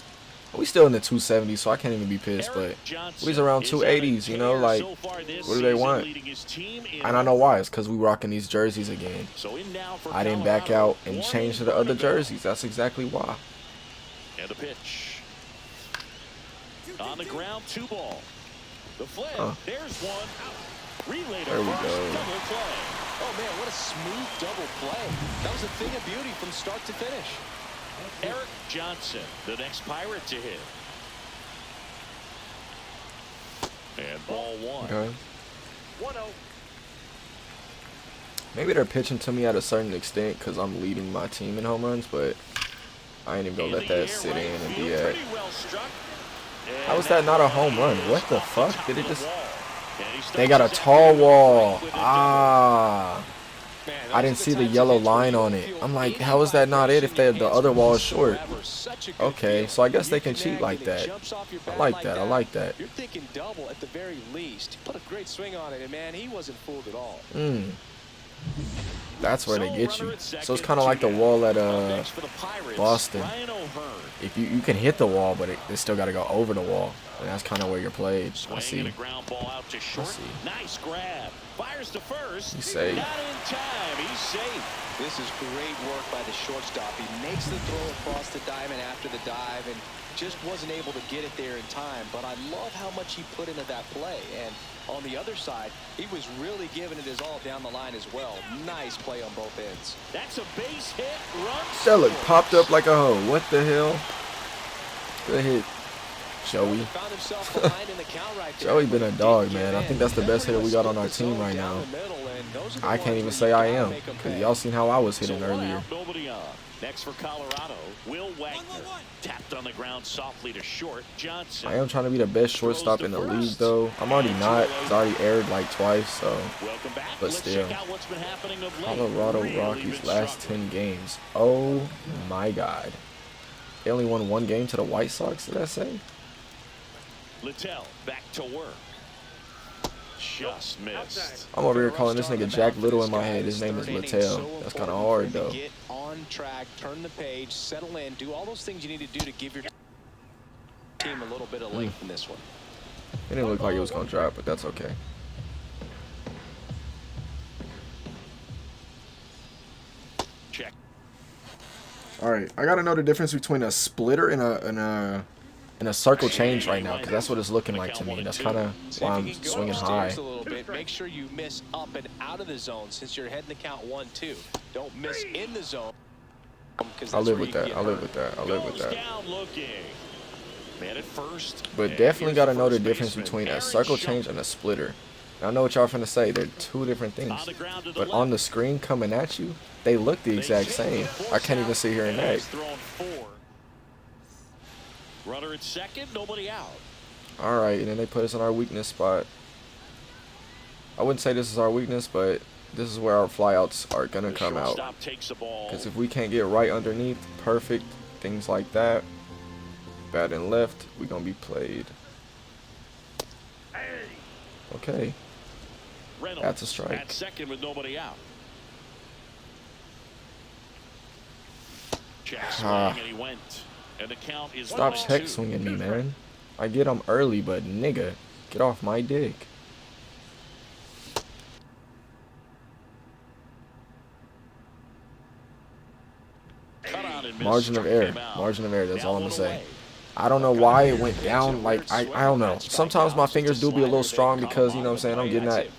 we still in the 270s, so I can't even be pissed. But we was around 280s. You know, like what do they want? And I know why. It's because we rocking these jerseys again. I didn't back out and change to the other jerseys. That's exactly why. And the pitch. On the ground, 2 ball. The flip. There's one. Relay to There we first. go. Double play. Oh, man, what a smooth double play. That was a thing of beauty from start to finish. Eric Johnson, the next Pirate to hit. And ball 1. Okay. 1-0. Maybe they're pitching to me at a certain extent because I'm leading my team in home runs, but I ain't even gonna let that sit in and be that. How is that not a home run? What the fuck? Did it just... They got a tall wall. Ah. I didn't see the yellow line on it. I'm like, how is that not it if the other wall is short? Okay, so I guess they can cheat like that. I like that. I like that. You're thinking double at the very least. Put a great swing on it, and man, he wasn't fooled at all. That's where they get you. So it's kind of like the wall at Boston. If you can hit the wall, but they still got to go over the wall. And that's kind of where you're played. I see. Nice grab. Fires to first. He's safe. Not in time. He's safe. This is great work by the shortstop. He makes the throw across the diamond after the dive and just wasn't able to get it there in time. But I love how much he put into that play. And on the other side, he was really giving it his all down the line as well. Nice play on both ends. That's a base hit. Run. Selleck popped up like a hoe. What the hell? Good hit, Joey. Joey been a dog, man. I think that's the best hitter we got on our team right now. I can't even say I am, because y'all seen how I was hitting earlier. Next for Colorado, Will Wagner. Tapped on the ground softly to short. Johnson. I am trying to be the best shortstop in the league, though. I'm already not. It's already aired like twice, so. But still. Colorado Rockies last 10 games. Oh my God. They only won 1 game to the White Sox, did I say? Littell back to work. Just missed. I'm over here calling this nigga Jack Little in my head. His name is Littell. That's kind of hard, though. Get on track, turn the page, settle in, do all those things you need to do to give your team a little bit of length in this one. It didn't look like it was going to drop, but that's okay. Check. All right, I got to know the difference between a splitter and a circle change right now, because that's what it's looking like to me. That's kind of why I'm swinging high. A little bit. Make sure you miss up and out of the zone since you're heading to count 1-2. Don't miss in the zone. I live with that. I live with that. I live with that. Man at first. But definitely got to know the difference between a circle change and a splitter. I know what y'all finna say. They're two different things. On the ground to the But left. on the screen coming at you, they look the exact same. I can't even sit here and he's act. thrown 4. Runner at second, nobody out. All right, and then they put us in our weakness spot. I wouldn't say this is our weakness, but this is where our flyouts are gonna come out. Shortstop takes the ball. Because if we can't get right underneath, perfect, things like that, bat and left, we're gonna be played. Okay, Reynolds that's a strike. at second with nobody out. Check swing and he went. And the count is Stop 1-2. check swinging me, man. I get them early, but nigga, get off my dick. Cut out and missed. Margin of Struck error. him out. Margin of error, that's all I'm Down gonna one say. away. I don't know why it went down. Like, I don't know. Sometimes my fingers do be a little strong because, you know what I'm saying, I'm getting that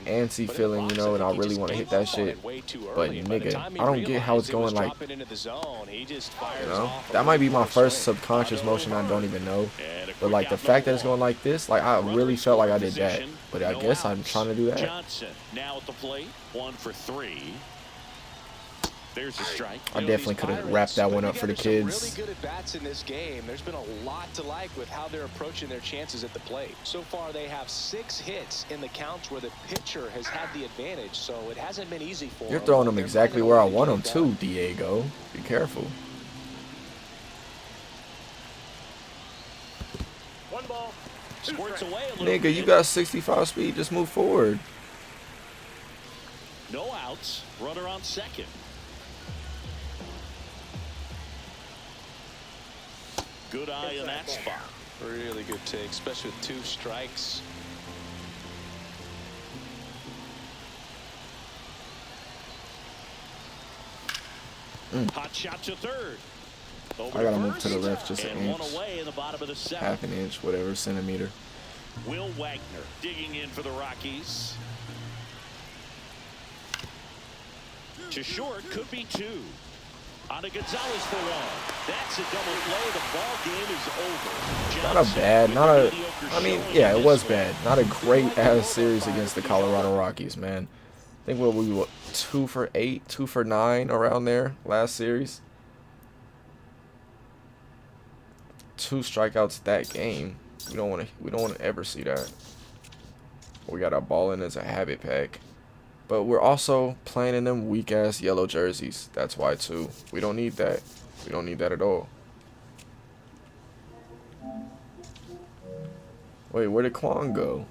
antsy feeling, you know, and I really want to hit that shit. But nigga, I don't get how it's going like, you know, that might be my first subconscious motion I don't even know. But like the fact that it's going like this, like I really felt like I did that. But I guess I'm trying to do that. Johnson now at the plate, 1 for 3. There's a strike. I definitely could have wrapped that one up for the kids. Really good at bats in this game. There's been a lot to like with how they're approaching their chances at the plate. So far, they have 6 hits in the counts where the pitcher has had the advantage. So it hasn't been easy for them. You're throwing them exactly where I want them too, Diego. Be careful. 1 ball. Squirts away a little Nigga, bit. you got 65 speed. Just move forward. No outs. Runner on second. Good eye in that spot. Really good take, especially with 2 strikes. Hot shot to third. I gotta move to the left just an and inch. 1 away in the bottom of the 7th. Half an inch, whatever, centimeter. Will Wagner digging in for the Rockies. To short, could be 2. On to Gonzalez for 1. That's a double play. The ball game is over. Not a bad, not a, I mean, yeah, it was bad. Not a great ass series against the Colorado Rockies, man. I think what we were 2 for 8, 2 for 9 around there last series. 2 strikeouts that game. We don't want to ever see that. We got our ball in as a habit pack. But we're also playing in them weak ass yellow jerseys. That's why too. We don't need that. We don't need that at all. Wait, where did Kwon go?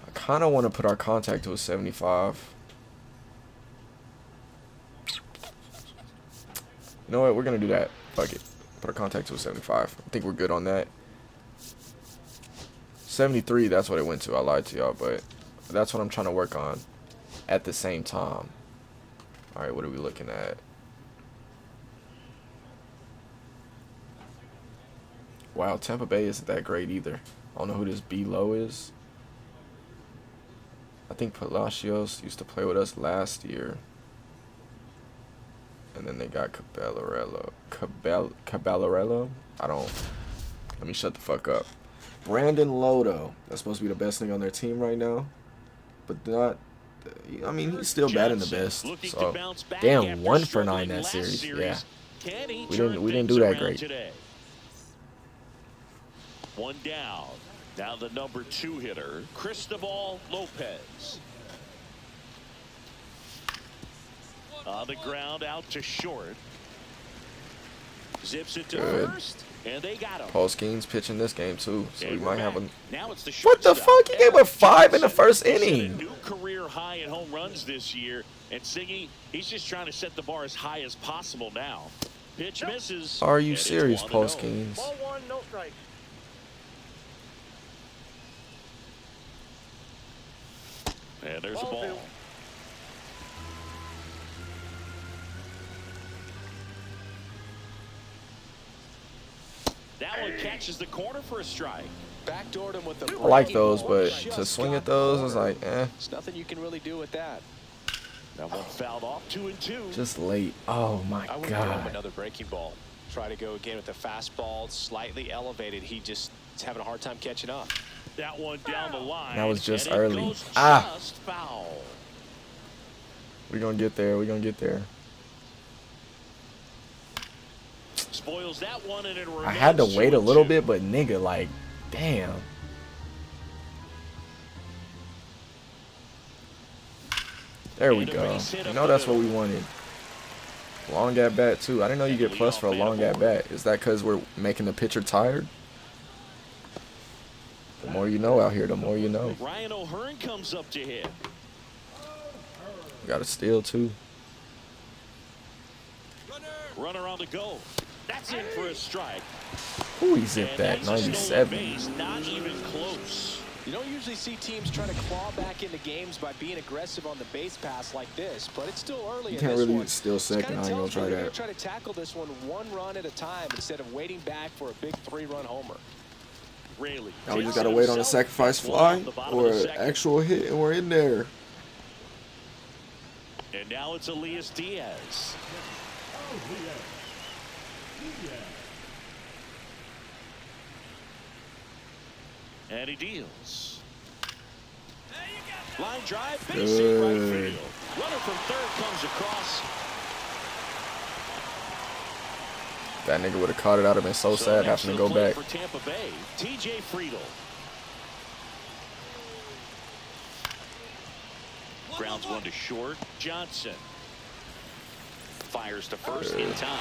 I kind of want to put our contact to a 75. You know what? We're going to do that. Fuck it. Put our contact to a 75. I think we're good on that. 73, that's what it went to. I lied to y'all, but that's what I'm trying to work on at the same time. All right, what are we looking at? Wow, Tampa Bay isn't that great either. I don't know who this B-Low is. I think Palacios used to play with us last year. And then they got Caballero. I don't. Let me shut the fuck up. Brandon Lodo. That's supposed to be the best thing on their team right now. But not. I mean, he's still batting the best. So, damn, 1 for 9 that series. Yeah. We didn't do that great. Today. 1 down. Now the number 2 hitter, Cristobal Lopez. On the ground, out to short. Zips it to first, and they got him. Paul Skeens pitching this game too, so we might have a. Now it's the What the shortstop. fuck? He gave up 5 in the first Set a inning. new career high in home runs this year, and Siggy, he's just trying to set the bar as high as possible now. Pitch misses. Are you and it's serious, 1-0. Paul Skeens? Ball 1, no strike. And there's a Ball ball. 2. That one catches the corner for a strike. Backdoored him with the I like breaking those, ball. but Just to swing got at those, it's cornered. like, eh. There's nothing you can really do with that. That one fouled off, 2-2. Just late. Oh my I would give him God. another breaking ball. Try to go again with the fastball, slightly elevated. He just is having a hard time catching up. That one down the line. That was just and it early. goes Ah. just foul. We're gonna get there. We're gonna get there. Spoils that one, and it I had to remains wait a little 2-2. bit, but nigga, like, damn. There we go. You know that's what we wanted. Long at bat too. I didn't know you get plus for a long at bat. Is that because we're making the pitcher tired? The more you know out here, the more you know. Ryan O'Hearn comes up to hit. Got to steal too. Runner on the go. That's in for a strike. Ooh, he zipped that. And that's a stolen 97. base, not even close. You don't usually see teams try to claw back into games by being aggressive on the base pass like this, but it's still early You in can't this really one. steal This kinda second. I ain't gonna tells me try they're gonna that. try to tackle this one run at a time instead of waiting back for a big 3-run homer. Rayleigh. Now we just gotta wait on a sacrifice fly or an actual hit, and we're in there. And now it's Elias Diaz. And he deals. Line drive, base hit right Good. field. Runner from third comes across. That nigga would have caught it. I'd have been so sad next having to the go plate back. for Tampa Bay, TJ Friedel. Grounds one to short. Johnson fires to first in time.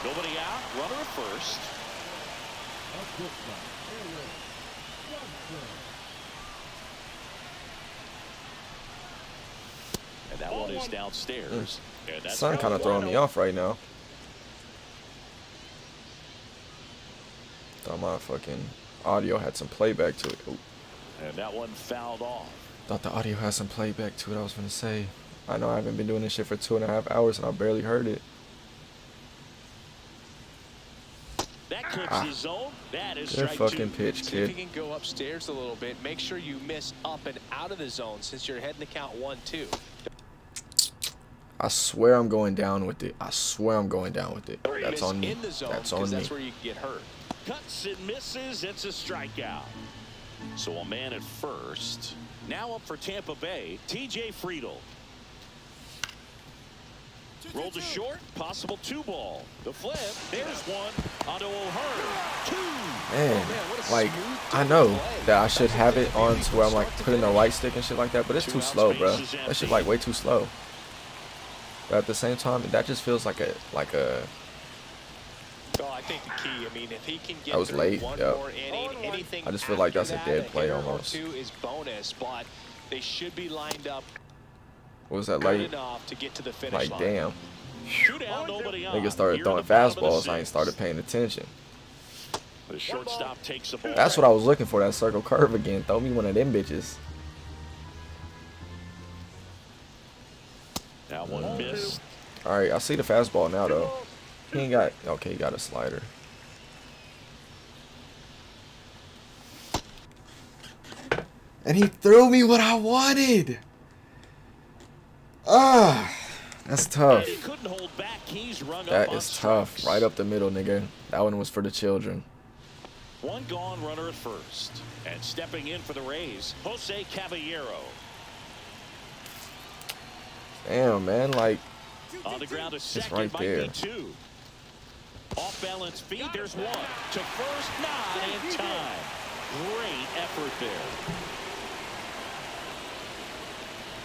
Nobody out. Runner at first. And that one is downstairs. And that's Sun kind of throwing me off right now. Thought my fucking audio had some playback to it. Ooh. And that one fouled off. Thought the audio had some playback to it. I was gonna say. I know I haven't been doing this shit for 2.5 hours and I barely heard it. That clips his zone. That is Good strike fucking two. pitch, See if you kid. can go upstairs a little bit. Make sure you miss up and out of the zone since you're heading to count 1-2. I swear I'm going down with it. I swear I'm going down with it. Don't That's miss on me. in the zone, That's 'cause on me. that's where you can get hurt. Cuts and misses. It's a strikeout. So a man at first. Now up for Tampa Bay, TJ Friedel. Rolled to short, possible 2-ball. The flip, there's one onto O'Hearn. 2. Man, like, I know that I should have it on to where I'm like putting the right stick and shit like that, but it's too slow, bro. That shit like way too slow. But at the same time, that just feels like a Well, I think the key, I mean, if he can get That was through late, one yep. more inning, anything I just feel like that's a after dead that, play hit or almost. 2 is bonus, but they should be lined up what was that good like? enough to get to the finish Like line. damn. 2 down, nobody on. Niggas started Here throwing in the bottom of the fastballs. I ain't 6th. started paying attention. The shortstop takes the ball. That's what I was looking for. That circle curve again. Throw me one of them bitches. That one missed. All right, I see the fastball now though. He ain't got. Okay, he got a slider. And he threw me what I wanted. Ah, that's tough. And he couldn't hold back. He's rung That up on is tough. strikes. Right up the middle, nigga. That one was for the children. One gone, runner at first. And stepping in for the Rays, Jose Caballero. Damn, man. Like, On the ground to second, right might there. be 2. Off balance feed, there's 1. To first, not in time. Great effort there.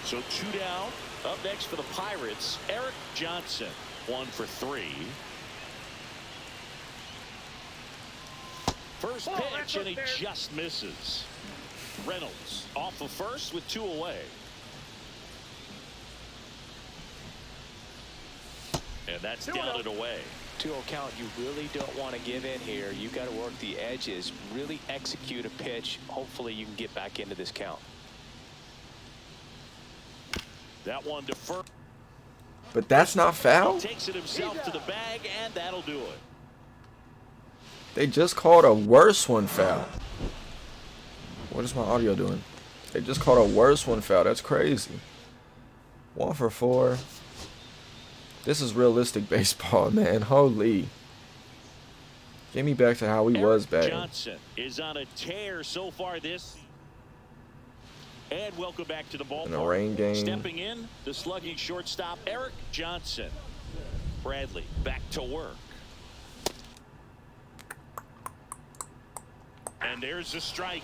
So 2 down. Up next for the Pirates, Eric Johnson. 1 for 3. First pitch, and he just misses. Reynolds off of first with 2 away. And that's down and away. 2-0 count, you really don't want to give in here. You got to work the edges, really execute a pitch. Hopefully you can get back into this count. That one to first. but that's not foul. Takes it himself to the bag, and that'll do it. They just called a worse one foul. What is my audio doing? They just called a worse one foul. That's crazy. 1 for 4. This is realistic baseball, man. Holy. Get me back to how he was batting. Johnson is on a tear so far this. And welcome back to the ballpark. In a rain game. Stepping in, the slugging shortstop, Eric Johnson. Bradley back to work. And there's the strike.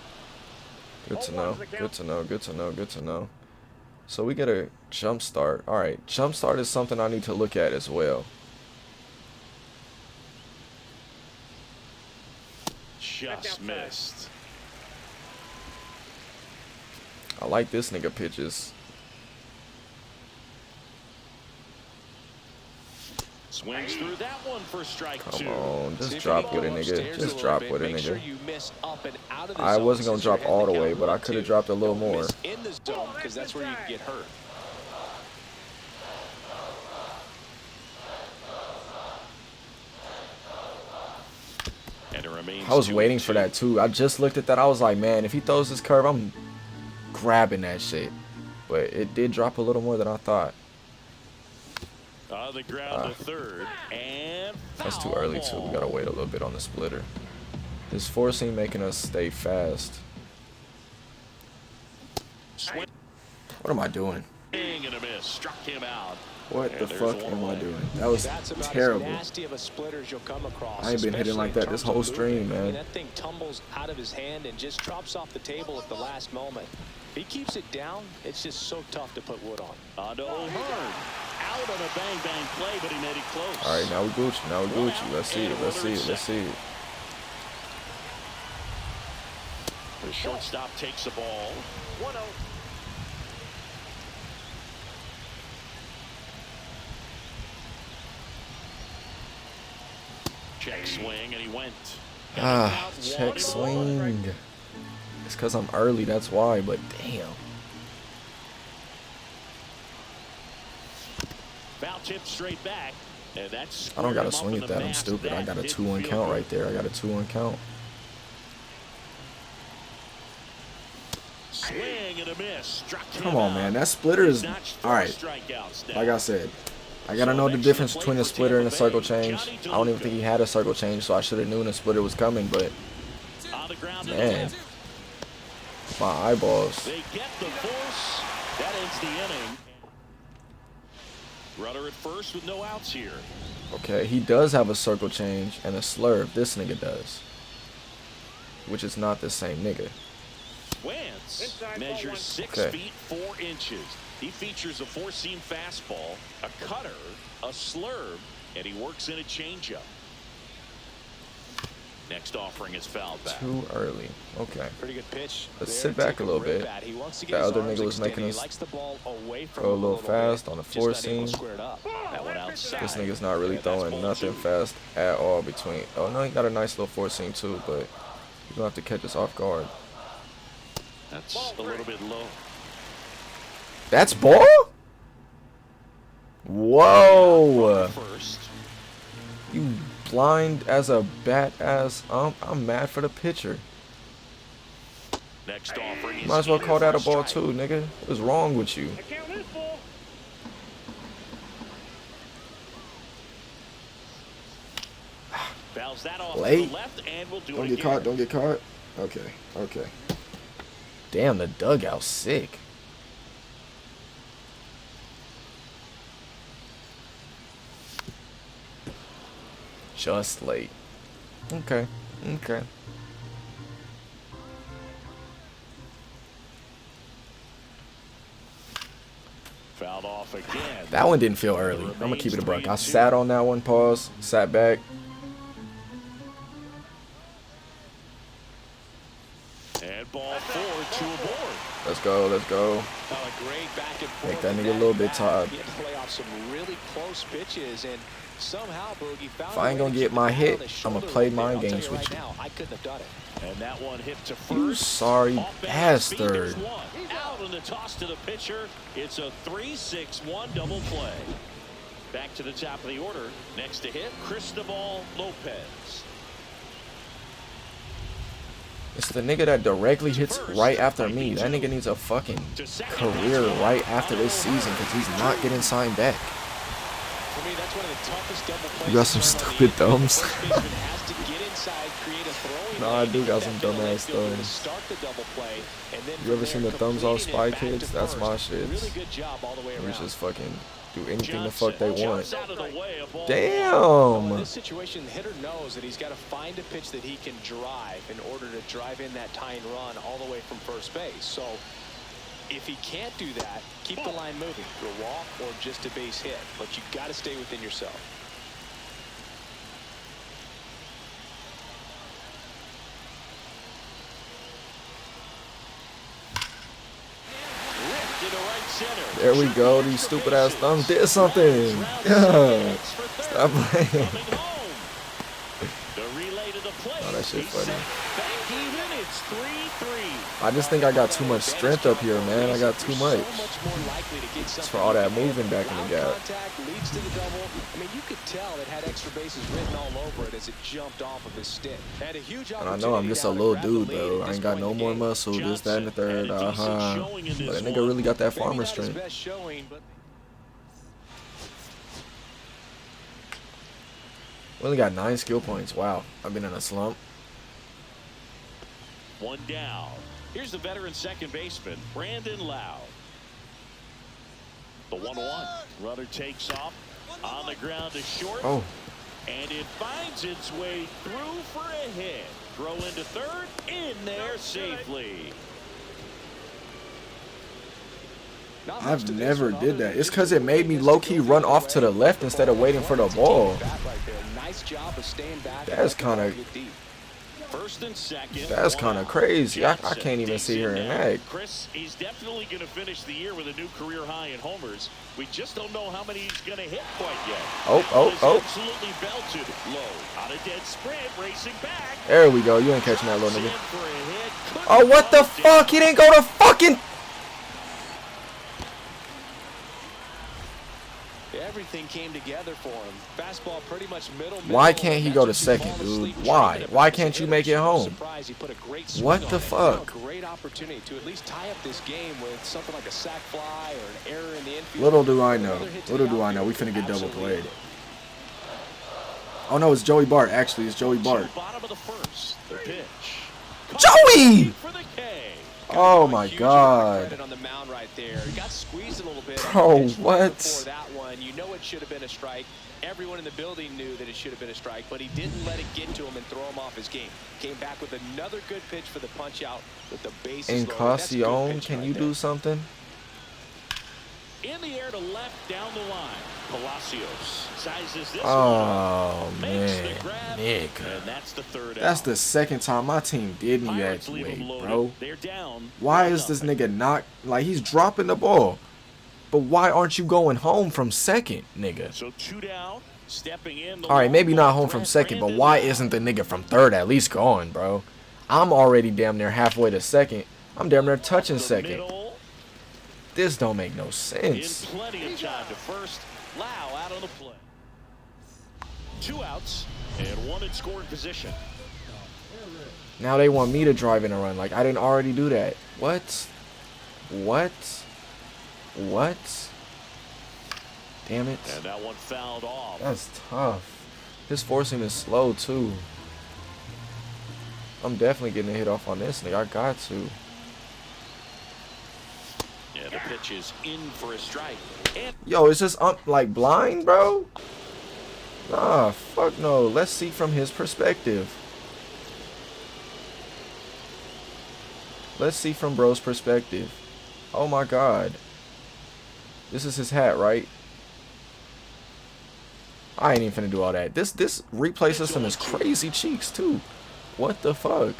Good to know. Good to know. Good to know. Good to know. So we get a jump start. All right. Jump start is something I need to look at as well. Just missed. I like this nigga pitches. Swings through that one for strike 2. Come on. Just drop with it, nigga. Just drop with it, nigga. I wasn't going to drop all the way, but I could have dropped a little more. In the zone, because that's where you can get hurt. And it remains I was waiting for that too. I just looked at that. I was like, man, if he throws this curve, I'm grabbing that shit. But it did drop a little more than I thought. On the ground to third, and that's too early too. We gotta wait a little bit on the splitter. This forcing making us stay fast. What am I doing? And a miss, struck him out. What the fuck am I doing? That was terrible. I ain't been hitting like that this whole stream, man. That thing tumbles out of his hand and just drops off the table at the last moment. If he keeps it down, it's just so tough to put wood on. On to O'Hearn. Out on a bang play, but he made it close. All right, now we Gucci. Now we Gucci. Let's see it. Let's see it. Let's see it. The shortstop takes the ball. 1-0. Check swing, and he went. Check swing. It's because I'm early, that's why, but damn. Foul tip straight back, and that's. I don't got to swing at that. I'm stupid. I got a 2-1 count right there. I got a 2-1 count. Swing and a miss. Struck him Come on, man. That splitter is. All right. Like I said, I got to know the difference between a splitter and a circle change. I don't even think he had a circle change, so I should have known a splitter was coming, but. Man. My eyeballs. They get the force. That ends the inning. Runner at first with no outs here. Okay, he does have a circle change and a slurve. This nigga does. Which is not the same nigga. Wentz measures 6 feet 4 inches. He features a 4-seam fastball, a cutter, a slurve, and he works in a changeup. Next offering is fouled back. Too early. Okay. Pretty good pitch. Let's sit back a little bit. The other nigga was making us go a little fast on the 4-seam. This nigga's not really throwing nothing fast at all between. Oh no, he got a nice little 4-seam too, but he's gonna have to catch us off guard. That's a little bit low. That's ball? Whoa! You blind as a bat ass. I'm mad for the pitcher. Next offering. Might as well call that a ball too, nigga. What's wrong with you? Late. Don't get caught. Don't get caught. Okay. Okay. Damn, the dugout's sick. Just late. Okay. Okay. Fouled off again. That one didn't feel early. I'm gonna keep it a buck. I sat on that one, pause, sat back. And ball 4, 2 aboard. Let's go, let's go. Make that nigga a little bit tired. If I ain't gonna get my hit, I'm gonna play mind games with you. And that one hit to first. You sorry bastard. Out on the toss to the pitcher. It's a 3-6-1 double play. Back to the top of the order. Next to hit, Cristobal Lopez. It's the nigga that directly hits right after me. That nigga needs a fucking career right after this season because he's not getting signed back. For me, that's one of the toughest double plays. You got some stupid thumbs. First baseman has to get inside, create a throwing Nah, I lane, do got get some that middle dumbass infielder to thumbs. start the double play, and then You ever from seen there, the thumbs off completing Spy it back to Kids? That's my first. shit. Really good job all the way We around. just fucking do anything the fuck they want. Out of the way, a ball. In Damn. this situation, the hitter knows that he's got to find a pitch that he can drive in order to drive in that tying run all the way from first base. So if he can't do that, keep the line moving. A walk or just a base hit, but you got to stay within yourself. There we go. These stupid ass thumbs did something. Yeah. Stop playing. Oh, that shit funny. I just think I got too much strength up here, man. I got too much. It's for all that moving back in the gap. I mean, you could tell it had extra bases written all over it as it jumped off of his stick. And I know I'm just a little dude, though. I ain't got no more muscle, this, that, and the third. But that nigga really got that farmer strength. We only got 9 skill points. Wow, I've been in a slump. One down. Here's the veteran second baseman, Brandon Lowe. The 1-1. Runner takes off on the ground to short. Oh. And it finds its way through for a hit. Throw into third, in there safely. I've never did that. It's because it made me low-key run off to the left instead of waiting for the ball. That's kind of... First and second. That's kind of crazy. I can't even see her in that. Chris, he's definitely going to finish the year with a new career high in homers. We just don't know how many he's going to hit quite yet. Oh. Absolutely belted low. On a dead sprint, racing back. There we go. You ain't catching that little nigga. Oh, what the fuck? He didn't go to fucking... Everything came together for him. Fastball pretty much middle. Why can't he go to second, dude? Why? Why can't you make it home? What the fuck? Great opportunity to at least tie up this game with something like a sac fly or an error in the infield. Little do I know. Little do I know. We finna get double played. Oh no, it's Joey Bart. Actually, it's Joey Bart. Bottom of the first. The pitch. Joey! For the K. Oh my god. On the mound right there. Got squeezed a little bit. Bro, what? Before that one, you know it should have been a strike. Everyone in the building knew that it should have been a strike, but he didn't let it get to him and throw him off his game. Came back with another good pitch for the punch out with the bases Encarnacion, can you do something? In the air to left down the line. Palacios sizes this Oh one makes man, the grab, Nick. and that's the third That's out. the second time my team did me that Pirates leave way, him loaded. bro. They're down. Why is this nigga not, like, he's dropping the ball, but why aren't you going home from second, nigga? So 2 down, stepping in. All right, maybe not home from second, but why isn't the nigga from third at least going, bro? I'm already damn near halfway to second. I'm damn near touching second. This don't make no sense. In plenty of time to first. Lau out on the play. 2 outs and 1 in scoring position. Now they want me to drive in a run. Like, I didn't already do that. What? Damn it. And that one fouled off. That's tough. His forcing is slow, too. I'm definitely getting a hit off on this nigga. I got to. Yeah, the pitch is in for a strike. And Yo, is this like blind, bro? Nah, fuck no. Let's see from his perspective. Let's see from bro's perspective. Oh my god. This is his hat, right? I ain't even finna do all that. This replay system is crazy cheeks too. What the fuck?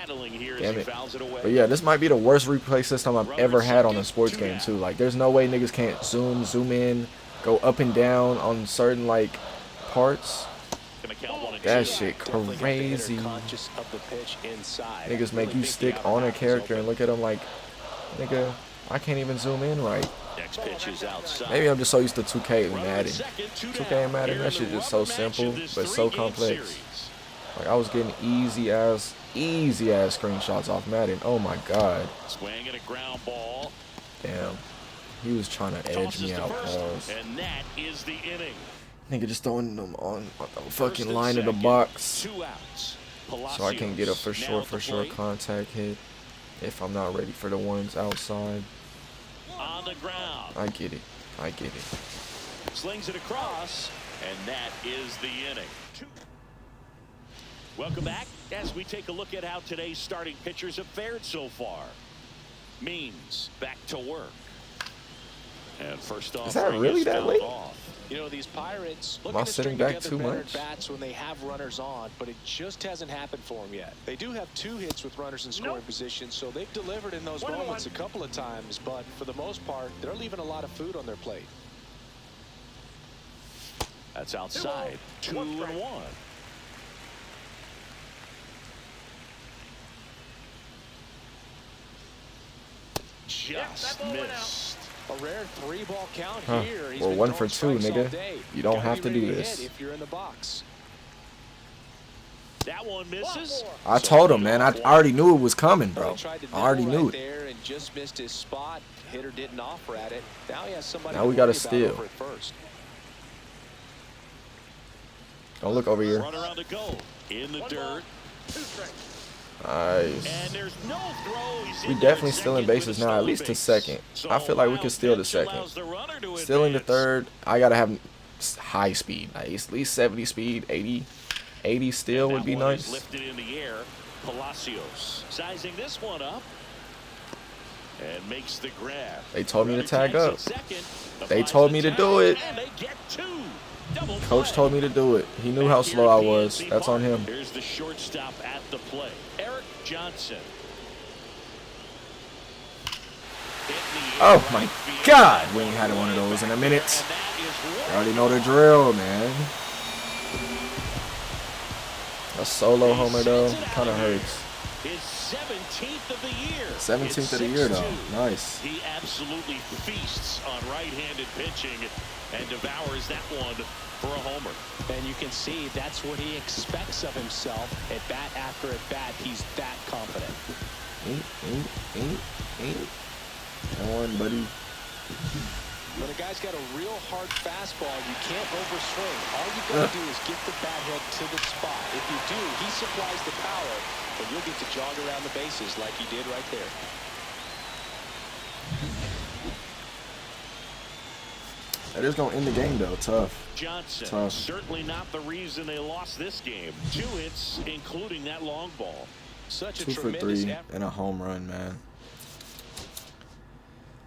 battling here as Damn he it. fouls it away. But yeah, this might be the worst replay system I've ever had on a sports game too. Like, there's no way niggas can't zoom in, go up and down on certain like parts. That shit crazy. Niggas make you stick on a character and look at them like, nigga, I can't even zoom in right. Next pitch is outside. Maybe I'm just so used to 2K and Madden. 2K and Madden, that shit just so simple, but so complex. Like, I was getting easy ass screenshots off Madden. Oh my god. Swing and a ground ball. Damn. He was trying to edge me out, pause. And that is the inning. Nigga just throwing them on the fucking line of the box. 2 outs. So I can get a for sure contact hit if I'm not ready for the ones outside. On the ground. I get it. I get it. Slings it across, and that is the inning. Welcome back as we take a look at how today's starting pitchers have fared so far. Means back to work. And first off, is that really that late? You know, these Pirates am I sitting back too much? Bats when they have runners on, but it just hasn't happened for them yet. They do have 2 hits with runners in scoring position, so they've delivered in those moments a couple of times, but for the most part, they're leaving a lot of food on their plate. That's outside. 2-1. Just missed. A rare 3-ball count here. Well, 1 for 2, nigga. You don't have to do this. If you're in the box. That one misses. I told him, man. I already knew it was coming, bro. I already knew it. There and just missed his spot. Hitter didn't offer at it. Now he has somebody. Now we got to steal. Don't look over here. Run around to go in the dirt. Nice. And there's no throw. We definitely stealing bases now, at least to second. I feel like we could steal the second. Stealing the third, I gotta have high speed, at least 70 speed, 80 steal would be nice. Lifted in the air. Palacios sizing this one up and makes the grab. They told me to tag up. They told me to do it. Coach told me to do it. He knew how slow I was. That's on him. Here's the shortstop at the plate. Eric Johnson. Oh my God, we ain't had one of those in a minute. I already know the drill, man. A solo homer though, kind of hurts. His 17th of the year. 17th of the year though, nice. He absolutely feasts on right-handed pitching and devours that one for a homer. And you can see that's what he expects of himself at bat after at bat. He's that confident. Come on, buddy. When a guy's got a real hard fastball, you can't overswing. All you got to do is get the bat head to the spot. If you do, he supplies the power, and you'll get to jog around the bases like he did right there. That is going to end the game, though. Tough. Johnson, tough. Certainly not the reason they lost this game. 2 hits, including that long ball. Such a 2 for 3 and a home run, man.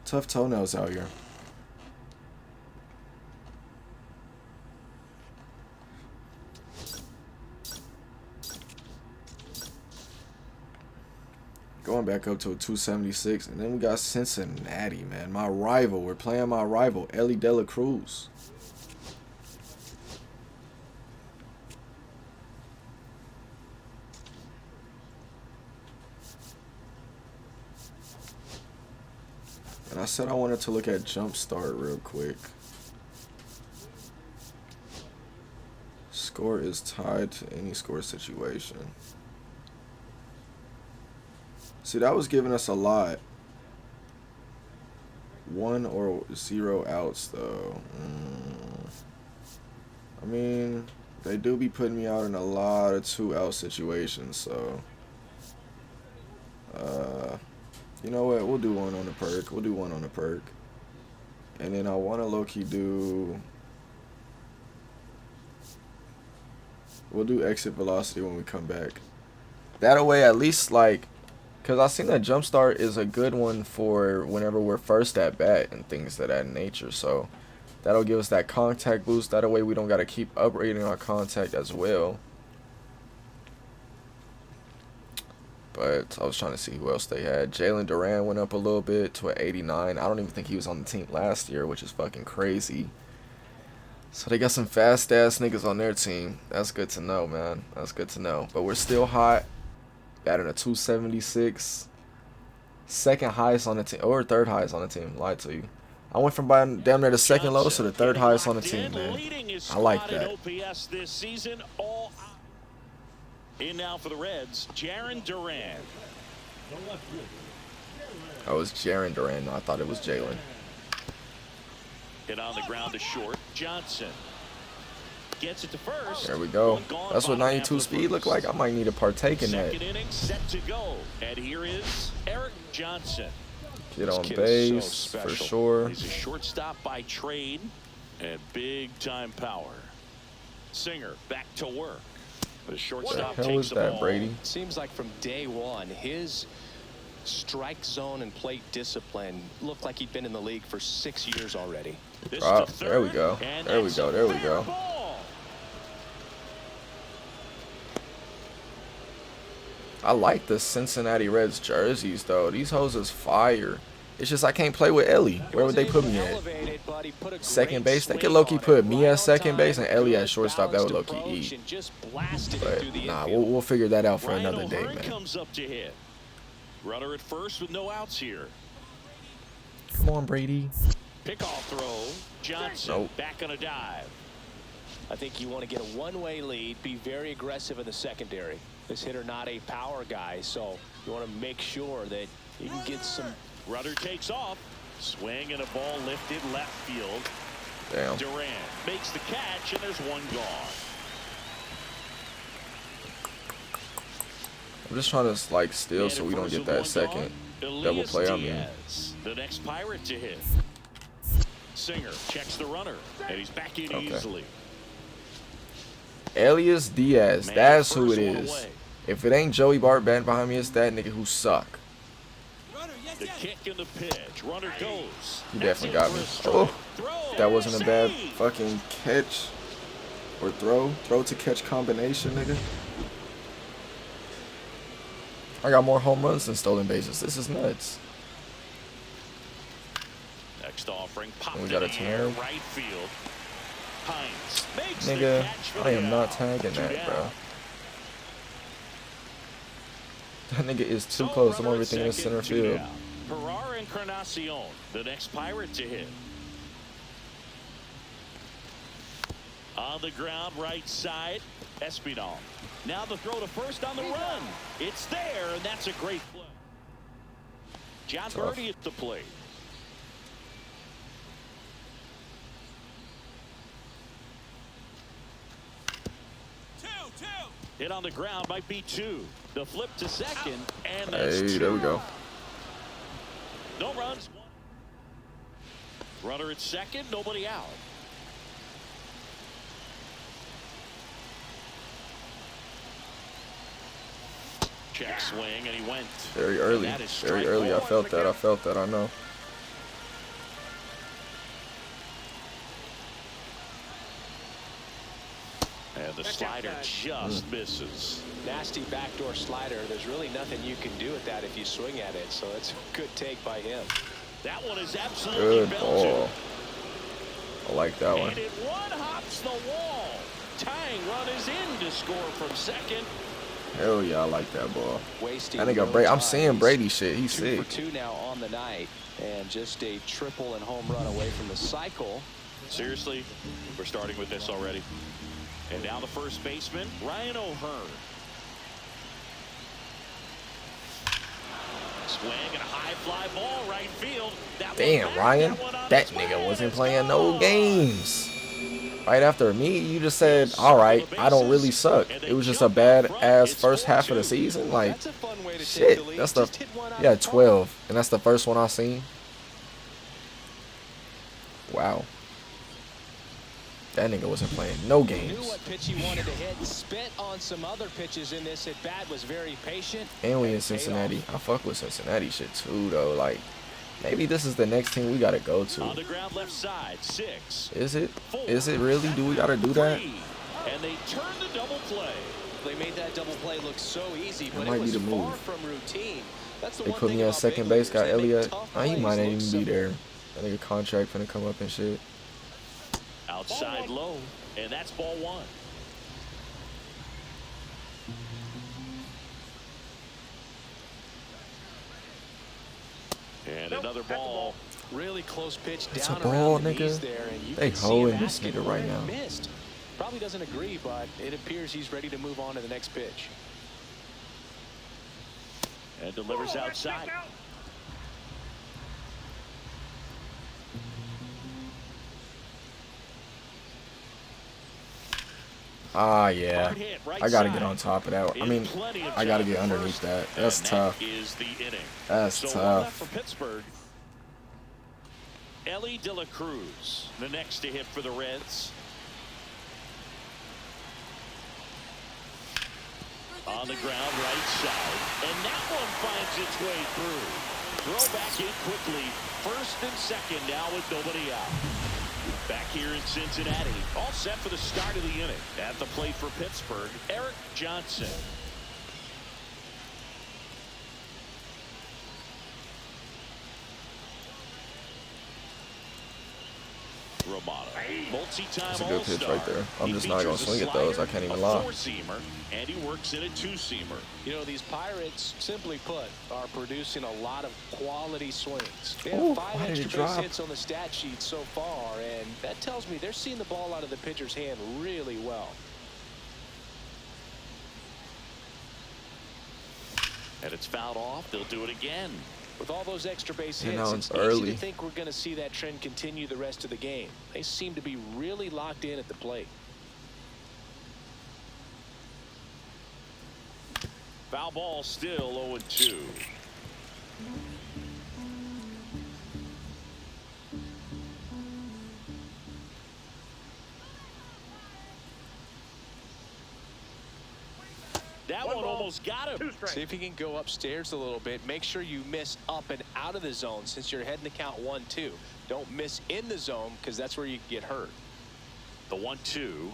Tough toenails out here. Going back up to a 276, and then we got Cincinnati, man. My rival. We're playing my rival, Ellie De La Cruz. And I said I wanted to look at Jumpstart real quick. Score is tied to any score situation. See, that was giving us a lot. 1 or 0 outs, though. I mean, they do be putting me out in a lot of 2-out situations, so. You know what? We'll do 1 on the perk. We'll do 1 on the perk. And then I want to low-key do. We'll do exit velocity when we come back. That way, at least, like. Because I seen that Jumpstart is a good one for whenever we're first at bat and things of that nature. So that'll give us that contact boost. That way we don't got to keep upgrading our contact as well. But I was trying to see who else they had. Jalen Duran went up a little bit to an 89. I don't even think he was on the team last year, which is fucking crazy. So they got some fast-ass niggas on their team. That's good to know, man. That's good to know. But we're still hot. Batting a 276. Second highest on the team, or third highest on the team. Lied to you. I went from buying damn near the second lowest to the third highest on the team, man. I like that. OPS this season, all in now for the Reds, Jarren Duran. Oh, it was Jarren Duran. No, I thought it was Jalen. Hit on the ground to short. Johnson gets it to first. There we go. That's what 92 speed look like. I might need to partake in that. Second inning set to go. And here is Eric Johnson. Get on base for sure. He's a shortstop by trade and big time power. Singer back to work. The shortstop What the hell takes is the that, ball. Brady? Seems like from day one, his strike zone and plate discipline looked like he'd been in the league for 6 years already. Drop. There we go. There we go. There we go. I like the Cincinnati Reds jerseys, though. These hoes is fire. It's just I can't play with Ellie. Where would they put me at? Second base? They could low-key put me at second base and Ellie at shortstop. That would low-key eat. But, nah, we'll figure that out for another day, man. Comes up to hit. Runner at first with no outs here. Come on, Brady. Pickoff throw. Johnson Nope. back on a dive. I think you want to get a one-way lead, be very aggressive in the secondary. This hitter not a power guy, so you want to make sure that you can get some. Runner takes off. Swing and a ball lifted left field. Damn. Duran makes the catch, and there's one gone. I'm just trying to like steal so we don't get that second double play on me. The next Pirate to hit. Singer checks the runner, and he's back in easily. Elias Diaz, that's who it is. If it ain't Joey Bart batting behind me, it's that nigga who suck. The kick and the pitch. Runner goes. He definitely got me. Oh, that wasn't a bad fucking catch or throw. Throw to catch combination, nigga. I got more home runs than stolen bases. This is nuts. Next offering. And we got a tear. Right field. Hines makes Nigga, the catch for I the am not out. tagging Two that, down. bro. That nigga is too close. I'm over thinking of center field. Herrera Encarnacion, the next Pirate to hit. On the ground, right side, Espinal. Now the throw to first on the run. It's there, and that's a great play. John Birdie at the plate. Hit on the ground might be two. The flip to second, and that's Hey, two. there we go. No runs. Runner at second, nobody out. Check swing, and he went. Very early. And that is Very strike early. I one. felt that. I felt that. I know. And the slider just misses. Nasty backdoor slider. There's really nothing you can do with that if you swing at it, so it's a good take by him. That one is absolutely Good belted. ball. I like that one. And it one hops the wall. Tying run is in to score from second. Hell yeah, I like that ball. Wasting That nigga no Brady. I'm time. seeing Brady shit. He's 2 sick. for 2 now on the night, and just a triple and home run away from the cycle. Seriously, we're starting with this already. And now the first baseman, Ryan O'Hearn. Swing and a high fly ball right field. That Damn, Ryan. That nigga wasn't playing no games. Right after me, you just said, all right, I don't really suck. It was just a bad-ass first half of the season. Like, That's a fun way to take shit. the lead. That's the, Just hit one out yeah, of the park. 12. And that's the first one I seen. Wow. That nigga wasn't playing no Knew games. what pitch he wanted to hit. Spent on some other pitches in this at bat. Was very patient. And we in paid Cincinnati. off. I fuck with Cincinnati shit too, though. Like, maybe this is the next team we gotta go On to. the ground left side, 6. Is it? Is it really? Do we gotta do that? 3. And they turn the double play. They made that double play look so easy, but might it was be the far move. from routine. That's the They one put thing me at about second big base. Got leaguers. They make Elliott. tough Oh, he plays might not look even be simple. there. That nigga contract finna come up and shit. Outside low, and that's ball 1. And another ball Really close pitch It's down a ball, around the knees nigga. there, and you They can see hoeing him this asking nigga right where now. he missed. Probably doesn't agree, but it appears he's ready to move on to the next pitch. And delivers outside. Ah, yeah. Hard hit, right I gotta side. get on top of that. I In mean, plenty of I gotta time get at underneath first, that. That's and tough. That is the inning. That's so tough. one left for Pittsburgh. Ellie De La Cruz, the next to hit for the Reds. On the ground, right side. And that one finds its way through. Throw back in quickly. First and second now with nobody out. Back here in Cincinnati. All set for the start of the inning. At the plate for Pittsburgh, Eric Johnson. Romano. Multi-time That's a good pitch all-star. right there. I'm He just not gonna features a swing it, though, so I slider, can't even a lie. four-seamer, and he works in a two-seamer. You know, these Pirates, simply put, are producing a lot of quality swings. They have Ooh, 5 why did it extra base drop? hits on the stat sheet so far, and that tells me they're seeing the ball out of the pitcher's hand really well. And it's fouled off. They'll do it again. With all those extra base And hits, now it's it's easy early. to think we're going to see that trend continue the rest of the game. They seem to be really locked in at the plate. Foul ball still 0-2. That one almost got him. See if you can go upstairs a little bit. Make sure you miss up and out of the zone since you're heading to count 1-2. Don't miss in the zone because that's where you get hurt. The 1-2.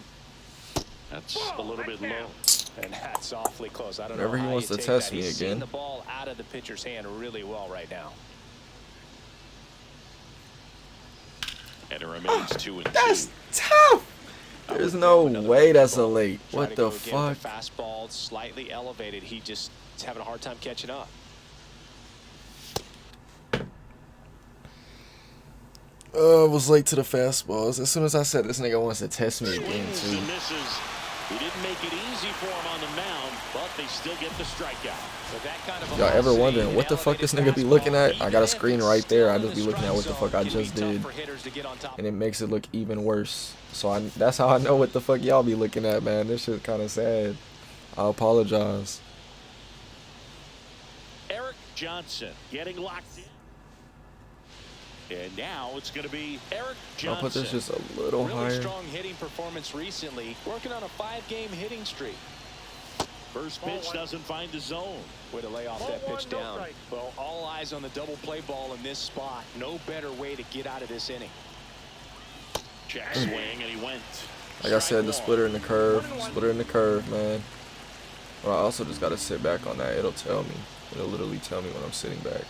That's a little bit low. And that's awfully close. I don't Whenever know he how wants you to take test that. me He's again. seeing the ball out of the pitcher's hand really well right now. And it remains 2-2. That's tough. There's no way that's a late. Try What to the go again with fuck? the fastball slightly elevated. He just is having a hard time catching up. Was late to the fastballs. As soon as I said this nigga wants to test me again Swings too. and misses. He didn't make it easy for him on the mound, but they still get the strikeout. With that kind of Y'all ever velocity, wondering what the fuck this nigga be looking at? I got a screen right there. I just be looking at what the fuck I just did. And it makes it look even worse. So that's how I know what the fuck y'all be looking at, man. This shit kind of sad. I apologize. Eric Johnson getting locked in. And now it's going to be Eric Johnson. I'll put this just a little Really higher. strong hitting performance recently. Working on a 5-game hitting streak. First pitch doesn't find the zone. Way to lay off that pitch down. Well, all eyes on the double play ball in this spot. No better way to get out of this inning. Check swing, and he went. Like I said, the Strike splitter in the curve. Splitter in the curve, man. But I also just got to sit back on that. It'll tell me. It'll literally tell me when I'm sitting back.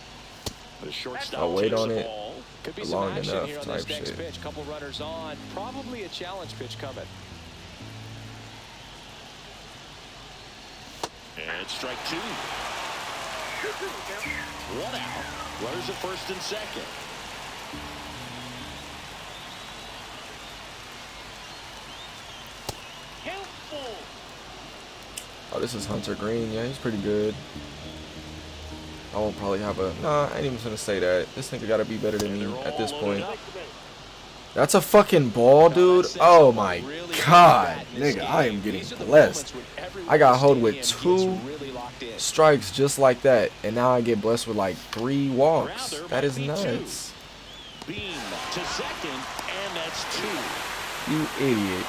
The shortstop I'll wait takes on the it. ball. Could be some Long action enough here on type this next shit. pitch. Couple runners on. Probably a challenge pitch coming. And strike 2. 1 out. Runners at first and second. Count full. Oh, this is Hunter Green. Yeah, he's pretty good. I won't probably have a... Nah, I ain't even gonna say that. This nigga gotta be better than me at this point. That's a fucking ball, dude. Oh my god. Nigga, I am getting blessed. I got hold with 2 strikes just like that. And now I get blessed with like 3 walks. That is nuts. Beam to second, and that's 2. You idiot.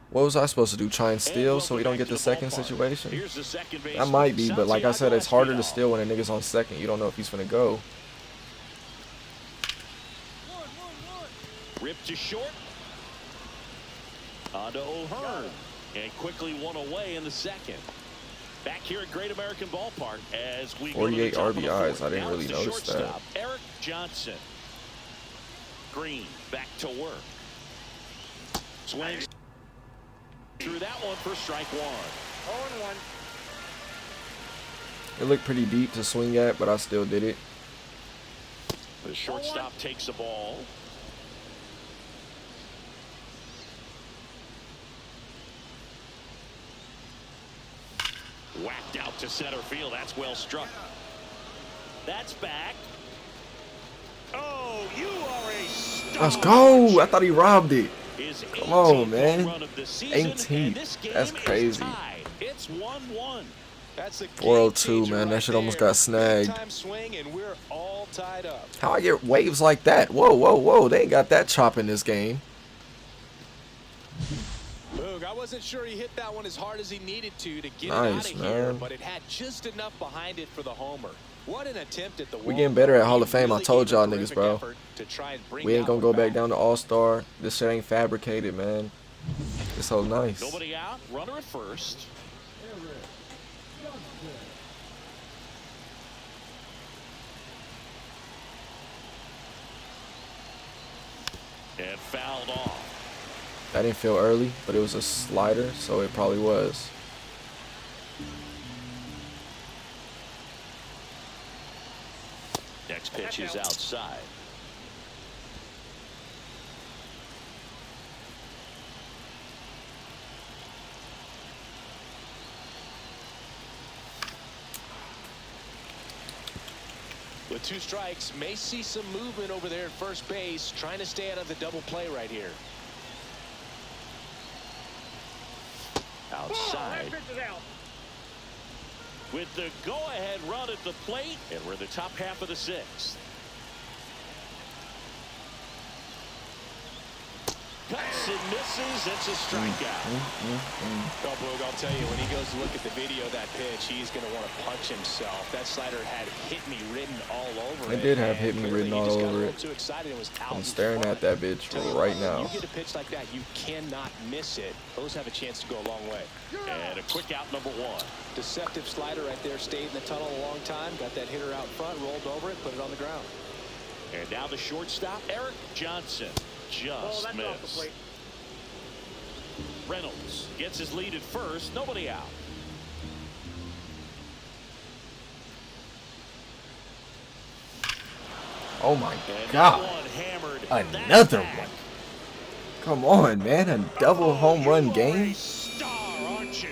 What was I supposed to do? Try and steal so we don't get the second situation? Here's the second base. That might be, but like I said, it's harder to steal when a nigga's on second. You don't know if he's gonna go. Ripped to short. On to O'Hearn. And quickly one away in the second. Back here at Great American Ballpark as we 48 go to the top of the RBIs. fourth. I didn't Now really it's the notice that. shortstop, Eric Johnson. Green back to work. Swings through that one for strike 1. 0-1. It looked pretty deep to swing at, but I still did it. The shortstop takes the ball. Whacked out to center field. That's well struck. That's back. Oh, you are a star. Let's go. I thought he robbed it. Come on, man. 18. That's crazy. It's 1-1. That's the 402, man. That shit almost got snagged. Swing and we're all tied up. How I get waves like that? Whoa, whoa, whoa. They ain't got that chop in this game. Boog, I wasn't sure he hit that one as hard as he needed to get Nice, it out of here, man. but it had just enough behind it for the homer. What an attempt at the We getting better at Hall of Fame. I told y'all niggas, bro. We ain't gonna go back down to All-Star. This shit ain't fabricated, man. It's so nice. Nobody out. Runner at first. And fouled off. That didn't feel early, but it was a slider, so it probably was. Next pitch is outside. With 2 strikes, may see some movement over there at first base, trying to stay out of the double play right here. Outside. With the go-ahead run at the plate, and we're in the top half of the 6th. Cuts and misses. It's a strikeout. Oh, Boog, I'll tell you, when he goes to look at the video of that pitch, he's going to want to punch himself. That slider had "hit me" written all over it. It did have "hit me" written all over it. Too excited and was out I'm staring at that bitch right now. You get a pitch like that, you cannot miss it. Those have a chance to go a long way. And a quick out, number 1. Deceptive slider right there. Stayed in the tunnel a long time. Got that hitter out front, rolled over it, put it on the ground. And now the shortstop, Eric Johnson. Just missed. Reynolds gets his lead at first. Nobody out. Oh my And God. one hammered. Another That's back. one. Come on, man. A double home run You are game. a star, aren't you?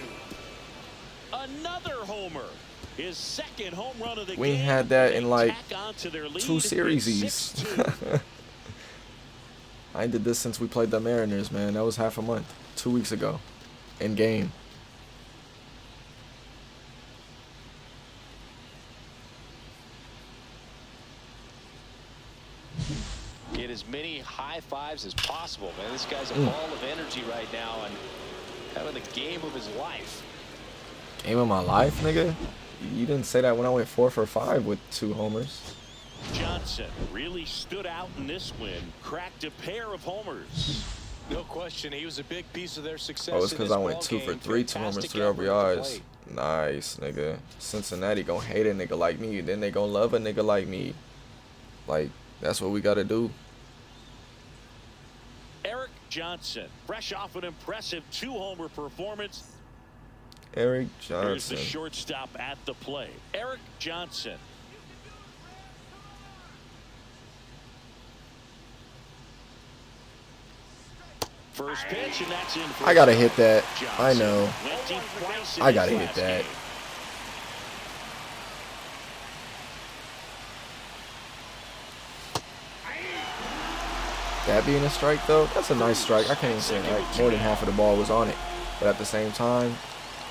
Another homer. His second home run of the game. We ain't had that in like Tack onto their lead. 2 It's series. 6-2. I did this since we played the Mariners, man. That was half a month. 2 weeks ago. In game. Get as many high fives as possible, man. This guy's a ball of energy right now and having the game of his life. Game of my life, nigga? You didn't say that when I went 4 for 5 with 2 homers. Johnson really stood out in this win. Cracked a pair of homers. No question, he was a big piece of their success. Oh, it's because I went 2 for 3, 2 homers, 3 RBIs. Nice, nigga. Cincinnati gonna hate a nigga like me. Then they gonna love a nigga like me. Like, that's what we gotta do. Eric Johnson, fresh off an impressive 2-homer performance. Eric Here's the Johnson. shortstop at the plate. Eric Johnson. First pitch, and that's in for I gotta hit that. I Johnson. know. Went deep twice in I his gotta hit last that. game. That being a strike, though, that's a nice strike. I can't even say that. More than half of the ball was on it. But at the same time,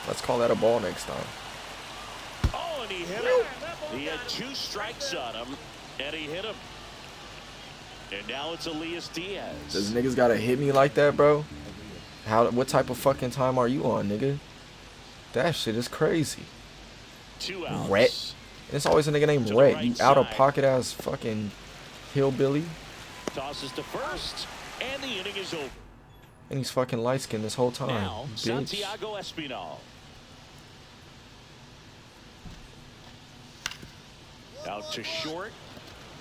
let's call that a ball next time. Oh, and he hit him. He had 2 strikes on him, and he hit him. And now it's Elias Diaz. Does niggas gotta hit me like that, bro? What type of fucking time are you on, nigga? That shit is crazy. 2 outs. Rhett. It's always a nigga named To the Rhett. right You out of side. pocket ass fucking hillbilly. Tosses to first, and the inning is over. And he's fucking light skinned this whole time. Now, Bitch. Santiago Espinal. Out to short.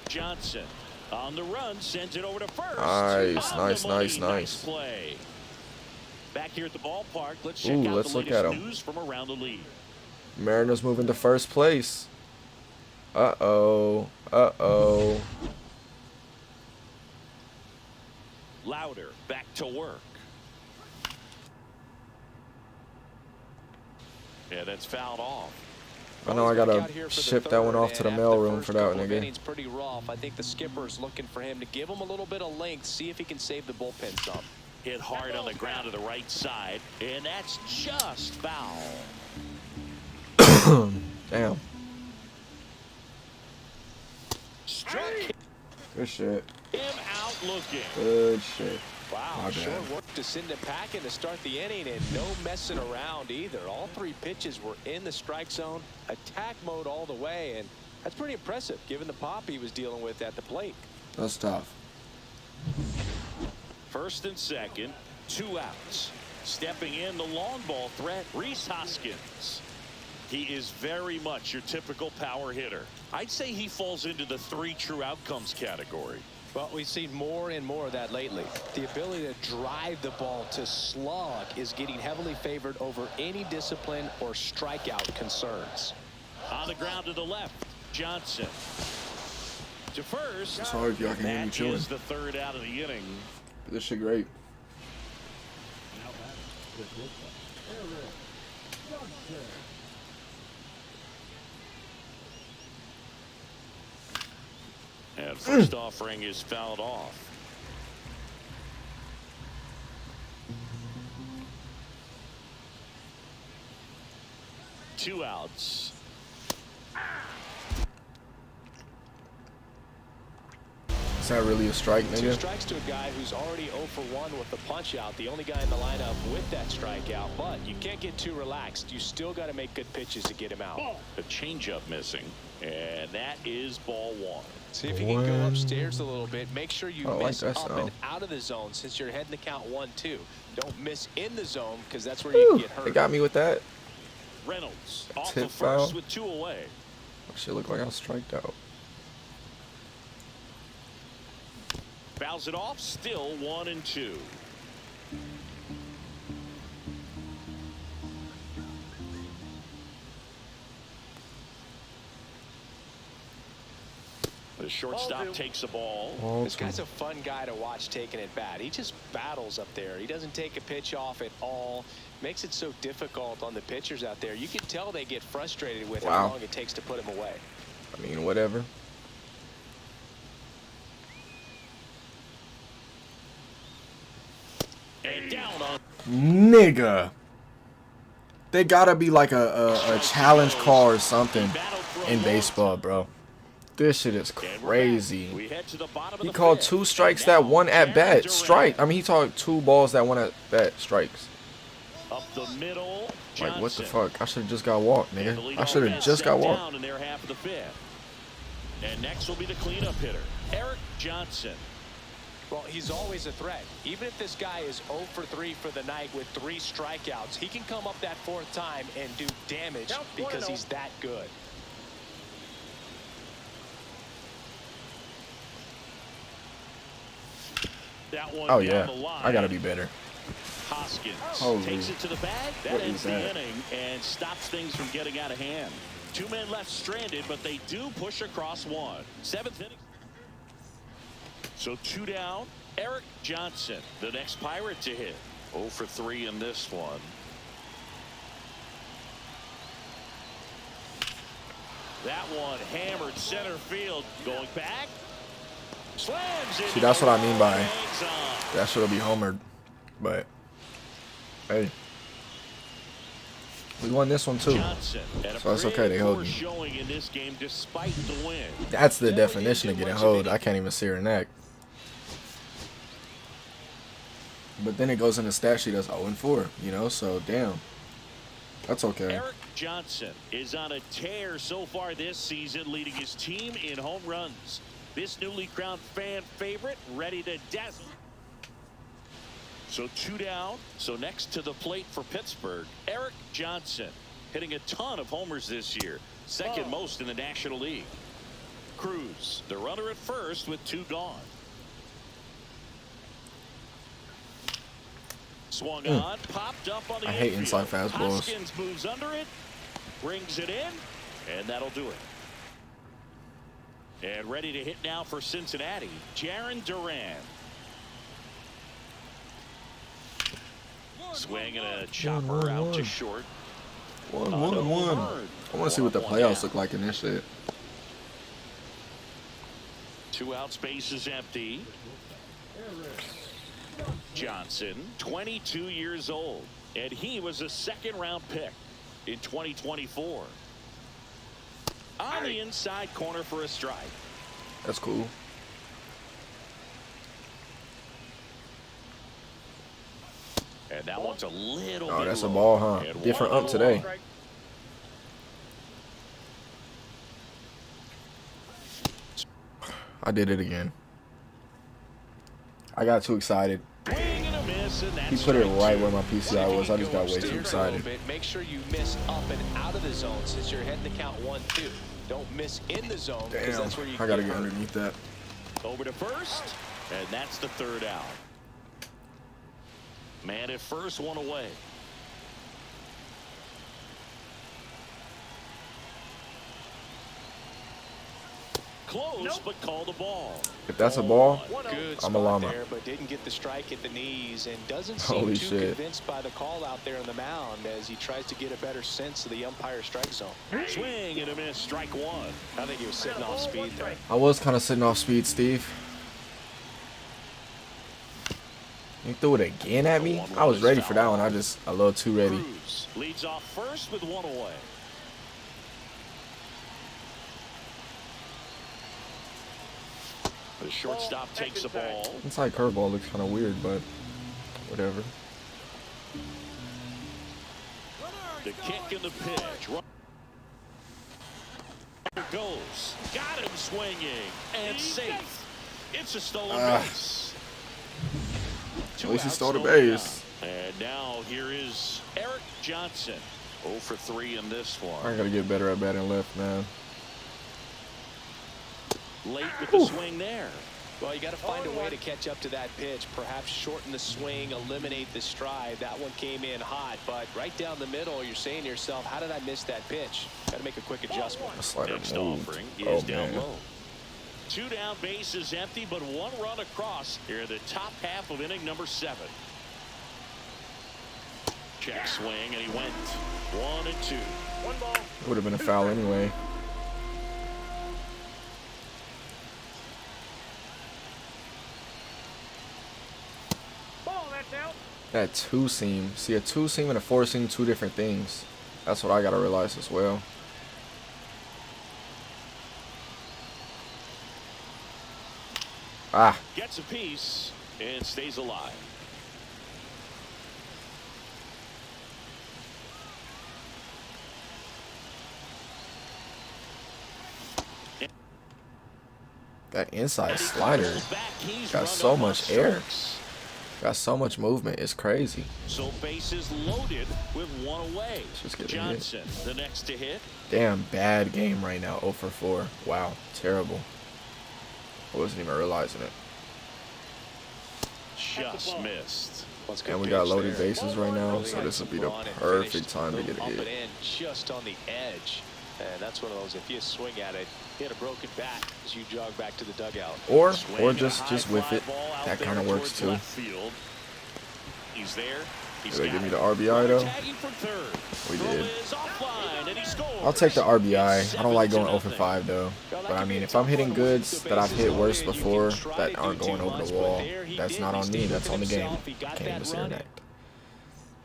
Johnson on the run, sends it over to first. Nice, On nice, the money, nice, nice. Play. Back here at the ballpark, let's check Ooh, out let's the look latest at 'em. news from around the league. Mariners moving to first place. Uh-oh. Uh-oh. Louder back to work. Yeah, that's fouled off. I know I gotta ship that one off to the mailroom for that one again. It's pretty rough. I think the skipper's looking for him to give him a little bit of length, see if he can save the bullpen some. Hit hard on the ground to the right side, and that's just foul. Damn. Struck Good shit. him out looking. Good shit. Wow, My short bad. work to send him packing to start the inning, and no messing around either. All 3 pitches were in the strike zone, attack mode all the way, and that's pretty impressive given the pop he was dealing with at the plate. That's tough. First and second, 2 outs. Stepping in the long ball threat, Rhys Hoskins. He is very much your typical power hitter. I'd say he falls into the 3 true outcomes category. Well, we've seen more and more of that lately. The ability to drive the ball to slug is getting heavily favored over any discipline or strikeout concerns. On the ground to the left, Johnson. To first. Sorry if y'all can hear me That chilling. is the 3rd out of the inning. This shit great. And first offering is fouled off. Two outs. Is that really a strike, 2 nigga? strikes to a guy who's already 0 for 1 with the punch out. The only guy in the lineup with that strikeout. But you can't get too relaxed. You still got to make good pitches to get him out. A changeup missing. And that is ball 1. See if you can go upstairs a little bit. Make sure you miss that up sound. and out of the zone since you're heading the count 1-2. Don't miss in the zone because that's where you can get hurt. They got me with that. Reynolds off Tip the first foul. with 2 away. Shit look like I was striked out. Fouls it off, still 1-2. The shortstop takes the ball. This guy's a fun guy to watch taking at bat. He just battles up there. He doesn't take a pitch off at all. Makes it so difficult on the pitchers out there. You can tell they get frustrated with how long it takes to put him away. I mean, whatever. And down on. Nigga. They gotta be like a challenge call or something in baseball, bro. This shit is crazy. He called 2 strikes that 1 at bat. Strike. I mean, he called 2 balls that 1 at bat. Strikes. Up the middle. Like, what the fuck? I should have just got walked, nigga. I should have just got walked. In their half of the 5th. And next will be the cleanup hitter, Eric Johnson. Well, he's always a threat. Even if this guy is 0 for 3 for the night with 3 strikeouts, he can come up that 4th time and do damage because he's that good. That one Oh, down yeah. the line. I gotta be better. Hoskins takes it to the bag. That ends the that? inning and stops things from getting out of hand. 2 men left stranded, but they do push across 1. 7th inning. So 2 down. Eric Johnson, the next Pirate to hit. 0 for 3 in this one. That one hammered center field. Going back. Slams it. See, that's what I mean by that should be homered. But, hey. We won this one too. Johnson, So it's okay, they hold me. Showing in this game despite the win. That's the definition of getting hold. I can't even see her neck. But then it goes in the stat sheet as 0-4, you know, so damn. That's okay. Eric Johnson is on a tear so far this season, leading his team in home runs. This newly crowned fan favorite ready to dazzle. So 2 down. So next to the plate for Pittsburgh, Eric Johnson hitting a ton of homers this year, 2nd most in the National League. Cruz, the runner at first with 2 gone. Swung on, popped up on the I hate infield. inside fastballs. Hoskins moves under it, brings it in, and that'll do it. And ready to hit now for Cincinnati, Jarren Duran. Swing and a chopper out to short. 1-1-1. I want to see what the playoffs look like in this shit. 2 outs, base is empty. Johnson, 22 years old, and he was a 2nd-round pick in 2024. On the inside corner for a strike. That's cool. And that one's a little Oh, bit that's a low. ball, huh? And Different one ump today. I did it again. I got too excited. Swing and a miss, and He that's put it strike right 2. where my PCI was. I just got way too Steer a excited. little bit. Make sure you miss up and out of the zone since you're heading to count 1-2. Don't miss in the zone because Damn, that's where you I gotta get get hurt. underneath that. Over to first, and that's the 3rd out. Man at first, 1 away. Close, but call the ball. If that's a ball, Good I'm a spot llama. there, but didn't get the strike at the knees and doesn't Holy seem too shit. convinced by the call out there on the mound as he tries to get a better sense of the umpire strike zone. Swing and a miss, strike 1. I think he was sitting off speed there. I was kind of sitting off speed, Steve. You threw it again at me? I was ready for that one. I just a little too ready. Cruz leads off first with 1 away. The shortstop takes the ball. Inside curveball looks kind of weird, but whatever. The kick and the pitch. There goes. Got him swinging and safe. It's a stolen base. At least he stole the base. And now here is Eric Johnson. 0 for 3 in this one. I gotta get better at batting left, man. Late with the swing there. Well, you got to find a way to catch up to that pitch. Perhaps shorten the swing, eliminate the stride. That one came in hot, but right down the middle, you're saying to yourself, how did I miss that pitch? Got to make a quick adjustment. The slider Next moved. offering Oh, is down man. low. 2 down, base is empty, but 1 run across here in the top half of inning number 7. Check swing, and he went 1 and 2. Would have been a foul anyway. That 2-seam. See, a 2-seam and a 4-seam, 2 different things. That's what I gotta realize as well. Ah. Gets a piece and stays alive. That inside slider got so much air. Got so much movement. It's crazy. So bases loaded with 1 away. Just get a hit. Johnson, the next to hit. Damn, bad game right now. 0 for 4. Wow, terrible. I wasn't even realizing it. Just missed. And we got loaded bases right now, so this will be the perfect time to get a Up and hit. in just on the edge. And that's one of those, if you swing at it, hit a broken bat as you jog back to the dugout. Or Swing and a just high whiff fly it. ball out That there kind of works towards too. left field. He's there. He's Did they got give me it. the RBI though? Tagging from third. We Throw did. is offline, and he scores. I'll take the RBI. It's I don't like going 0 7-0. for 5 though. But I mean, if I'm hitting goods that I've hit worse before that aren't going over the wall, that's not on me. That's on the game. Can't even see her neck.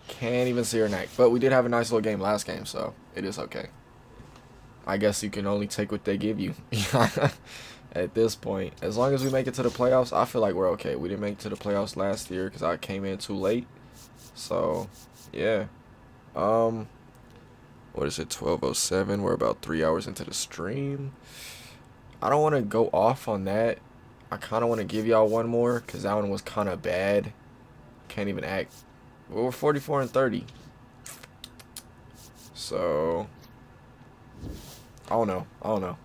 Can't even see her neck. But we did have a nice little game last game, so it is okay. I guess you can only take what they give you. At this point, as long as we make it to the playoffs, I feel like we're okay. We didn't make it to the playoffs last year because I came in too late. So, yeah. What is it? 12:07. We're about 3 hours into the stream. I don't want to go off on that. I kind of want to give y'all one more because that one was kind of bad. Can't even act. Well, we're 44 and 30. So, I don't know.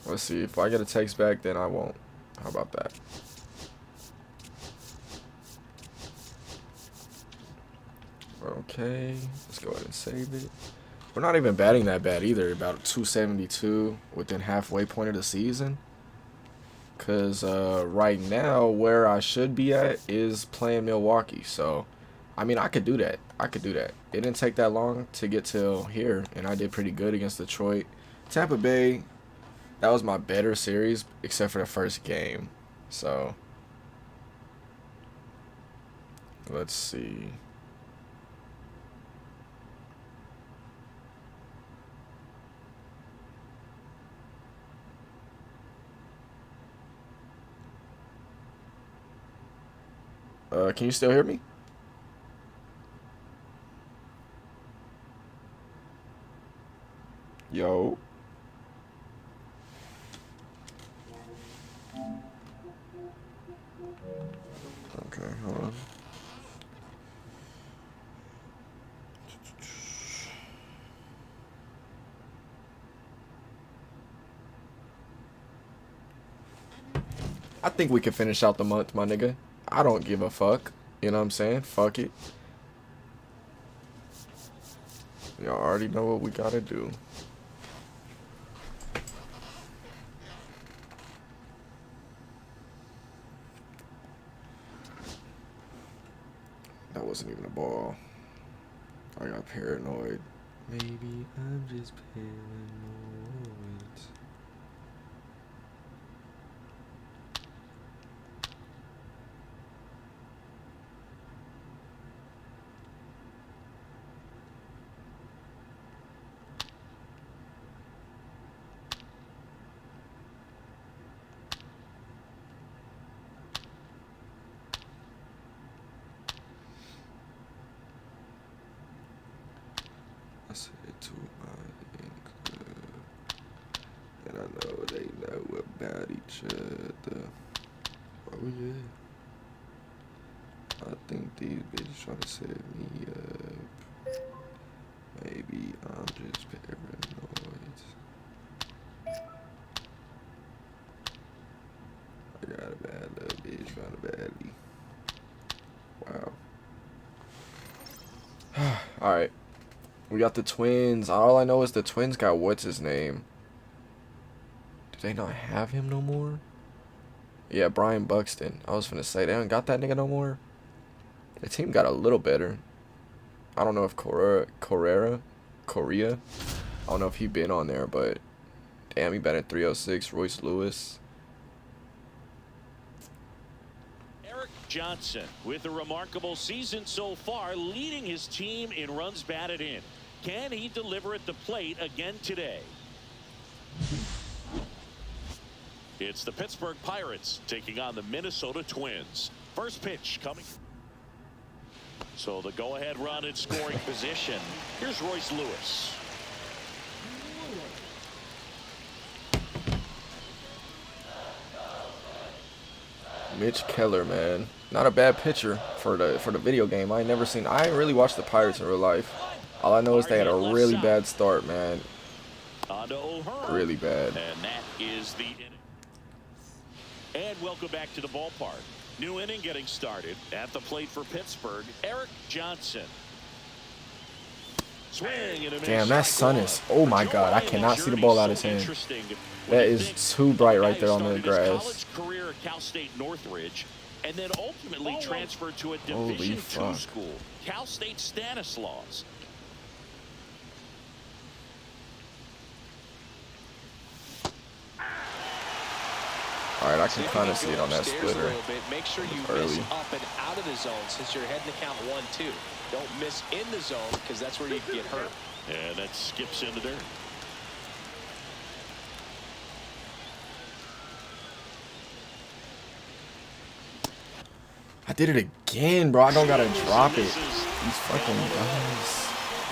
Let's see. If I get a text back, then I won't. How about that? Okay. Let's go ahead and save it. We're not even batting that bad either. About 272 within halfway point of the season. Because right now, where I should be at is playing Milwaukee. So, I mean, I could do that. It didn't take that long to get till here, and I did pretty good against Detroit. Tampa Bay, that was my better series, except for the first game. So, let's see. Can you still hear me? Yo. Okay, hold on. I think we can finish out the month, my nigga. I don't give a fuck. You know what I'm saying? Fuck it. Y'all already know what we gotta do. That wasn't even a ball. I got paranoid. Maybe I'm just paranoid. I said to my club, and I know they know about each other. Oh yeah. I think these bitches trying to set me up. Maybe I'm just paranoid. I got a bad little bitch trying to badly. Wow. Alright. We got the Twins. All I know is the Twins got what's his name. Do they not have him no more? Yeah, Brian Buxton. I was finna say, they don't got that nigga no more. The team got a little better. I don't know if Correa. I don't know if he been on there, but damn, he batted 306. Royce Lewis. Johnson with a remarkable season so far, leading his team in runs batted in. Can he deliver at the plate again today? It's the Pittsburgh Pirates taking on the Minnesota Twins. First pitch coming. So the go-ahead run in scoring position. Here's Royce Lewis. Mitch Keller, man, not a bad pitcher for the video game. I ain't really watched the Pirates in real life. All I know is they had a really bad start, man. Really bad. And that is the inning. And welcome back to the ballpark. New inning getting started. At the plate for Pittsburgh, Eric Johnson. Swing and a damn, that sun is, oh my god, I cannot see the ball out of his hand. That is too bright right there on the grass. Career at Cal State Northridge, and then ultimately transferred to a Division II school, Cal State Stanislaus. Alright, I can kind of see it on that splitter. Make sure you miss up and out of the zone since you're heading to count 1-2. Don't miss in the zone because that's where you can get hurt. And that skips into dirt. I did it again, bro. I don't gotta drop it. These fucking guys.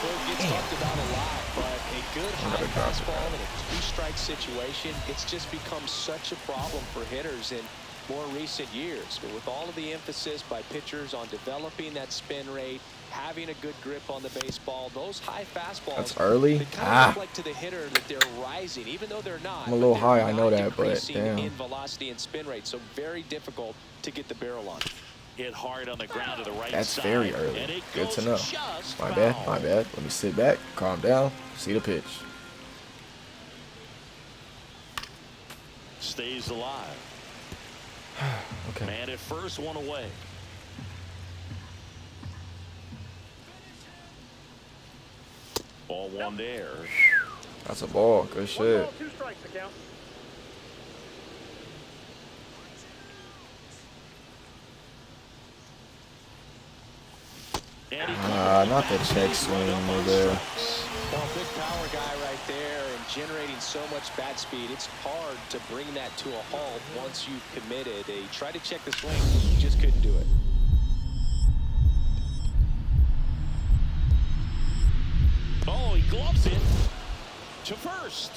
It gets talked about a lot, but a good high fastball in a two-strike situation, it's just become such a problem for hitters in more recent years. But with all of the emphasis by pitchers on developing that spin rate, having a good grip on the baseball, those high fastballs, that's early. They kind of look like to the hitter that they're rising, even though they're not. I'm a little high, I know that, but damn. In velocity and spin rate, so very difficult to get the barrel on. Hit hard on the ground to the right that's side. Very early. Good to know. My bad. Let me sit back, calm down, see the pitch. Stays alive. Okay. Man at first, one away. Ball one there. That's a ball. Good shit. 1 ball, 2 strikes to count. Not the check swing, nigga. Well, big power guy right there and generating so much bat speed. It's hard to bring that to a halt once you've committed. He tried to check the swing, just couldn't do it. Oh, he gloves it to first.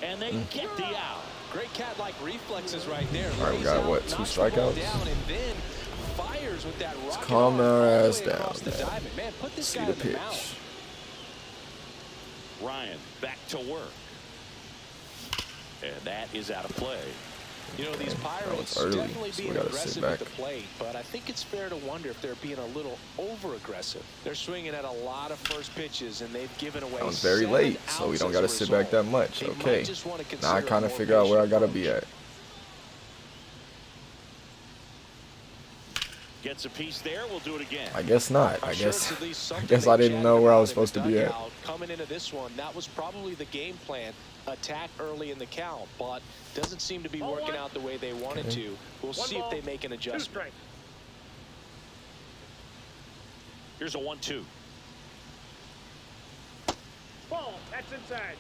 And they get the out. Great cat-like reflexes right there. All right, we got what, 2 strikeouts? Down and then fires with that rocket Calm arm all their the ass way down, across the man. diamond. Man, put this See guy the in the pitch. mouth. Ryan back to work. And that is out of play. You know, these Pirates early, definitely so we being gotta aggressive sit at back. the plate, but I think it's fair to wonder if they're being a little over-aggressive. They're swinging at a lot of first pitches, and they've given away That was very 7 late, so we outs don't as got to a sit back that result. much. They Okay. might just want to Now I consider kind a of more figure out where I patient got to be approach. at. Gets a piece there. We'll do it again. I guess not. I'm I sure guess it's at least something guess they I didn't chatted know where I about was in supposed the to be at. dugout. Coming into this one, that was probably the game plan. Attack early in the count, but doesn't seem to be Ball working one. out the way they wanted to. We'll 1 see if ball, they make an 2 adjustment. strikes. Here's a 1-2. Ball, that's inside.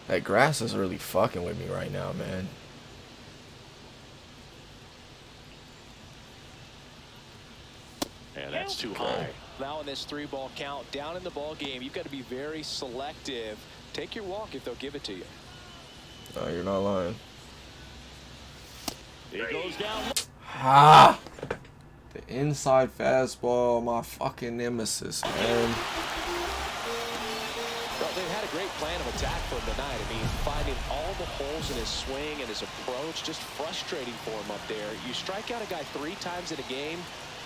That grass is really fucking with me right now, man. And that's too high. Now in this 3-ball count, down in the ball game, you've got to be very selective. Take your walk if they'll give it to you. No, you're not lying. It goes down. Ah! The inside fastball, my fucking nemesis, man. Well, they've had a great plan of attack for him tonight. I mean, finding all the holes in his swing and his approach, just frustrating for him up there. You strike out a guy 3 times in a game,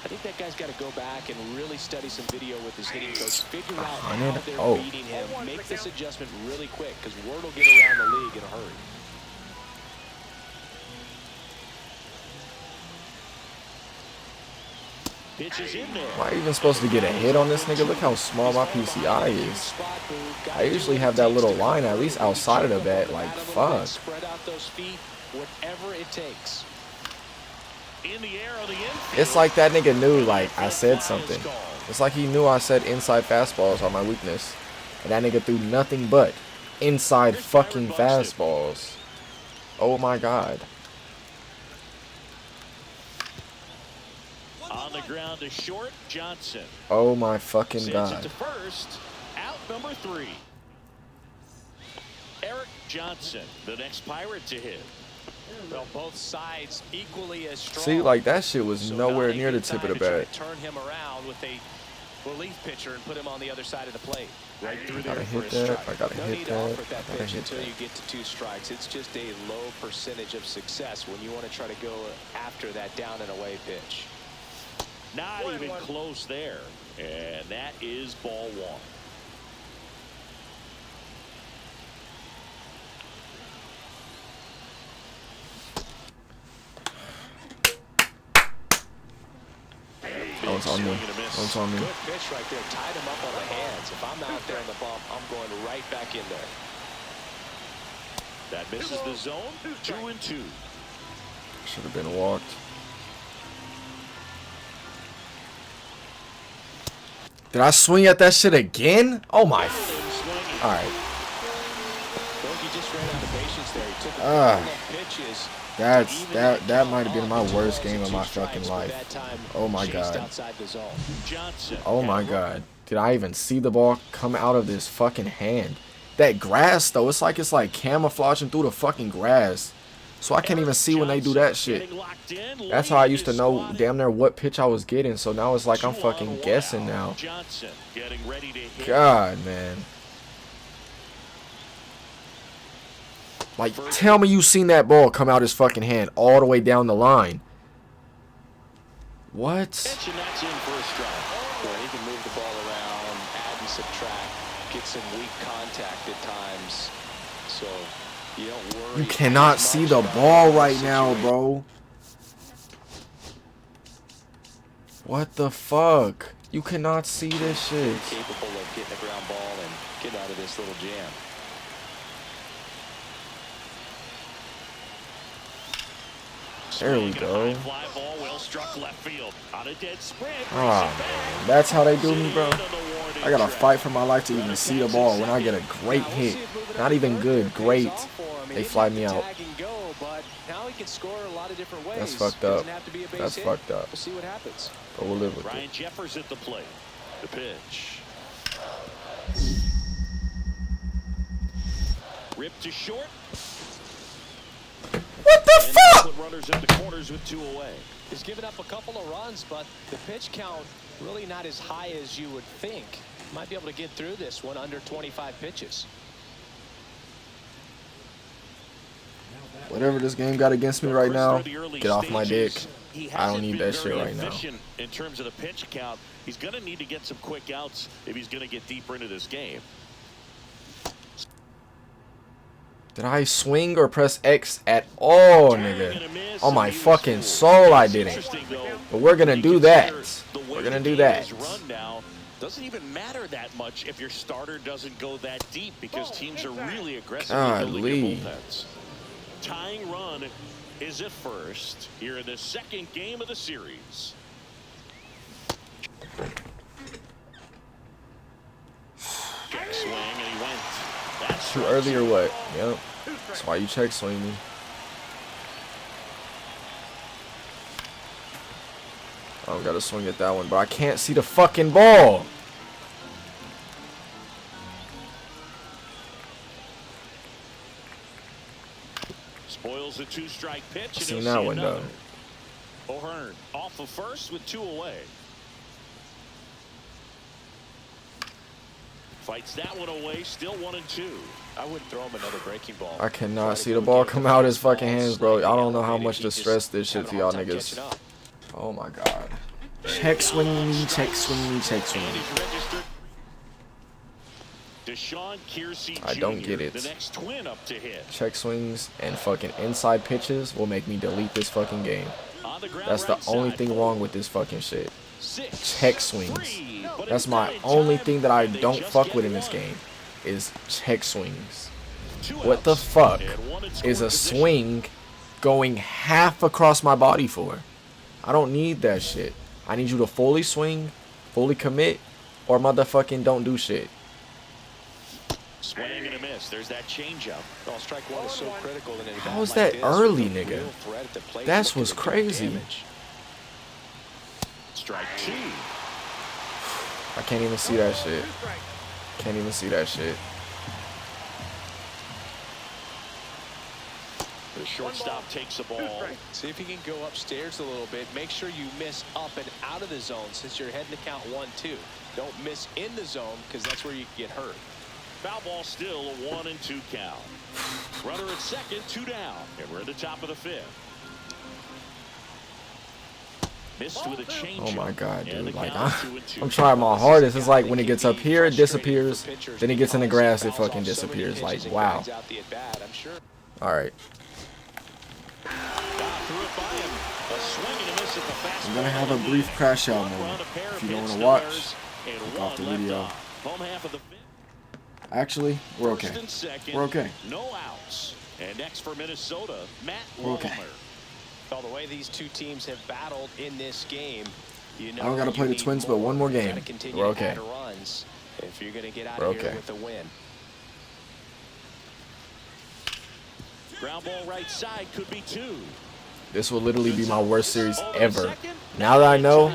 I think that guy's got to go back and really study some video with his hitting coach, figure out how they're beating him, make this adjustment really quick, because word will get around the league in a hurry. Pitch is in there. Am I even supposed to get a hit on this nigga? Look how small my PCI is. I usually have that little line at least outside of the bat. Like, fuck. Spread out those feet, whatever it takes. In the air of the infield. It's like that nigga knew, like, I said something. It's like he knew I said inside fastballs are my weakness. And that nigga threw nothing but inside fucking fastballs. Oh my god. On the ground to short, Johnson. Oh my fucking Sends it god. to first. Out number 3. Eric Johnson, the next Pirate to hit. Well, both sides equally as strong. See, like, that shit was So nowhere not a near the good tip time of the to try bat. to turn him around with a relief pitcher and put him on the other side of the plate. Right through there Gotta for hit a that. strike. I gotta No hit need to that. offer that I gotta pitch hit until that. you get to 2 strikes. It's just a low percentage of success when you want to try to go after that down and away pitch. Not even close there. And that is ball 1. That was on me. That was on me. Good pitch right there. Tied him up on the hands. If I'm out there in the bump, I'm going right back in there. That misses the zone. 2-2. Should have been walked. Did I swing at that shit again? Oh my. Alright. He just ran out of patience there. He took a Ah. couple of pitches. That might have been my worst game of my fucking life. Oh my god. Johnson. Oh my god. Did I even see the ball come out of this fucking hand? That grass though, it's like camouflaging through the fucking grass. So I can't even see when they do that shit. That's how I used to know damn near what pitch I was getting. So now it's like I'm fucking guessing now. Johnson getting ready to hit. God, man. Like, tell me you seen that ball come out his fucking hand all the way down the line. What? And that's in for a strike. Well, he can move the ball around, add and subtract, get some weak contact at times. So you don't worry. You cannot see the ball right now, bro. What the fuck? You cannot see this shit. Capable of getting a ground ball and getting out of this little jam. There we go. Fly ball well struck left field. On a dead sprint. Ah, man. That's how they do me, bro. I gotta fight for my life to even see the ball. When I get a great hit, not even good, great, they fly me out. That's fucked up. That's fucked up. We'll see what happens. But we'll live with Ryan it. Jeffers at the plate. The pitch. Ripped to short. What the fuck? Put runners in the corners with 2 away. He's given up a couple of runs, but the pitch count really not as high as you would think. Might be able to get through this one under 25 pitches. Whatever this game got against me right now, get off my dick. I don't need that shit right now. In terms of the pitch count, he's going to need to get some quick outs if he's going to get deeper into this game. Did I swing or press X at all, nigga? On my fucking soul, I didn't. But we're gonna do that. We're gonna do that. Doesn't even matter that much if your starter doesn't go that deep because teams are really aggressive building their bullpens. Tying run is at first here in the second game of the series. Check swing and he went. That's Too early or what? Yep. That's why you check swing me. I don't gotta swing at that one, but I can't see the fucking ball. Spoils a 2-strike pitch. Seen that one though. O'Hearn off of first with 2 away. Fights that one away, still 1-2. I wouldn't throw him another breaking ball. I cannot see the ball come out his fucking hands, bro. I don't know how much to stress this shit to y'all niggas. Oh my god. Check swing me, check swing me, check swing me. I don't get it. The next twin up to hit. Check swings and fucking inside pitches will make me delete this fucking game. That's the only thing wrong with this fucking shit. Check swings. That's my only thing that I don't fuck with in this game is check swings. What the fuck is a swing going half across my body for? I don't need that shit. I need you to fully swing, fully commit, or motherfucking don't do shit. Swing and a miss. There's that changeup. Well, strike one is so critical in a How is that early, nigga? That's what's crazy. Strike 2. I can't even see that shit. Can't even see that shit. The shortstop takes the ball. See if you can go upstairs a little bit. Make sure you miss up and out of the zone since you're heading to count 1-2. Don't miss in the zone because that's where you get hurt. Foul ball still a 1-2 count. Runner at second, 2 down. And we're in the top of the 5th. Missed with a change. Oh my god, dude. Like, I'm trying my hardest. It's like when it gets up here, it disappears. Then it gets in the grass, it fucking disappears. Like, wow. Alright. I'm gonna have a brief crash out moment. If you don't want to watch, look off the video. Actually, we're okay. We're okay. No outs. And next for Minnesota, Matt We're okay. Well, the way these two teams have battled in this game, you know, I don't gotta play the Twins, but one more game. We're okay. Runs if you're gonna get out of here with a win. Ground ball right side could be 2. This will literally be my worst series ever. Now that I know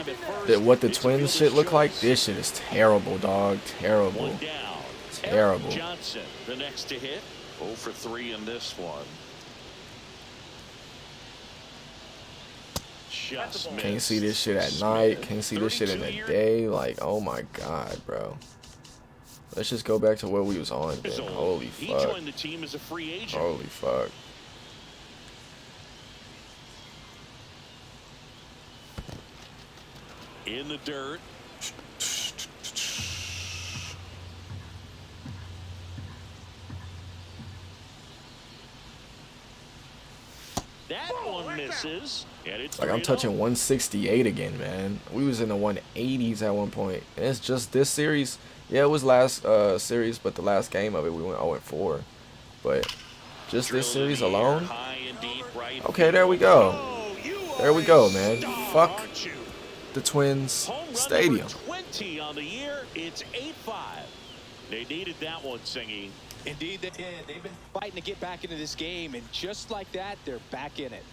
that what the Twins shit look like, this shit is terrible, dog. Terrible. Terrible. Johnson, the next to hit. 0 for 3 in this one. Can't see this shit at night. Can't see this shit in the day. Like, oh my god, bro. Let's just go back to where we was on, man. Holy fuck. He joined the team as a free agent. Holy fuck. In the dirt. That one misses. And it's Like, I'm 3-0. touching 168 again, man. We was in the 180s at one point. And it's just this series. Yeah, it was last series, but the last game of it, we went 0-4. But just this series alone. Okay, there we go. There we go, man. Fuck the Twins Stadium. 20 on the year. It's 8-5. They needed that one, Singy. Indeed they did. They've been fighting to get back into this game, and just like that, they're back in it.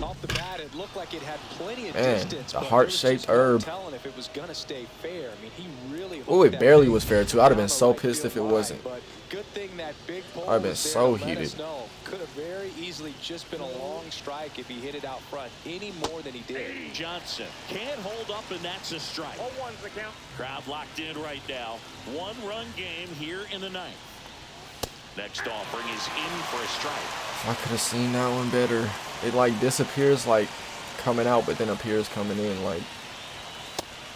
Off the bat, it looked like it had plenty of distance. The heart-shaped herb. Telling if it was gonna stay fair. I mean, he really. Oh, it barely was fair too. I'd have been so pissed if it wasn't. But good thing that big pole I'd have been so heated. Could have very easily just been a long strike if he hit it out front any more than he did. Johnson can't hold up, and that's a strike. 0-1's the count. Crowd locked in right now. One-run game here in the ninth. Next offering is in for a strike. I could have seen that one better. It like disappears like coming out, but then appears coming in. Like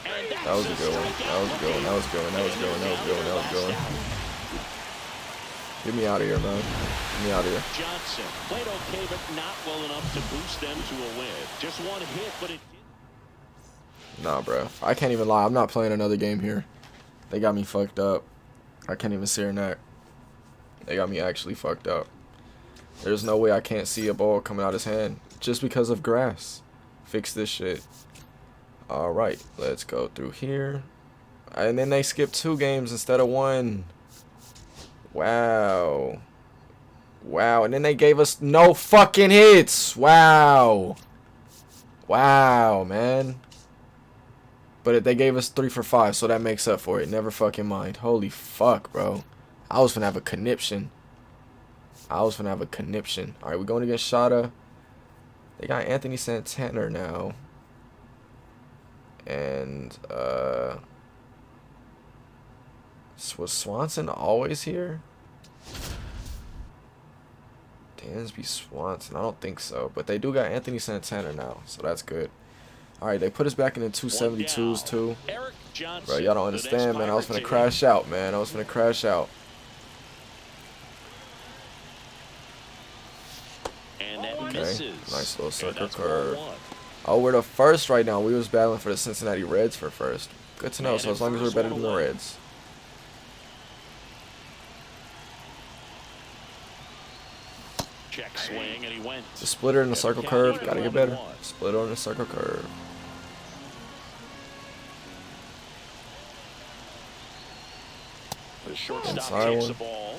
that was a good one. That was a good one. That was a good one. That was a good one. That was a good one. That was a good one. Get me out of here, man. Get me out of here. Johnson played okay, but not well enough to boost them to a win. Just one hit, but it did. Nah, bro. I can't even lie. I'm not playing another game here. They got me fucked up. I can't even see her neck. They got me actually fucked up. There's no way I can't see a ball coming out his hand just because of grass. Fix this shit. Alright, let's go through here. And then they skipped 2 games instead of 1. Wow. Wow, and then they gave us no fucking hits. Wow. Wow, man. But they gave us 3 for 5, so that makes up for it. Never fucking mind. Holy fuck, bro. I was finna have a conniption. Alright, we're going against Shada. They got Anthony Santana now. And, was Swanson always here? Dansby Swanson. I don't think so. But they do got Anthony Santana now, so that's good. Alright, they put us back in the 272s, too. Bro, y'all don't understand, man. I was finna crash out, man. I was finna crash out. Okay, nice little circle curve. Oh, we're the first right now. We was battling for the Cincinnati Reds for first. Good to know. So as long as we're better than the Reds. Check swing, and he went. The splitter and the circle curve. Gotta get better. Splitter on the circle curve. The shortstop takes the ball.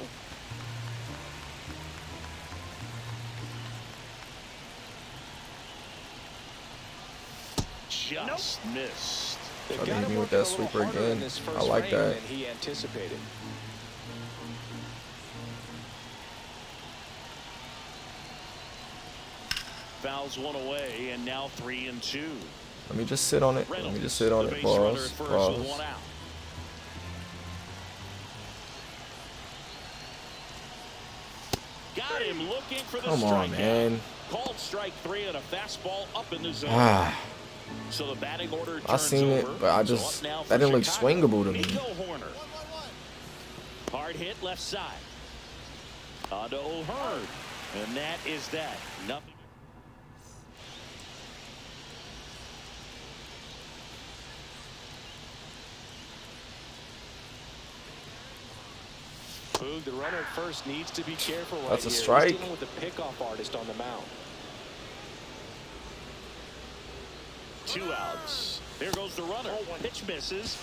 Just missed. Try to hit me with that sweeper again. I like that. He anticipated. Fouls one away, and now 3-2. Let me just sit on it. Let me just sit on it. Pause. Pause. Got him looking for the Come on, man. Called strike 3 and a fastball up in the zone. So the batting order I seen it, but I just that didn't look swingable to me. Hard hit left side. On to O'Hearn, and that is that. Nothing. Boog, the runner at first needs to be careful right That's a here. strike. He's dealing with the pickoff artist on the mound. 2 outs. There goes the runner. Pitch misses.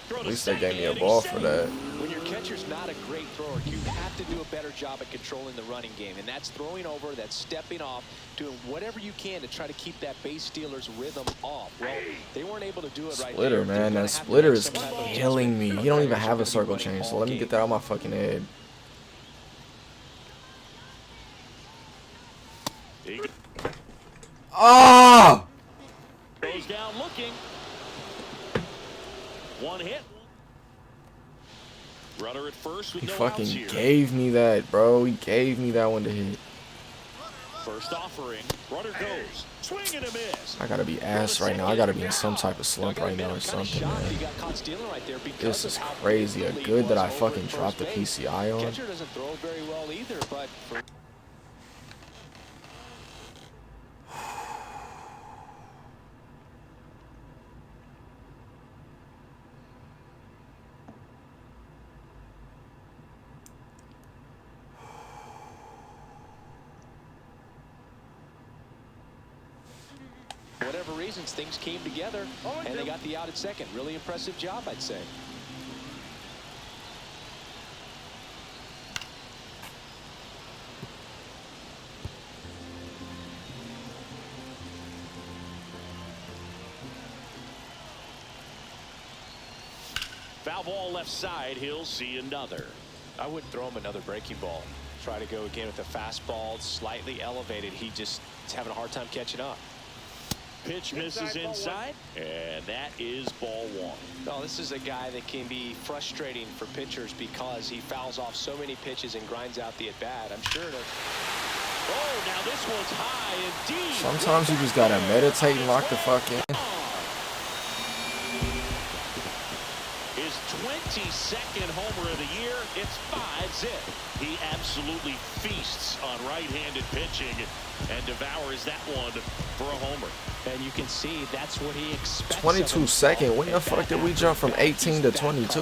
At least they gave me a ball for that. When your catcher's not a great thrower, you have to do a better job at controlling the running game. And that's throwing over, that's stepping off, doing whatever you can to try to keep that base stealer's rhythm off. Well, they weren't able to do it right Splitter, there. man. That splitter is killing me. He don't even have a circle change, so let me get that out of my fucking head. Ah! Goes down looking. One hit. Runner at first with He no fucking outs here. gave me that, bro. He gave me that one to hit. First offering, runner goes, swing and a miss. I gotta be ass right now. I gotta be in some type of slump right now or something, man. This is crazy. A good that I fucking dropped the PCI on. Catcher doesn't throw very well either, but for whatever reasons, things came together, and they got the out at second. Really impressive job, I'd say. Foul ball left side. He'll see another. I wouldn't throw him another breaking ball. Try to go again with a fastball, slightly elevated. He just is having a hard time catching up. Pitch misses inside, and that is ball one. No, this is a guy that can be frustrating for pitchers because he fouls off so many pitches and grinds out the at-bat. I'm sure that... Oh, now this one's high and deep. Sometimes you just gotta meditate and lock the fuck in. His 22nd homer of the year. It's 5-zip. He absolutely feasts on right-handed pitching and devours that one for a homer. And you can see that's what he expects. 22 second. When the fuck did we jump from 18 to 22?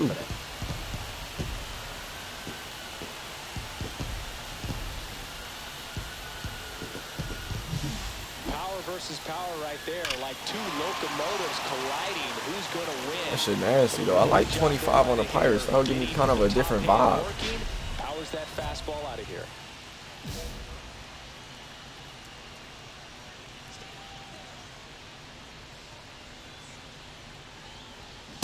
Power versus power right there, like two locomotives colliding. Who's going to win? That shit nasty though. I like 25 on the Pirates. That'll give me kind of a different vibe. Powers that fastball out of here.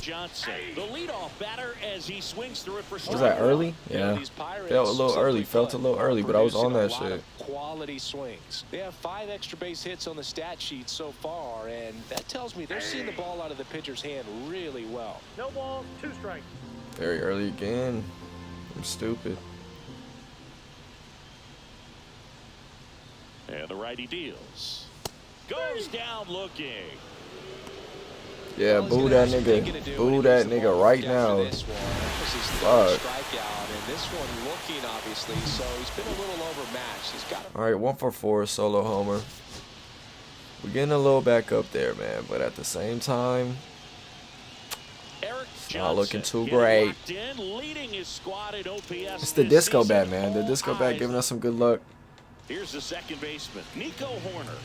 Johnson, the leadoff batter, as he swings through it for strike. Was that early? Yeah. Felt a little early. Felt a little early, but I was on that shit. Quality swings. They have 5 extra base hits on the stat sheet so far, and that tells me they're seeing the ball out of the pitcher's hand really well. No ball, 2 strikes. Very early again. I'm stupid. And the righty deals. Goes down looking. Yeah, boo that nigga. Boo that nigga right now. Fuck. And this one looking, obviously, so he's been a little overmatched. He's got. All right, 1 for 4, solo homer. We're getting a little back up there, man, but at the same time, it's not looking too great. It's the disco bat, man. The disco bat giving us some good luck. Here's the second baseman, Nico Horner.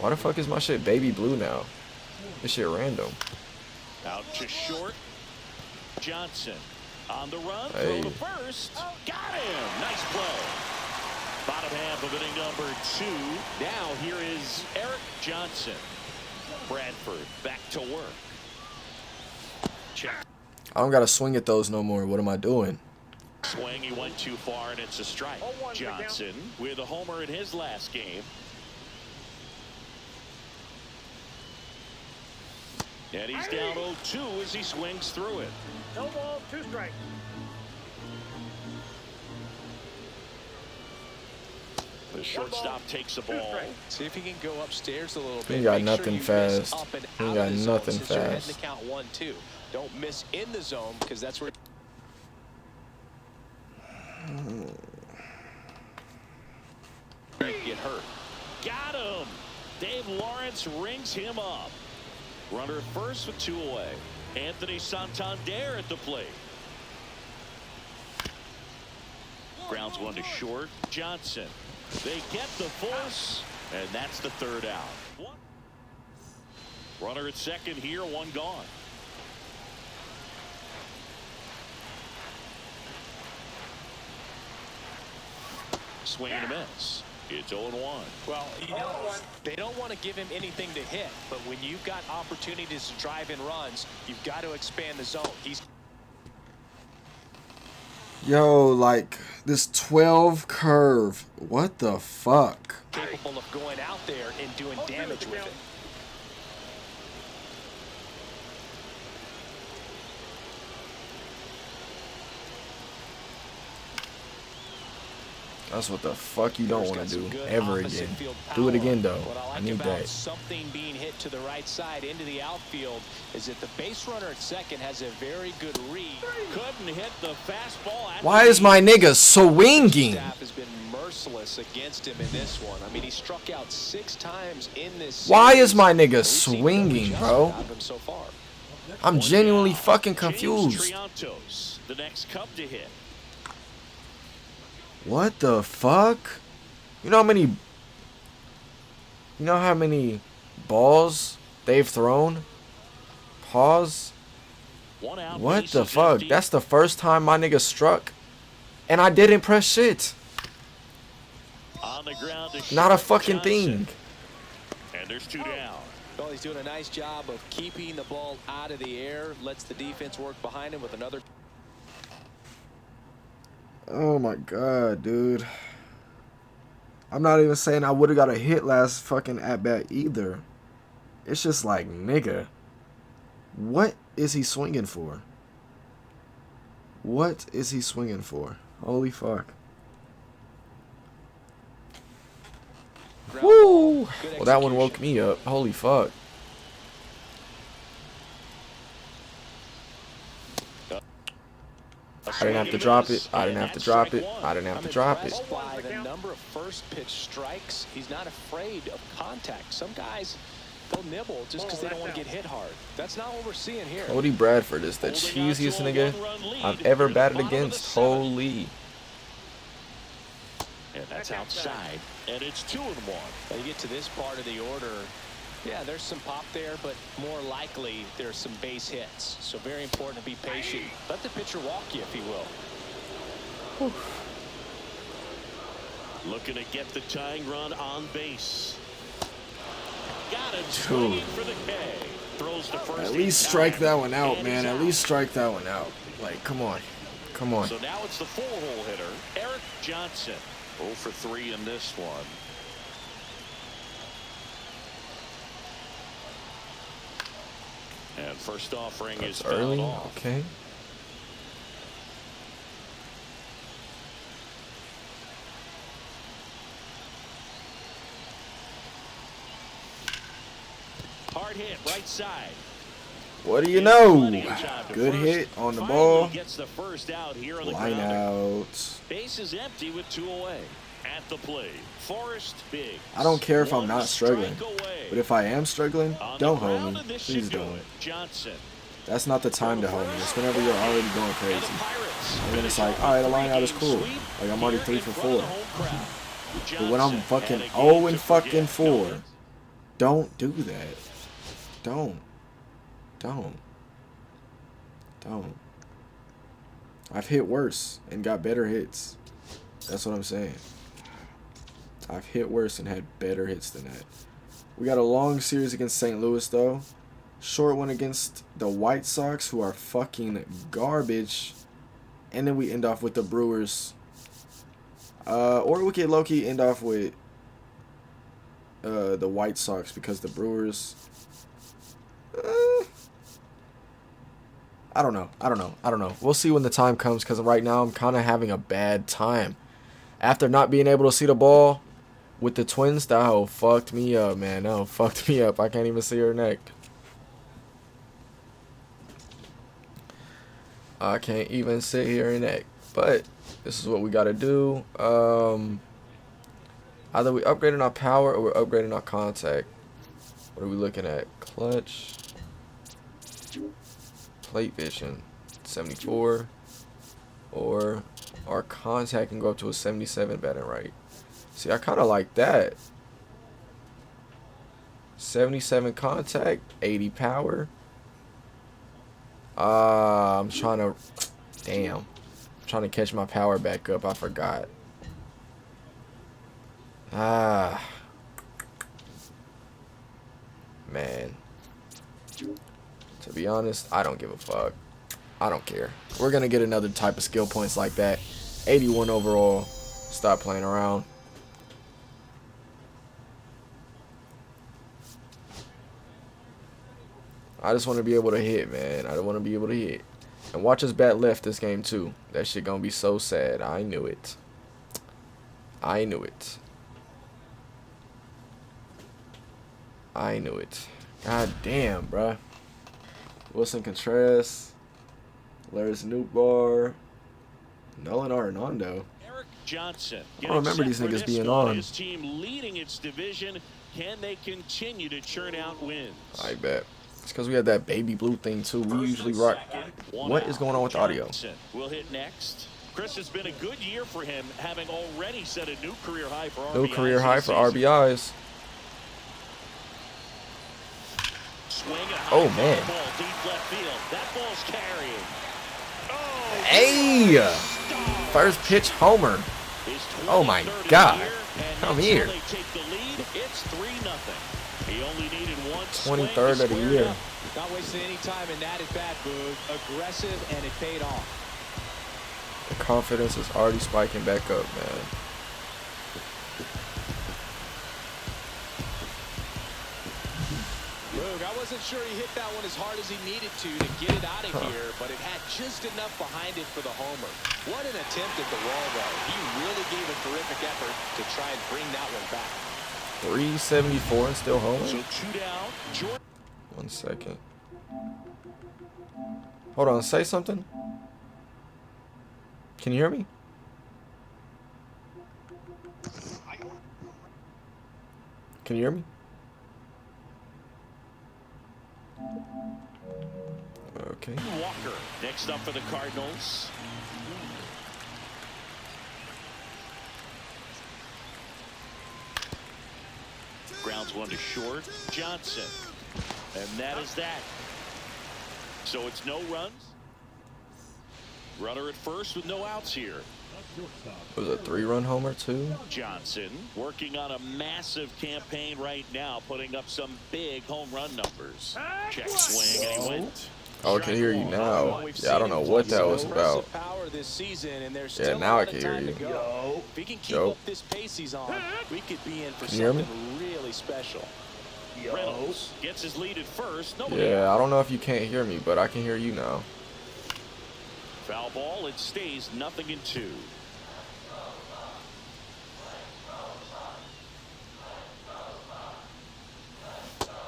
Why the fuck is my shit baby blue now? This shit random. Out to short. Johnson on the run. Hey. Throw to first. Got him. Nice play. Bottom half of inning number 2. Now here is Eric Johnson. Bradford back to work. Check. I don't gotta swing at those no more. What am I doing? Swing. He went too far and it's a strike. Johnson with a homer in his last game. And he's down 0-2 as he swings through it. No ball, 2 strikes. The shortstop takes the ball. See if he can go upstairs a little bit. He ain't got Make sure nothing you miss fast. up and He ain't out got of the zone nothing since you're heading fast. to count 1-2. Don't miss in the zone because that's where get hurt. Got him. Dave Lawrence rings him up. Runner at first with 2 away. Anthony Santander at the plate. Grounds 1 to short. Johnson. They get the force, and that's the 3rd out. Runner at second here, 1 gone. Swing and a miss. It's 0-1. Well, you know, they don't want to give him anything to hit, but when you've got opportunities to drive in runs, you've got to expand the zone. He's Yo, like this 12 curve. What the fuck? capable of going out there and doing damage with it. That's what the fuck you don't want to do Good ever opposite again. field Do it power. again though. What I I like need about that. something being hit to the right side into the outfield is that the base runner at second has a very good read. Couldn't hit the fastball. At Why the is my nigga swinging? Staff has been merciless against him in this one. I mean, he struck out 6 times in this Why series. is my nigga We've seen no swinging, adjustment bro? out of him so far. I'm One genuinely down. fucking James confused. Triantos, the next Cub to hit. What the fuck? You know how many balls they've thrown? Pause. One out, What base the is fuck? empty. That's the first time my nigga struck. And I didn't press shit. On the ground to Not a short, fucking Johnson. thing. And there's 2 down. Well, he's doing a nice job of keeping the ball out of the air. Lets the defense work behind him with another. Oh my god, dude. I'm not even saying I would have got a hit last fucking at bat either. It's just like, nigga, what is he swinging for? What is he swinging for? Holy fuck. Woo! Well, that one woke me up. Holy fuck. I didn't have to drop it. I didn't have to drop it. I didn't have to drop it. By the number of first pitch strikes, he's not afraid of contact. Some guys, they'll nibble just because they don't want to get hit hard. That's not what we're seeing here. Cody Bradford is the cheesiest nigga I've ever batted against. Holy. And that's outside. And it's 2-1. When you get to this part of the order, yeah, there's some pop there, but more likely there's some base hits. So very important to be patient. Let the pitcher walk you, if he will. Looking to get the tying run on base. Got it. Dude. Swinging for the K. Throws to first. At least strike that one out, man. At least strike that one out. Like, come on. Come on. So now it's the 4-hole hitter, Eric Johnson. 0 for 3 in this one. And first offering is That's early. fouled off. Okay. Hard hit, right side. What do you know? Plenty of time to Good first. hit on the Finally ball. Gets the first out here on the Line grounder. out. Base is empty with 2 away. At the plate, Forrest Biggs. I don't care if I'm 1 not struggling. strike away. But if I am struggling, On don't the hold ground, me. and this Please should do don't. it. Johnson. That's not the time to hold me. It's whenever you're already going And the crazy. Pirates And then it's finish like, off a alright, the line out is 3-game cool. sweep Like, I'm already here 3 in for front of 4. the home crowd. But when I'm Johnson fucking had a 0 game and to fucking forget. 4, don't do that. Don't. I've hit worse and got better hits. That's what I'm saying. I've hit worse and had better hits than that. We got a long series against St. Louis, though. Short one against the White Sox, who are fucking garbage. And then we end off with the Brewers. Or we could low-key end off with the White Sox, because the Brewers... I don't know. We'll see when the time comes, because right now I'm kind of having a bad time. After not being able to see the ball with the Twins, that hoe fucked me up, man. That hoe fucked me up. I can't even see her neck. I can't even sit here and neck. But this is what we got to do. Either we upgrading our power or we're upgrading our contact. What are we looking at? Clutch. Plate vision. 74. Or our contact can go up to a 77 batting right. See, I kind of like that. 77 contact, 80 power. I'm trying to... Damn. I'm trying to catch my power back up. I forgot. Man. To be honest, I don't give a fuck. I don't care. We're going to get another type of skill points like that. 81 overall. Stop playing around. I just want to be able to hit, man. I don't want to be able to hit. And watch us bat left this game, too. That shit going to be so sad. I knew it. I knew it. I knew it. God damn, bruh. Wilson Contreras, Larry's Newbar, Nolan Arenado. Eric Johnson. I don't remember these niggas being on. His team leading its division. Can they continue to churn out wins? I bet. It's because we had that baby blue thing too. We usually rock. What is going on with the audio? We'll hit next. Chris, has been a good year for him, having already set a new career high for RBIs. New career high for RBIs. Oh man. Deep left field. That ball's carrying. Oh, hey! First pitch homer. Oh my God. Come here. They take the lead. It's 3-0. He only needed one 23rd of the year. Not wasting any time in that at bat, Boog. Aggressive, and it paid off. The confidence is already spiking back up, man. Boog, I wasn't sure he hit that one as hard as he needed to get it out of here, but it had just enough behind it for the homer. What an attempt at the wall, though. He really gave a terrific effort to try and bring that one back. 374 and still home. So 2 down. Jordan. 1 second. Hold on, say something. Can you hear me? Can you hear me? Okay. Walker next up for the Cardinals. Grounds one to short. Johnson. And that is that. So it's no runs. Runner at first with no outs here. It was a 3-run homer too. Johnson working on a massive campaign right now, putting up some big home run numbers. Check swing and he went. Oh, I can hear you now. Yeah, I don't know what that was about. Yeah, now I can hear you. If he can keep up this pace he's on, we could be in for something really special. Reynolds gets his lead at first. Yeah, I don't know if you can't hear me, but I can hear you now. Foul ball. It stays 0-2.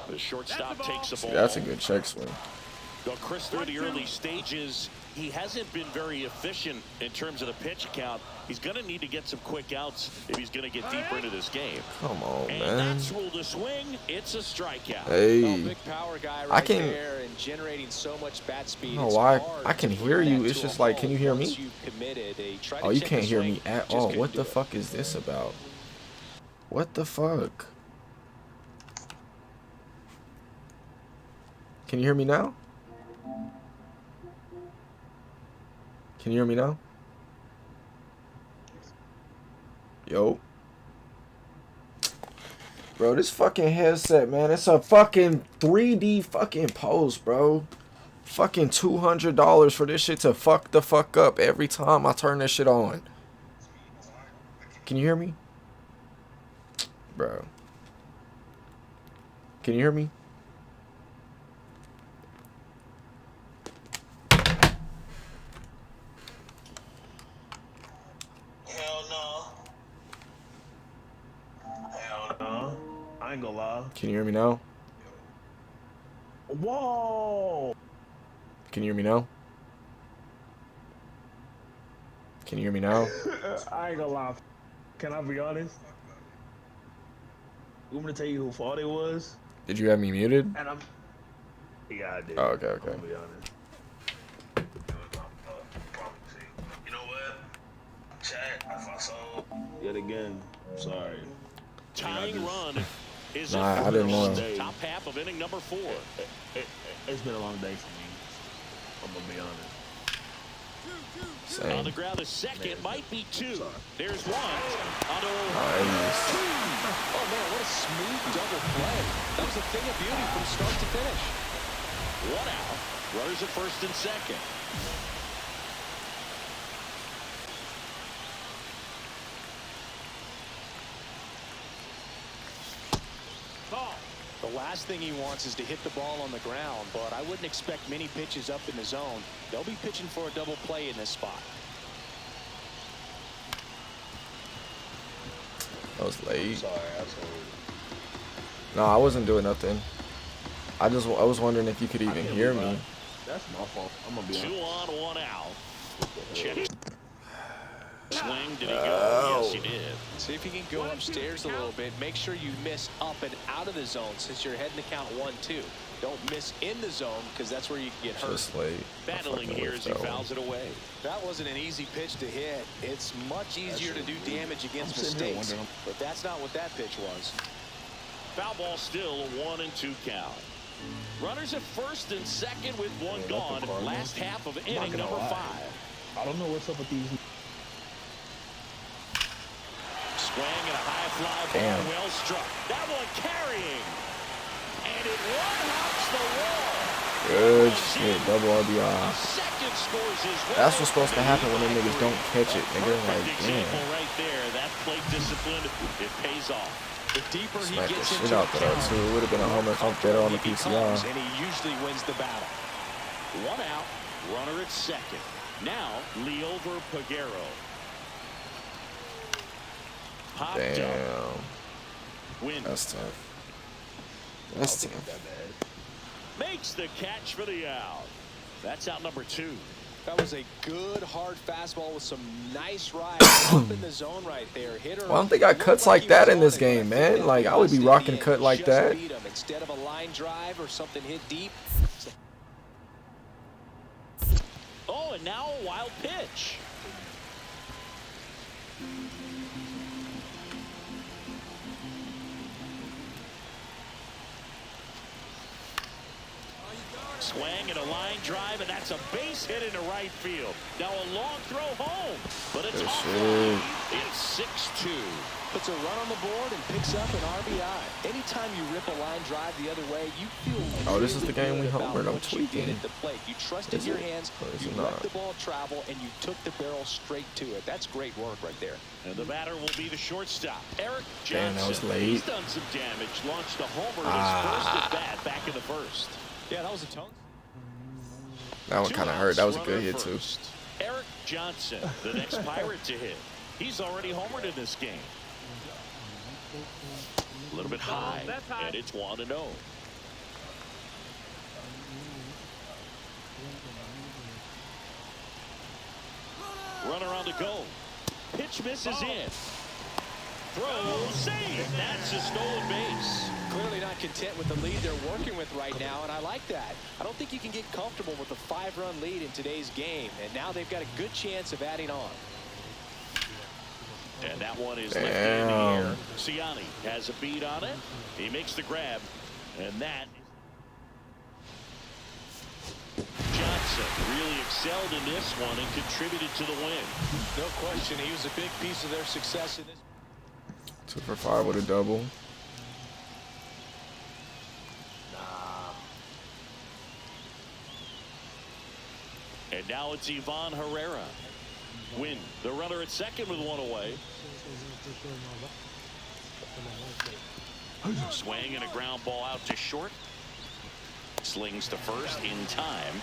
The shortstop takes the ball. See, that's a good check swing. Well, Chris, through the early stages, he hasn't been very efficient in terms of the pitch count. He's going to need to get some quick outs if he's going to get deeper into this game. Come on, and man. that's ruled a swing. It's a strikeout. Hey, big power guy right I can. there and generating so much bat speed. Oh, why? I can hear you. It's just like, can you hear me? Oh, you can't hear me at all. What the fuck is this about? What the fuck? Can you hear me now? Can you hear me now? Yo. Bro, this fucking headset, man. It's a fucking 3D fucking pose, bro. Fucking $200 for this shit to fuck the fuck up every time I turn this shit on. Can you hear me? Bro. Can you hear me? I ain't gonna lie. Can you hear me now? Whoa! Can you hear me now? Can you hear me now? I ain't gonna lie. Can I be honest? You want me to tell you who fault it was? Did you have me muted? And I'm. Yeah, I did. Oh, okay, okay. I'm gonna be honest. You know what? Chat, if I saw yet again, sorry. Tying run is I didn't know. Top half of inning number 4. It's been a long day for me. I'm gonna be honest. Same. On the ground, a second might be 2. There's one. Nice. Oh man, what a smooth double play. That was a thing of beauty from start to finish. 1 out. Runners at first and second. The last thing he wants is to hit the ball on the ground, but I wouldn't expect many pitches up in the zone. They'll be pitching for a double play in this spot. That was late. Sorry, I told you. No, I wasn't doing nothing. I was wondering if you could even hear me. That's my fault. I'm gonna be 2 honest. on, 1 out. Check. Swing, did he go? Yes, he did. See if you can go upstairs a little bit. Make sure you miss up and out of the zone since you're heading to count 1-2. Don't miss in the zone because that's where you can get hurt. Just late. Battling here as he fouls it away. That wasn't an easy pitch to hit. It's much easier to do damage against mistakes. But that's not what that pitch was. Foul ball still, a 1-2 count. Runners at first and second with 1 gone. Last half of inning number 5. I don't know what's up with these. Swing and a high fly ball, well struck. That one carrying. And it one-hops the wall. Good shit, double RBI. Second scores his way. That's what's supposed to happen when them niggas don't catch it, nigga. Like, damn. Right there, that plate discipline, it pays off. The deeper he Smack the gets shit into out there, too. It would have been a homer if I'm better on the PCR. and he usually wins the battle. 1 out, runner at second. Now, Liover Pagero. Popped Damn. up. Win. That's tough. That's tough. Makes the catch for the out. That's out number 2. That was a good hard fastball with some nice ride up in the zone right there. Hitter. Well, I don't think I cuts like that in this game, man. Like, I would be rocking cut like that. Instead of a line drive or something hit deep. Oh, and now a wild pitch. Swing and a line drive, and that's a base hit into right field. Now a long throw home, but it's offline. It's 6-2. Puts a run on the board and picks up an RBI. Anytime you rip a line drive the other way, you feel. Oh, this is the game we homered. I'm tweaking. At the plate, you trusted your hands. You let the ball travel, and you took the barrel straight to it. That's great work right there. And the batter will be the shortstop, Eric Damn, Johnson. that was late. He's done some damage. Launched a homer his first at bat back in the first. Yeah, that was a tone. That one kind of hurt. That was a good hit, too. Eric Johnson, the next Pirate to hit. He's already homered in this game. A little bit high, and it's 1-0. Runner on the go. Pitch misses in. Throw, save. That's a stolen base. Clearly not content with the lead they're working with right now, and I like that. I don't think you can get comfortable with a 5-run lead in today's game, and now they've got a good chance of adding on. And that one is lifted in the air. Ciani has a beat on it. He makes the grab, and that. Johnson really excelled in this one and contributed to the win. No question, he was a big piece of their success in this. 2 for 5 with a double. And now it's Ivan Herrera. Win the runner at second with 1 away. Swing and a ground ball out to short. Slings to first in time.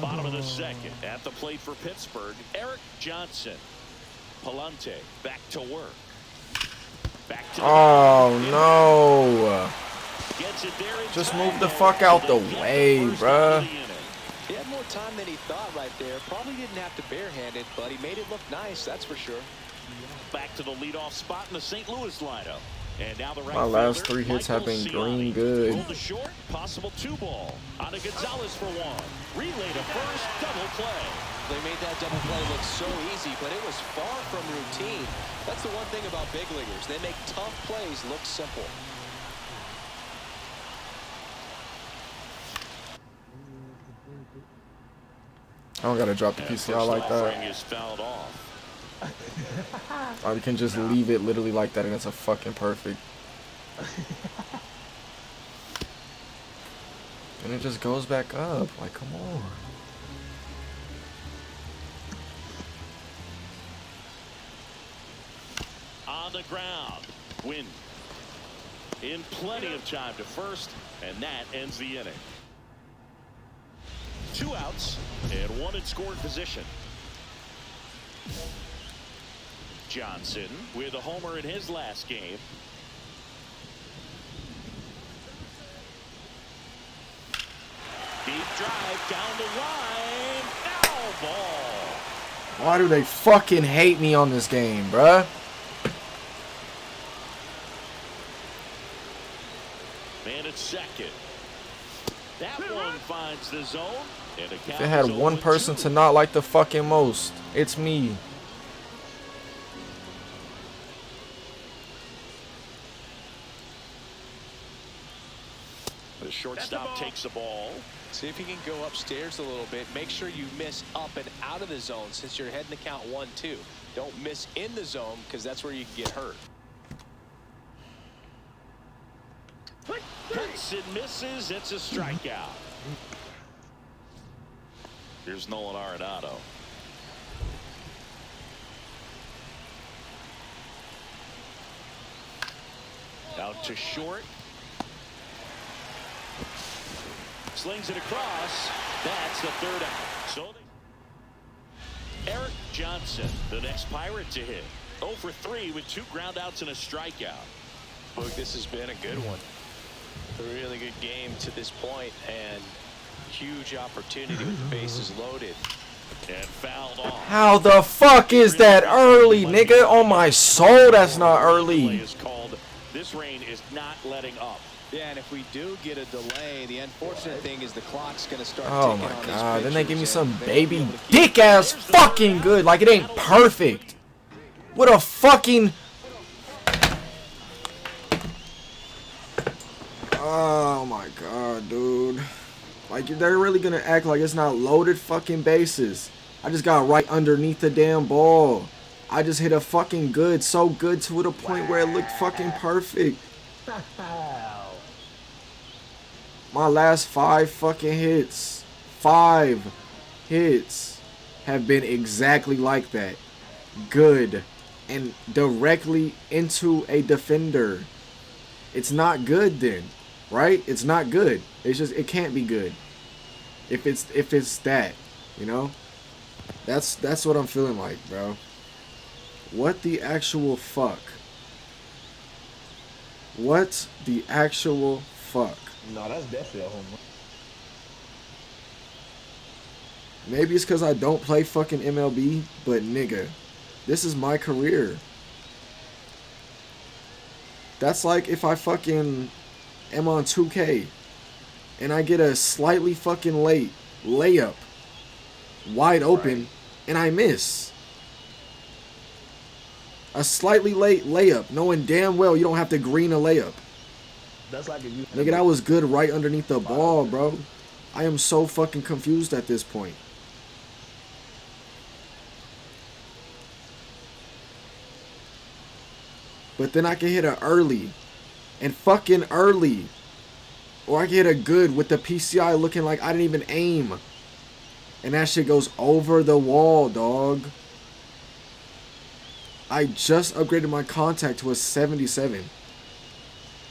Bottom of the second at the plate for Pittsburgh. Eric Johnson. Palante back to work. Back to no. Gets it there. Just move the fuck out the way, bruh. He had more time than he thought right there. Probably didn't have to barehand it, but he made it look nice, that's for sure. Back to the leadoff spot in the St. Louis lineup. And now the right My last fielder, 3 hits have been green good. Rolled the short, possible 2-ball. On to Gonzalez for 1. Relay to first, double play. They made that double play look so easy, but it was far from routine. That's the one thing about big leaguers. They make tough plays look simple. I don't gotta drop the PCR like that. Is fouled off. Or you can just leave it literally like that and it's a fucking perfect. And it just goes back up. Like, come on. On the ground. Win. In plenty of time to first, and that ends the inning. 2 outs and 1 in scoring position. Johnson with a homer in his last game. Deep drive down the line. Foul ball. Why do they fucking hate me on this game, bruh? Man at second. That one finds the zone. And If it had one person to not like the fucking most, it's me. The shortstop takes the ball. See if you can go upstairs a little bit. Make sure you miss up and out of the zone since you're heading to count 1-2. Don't miss in the zone because that's where you can get hurt. Hits and misses. It's a strikeout. Here's Nolan Arenado. Out to short. Slings it across. That's the third out. So Eric Johnson, the next Pirate to hit. 0 for 3 with 2 groundouts and a strikeout. Look, this has been a good one. A really good game to this point, and huge opportunity with the bases loaded. And fouled off. How the fuck is that early, nigga? On my soul, that's not early. Is called. This rain is not letting up. Yeah, and if we do get a delay, the unfortunate thing is the clock's going to start Oh ticking my on god, these then they give me pitchers, some and baby they'll be able to keep dick ass fucking good. Like it ain't perfect. What a fucking... Oh my god, dude. Like, they're really gonna act like it's not loaded fucking bases. I just got right underneath the damn ball. I just hit a fucking good, so good to the point where it looked fucking perfect. My last 5 fucking hits, 5 hits have been exactly like that. Good. And directly into a defender. It's not good then, right? It's not good. It's just, it can't be good. If it's that, you know? That's what I'm feeling like, bro. What the actual fuck? What the actual fuck? No, that's definitely a home run. Maybe it's because I don't play fucking MLB, but nigga, this is my career. That's like if I fucking am on 2K and I get a slightly fucking late layup wide open and I miss. A slightly late layup, knowing damn well you don't have to green a layup. That's like a Nigga, that was good right underneath the ball, bro. I am so fucking confused at this point. But then I can hit a early. And fucking early. Or I can hit a good with the PCI looking like I didn't even aim. And that shit goes over the wall, dog. I just upgraded my contact to a 77.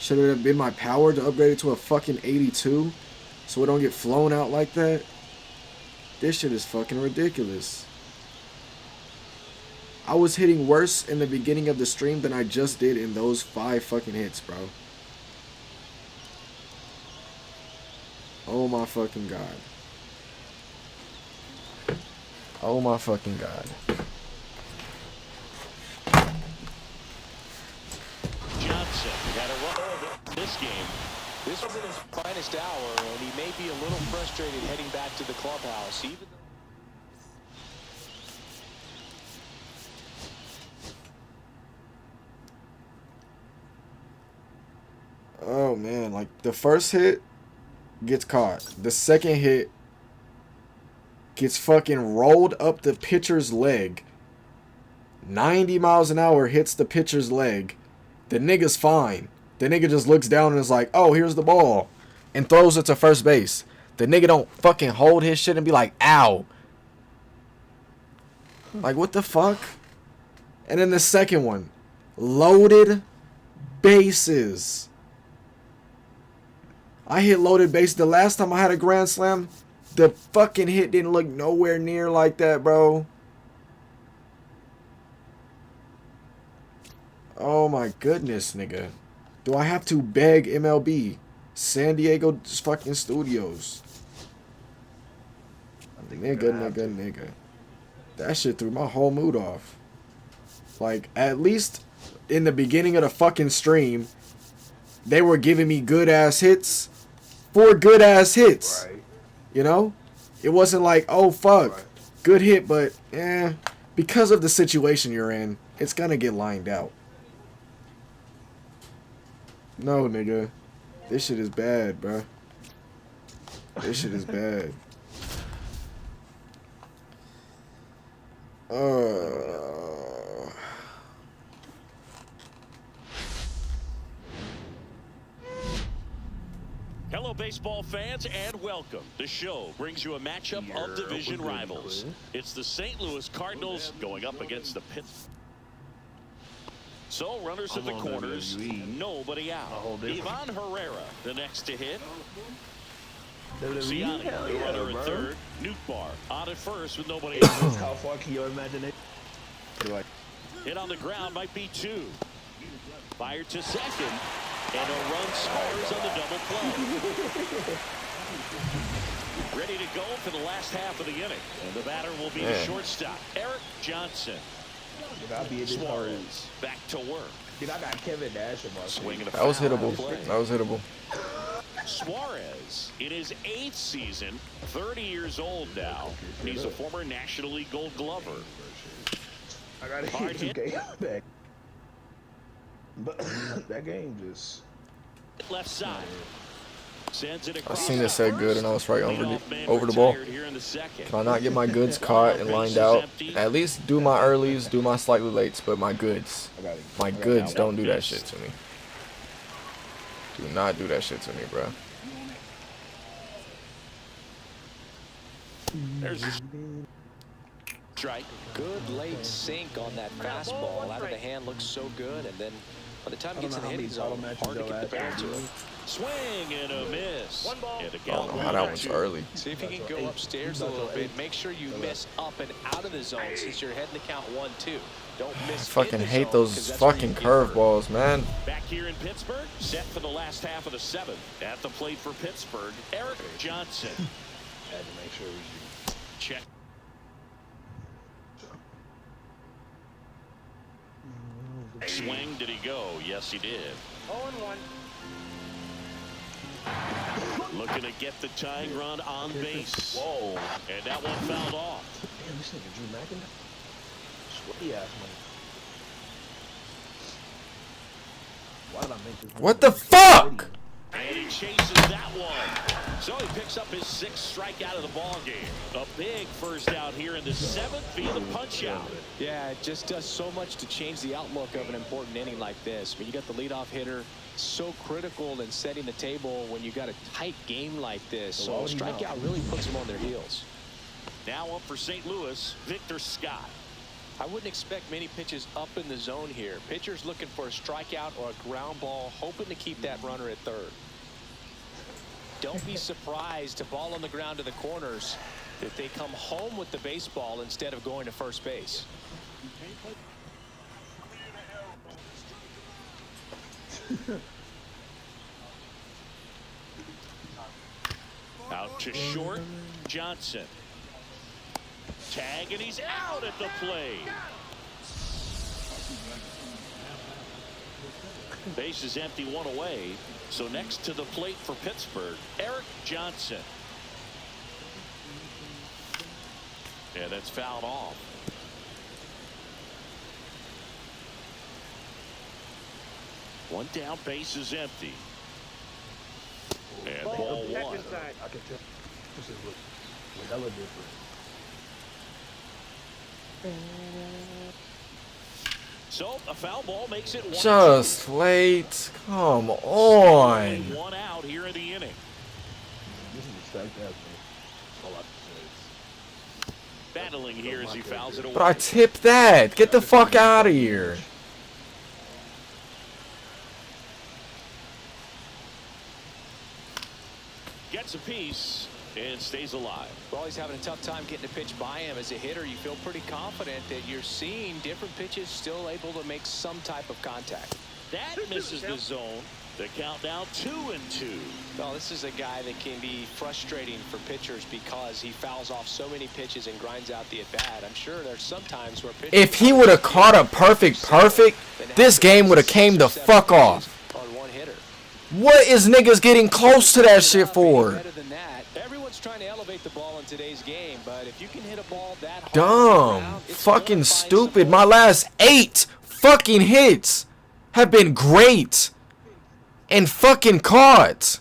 Should it have been my power to upgrade it to a fucking 82? So it don't get flown out like that? This shit is fucking ridiculous. I was hitting worse in the beginning of the stream than I just did in those 5 fucking hits, bro. Oh my fucking god. Oh my fucking god. Johnson got a run this game. This was in his finest hour, and he may be a little frustrated heading back to the clubhouse. Even Oh man, like the first hit gets caught. The second hit gets fucking rolled up the pitcher's leg. 90 miles an hour hits the pitcher's leg. The nigga's fine. The nigga just looks down and is like, oh, here's the ball. And throws it to first base. The nigga don't fucking hold his shit and be like, ow. Like, what the fuck? And then the second one. Loaded bases. I hit loaded bases. The last time I had a grand slam, the fucking hit didn't look nowhere near like that, bro. Oh my goodness, nigga. Do I have to beg MLB? San Diego fucking studios. Nigga. That shit threw my whole mood off. Like, at least in the beginning of the fucking stream, they were giving me good ass hits for good ass hits. Right. You know? It wasn't like, oh fuck, Right. good hit, but because of the situation you're in, it's gonna get lined out. No, nigga. This shit is bad, bruh. This shit is bad. Hello, baseball fans, and welcome. The show brings you a matchup of division rivals. It's the St. Louis Cardinals going up against the Pitt. So, runners at the corners, nobody out. Ivan Herrera, the next to hit. Ciani, the runner at third. Newtbar on at first with nobody out. How far can your imagination? Hit on the ground might be 2. Fired to second, and a run scores on the double play. Ready to go for the last half of the inning. And the batter will be the shortstop, Eric Johnson. Suarez back to work. Dude, I got Kevin Nash in my Swing and a That was foul hittable. play. That was hittable. Suarez in his 8th season, 30 years old now. He's a former National League Gold Glover. I got Hard hit hit. game back. But that game just Left side. Sends it I across. seen it said good and I was right Leadoff man over the ball. retired here in the second. Can I not get my goods caught and lined out? At least do my earlies, do my slightly lates, but my goods. My goods don't do that shit to me. Do not do that shit to me, bro. There's a strike. Good late sink on that fastball. Out of the hand looks so good, and then by the time it gets in the hitting zone, hard to get the ball to it. Swing and a miss. And a I don't count know how that one's early. See if you can go upstairs a little bit. Make sure you miss up and out of the zone since you're heading to count 1-2. Don't miss. I fucking in the hate zone, those 'cause that's where you fucking get hurt. curveballs, man. Back here in Pittsburgh, set for the last half of the 7th. At the plate for Pittsburgh, Eric Johnson. had to make sure it was you. Check. Swing, did he go? Yes, he did. 0-1. Looking to get the tying run on base. Whoa. And that one fouled off. Damn, this nigga Drew McIntyre. Sweaty ass money. Why did I make this? What the fuck? And he chases that one. So he picks up his 6th strikeout of the ball game. A big first out here in the 7th via the punch out. Yeah, it just does so much to change the outlook of an important inning like this. When you got the leadoff hitter, so critical in setting the table when you got a tight game like this. So a strikeout really puts them on their heels. Now up for St. Louis, Victor Scott. I wouldn't expect many pitches up in the zone here. Pitchers looking for a strikeout or a ground ball, hoping to keep that runner at third. Don't be surprised to ball on the ground to the corners if they come home with the baseball instead of going to first base. Out to short, Johnson. Tag, and he's out at the plate. Base is empty, 1 away. So next to the plate for Pittsburgh, Eric Johnson. Yeah, that's fouled off. One down, base is empty. And ball Check 1. inside. I can tell. This is what hella different. So a foul ball makes it 1-2. Just late. Come on. 1 out here in the inning. This is a strike out, man. All I can say is. Battling here as he fouls it away. But I tipped that. Get the fuck out of here. Gets a piece, and stays alive. Well, he's having a tough time getting a pitch by him. As a hitter, you feel pretty confident that you're seeing different pitches still able to make some type of contact. That misses the zone. The count now 2-2. Well, this is a guy that can be frustrating for pitchers because he fouls off so many pitches and grinds out the at-bat. I'm sure there's some times where pitchers... If he would have caught a perfect, this game would have came the fuck off. On one hitter. What is niggas getting close to that shit for? Better than that. Everyone's trying to elevate the ball in today's game, but if you can hit a ball that hard Dumb. Fucking stupid. My last 8 fucking hits have been great. And fucking caught.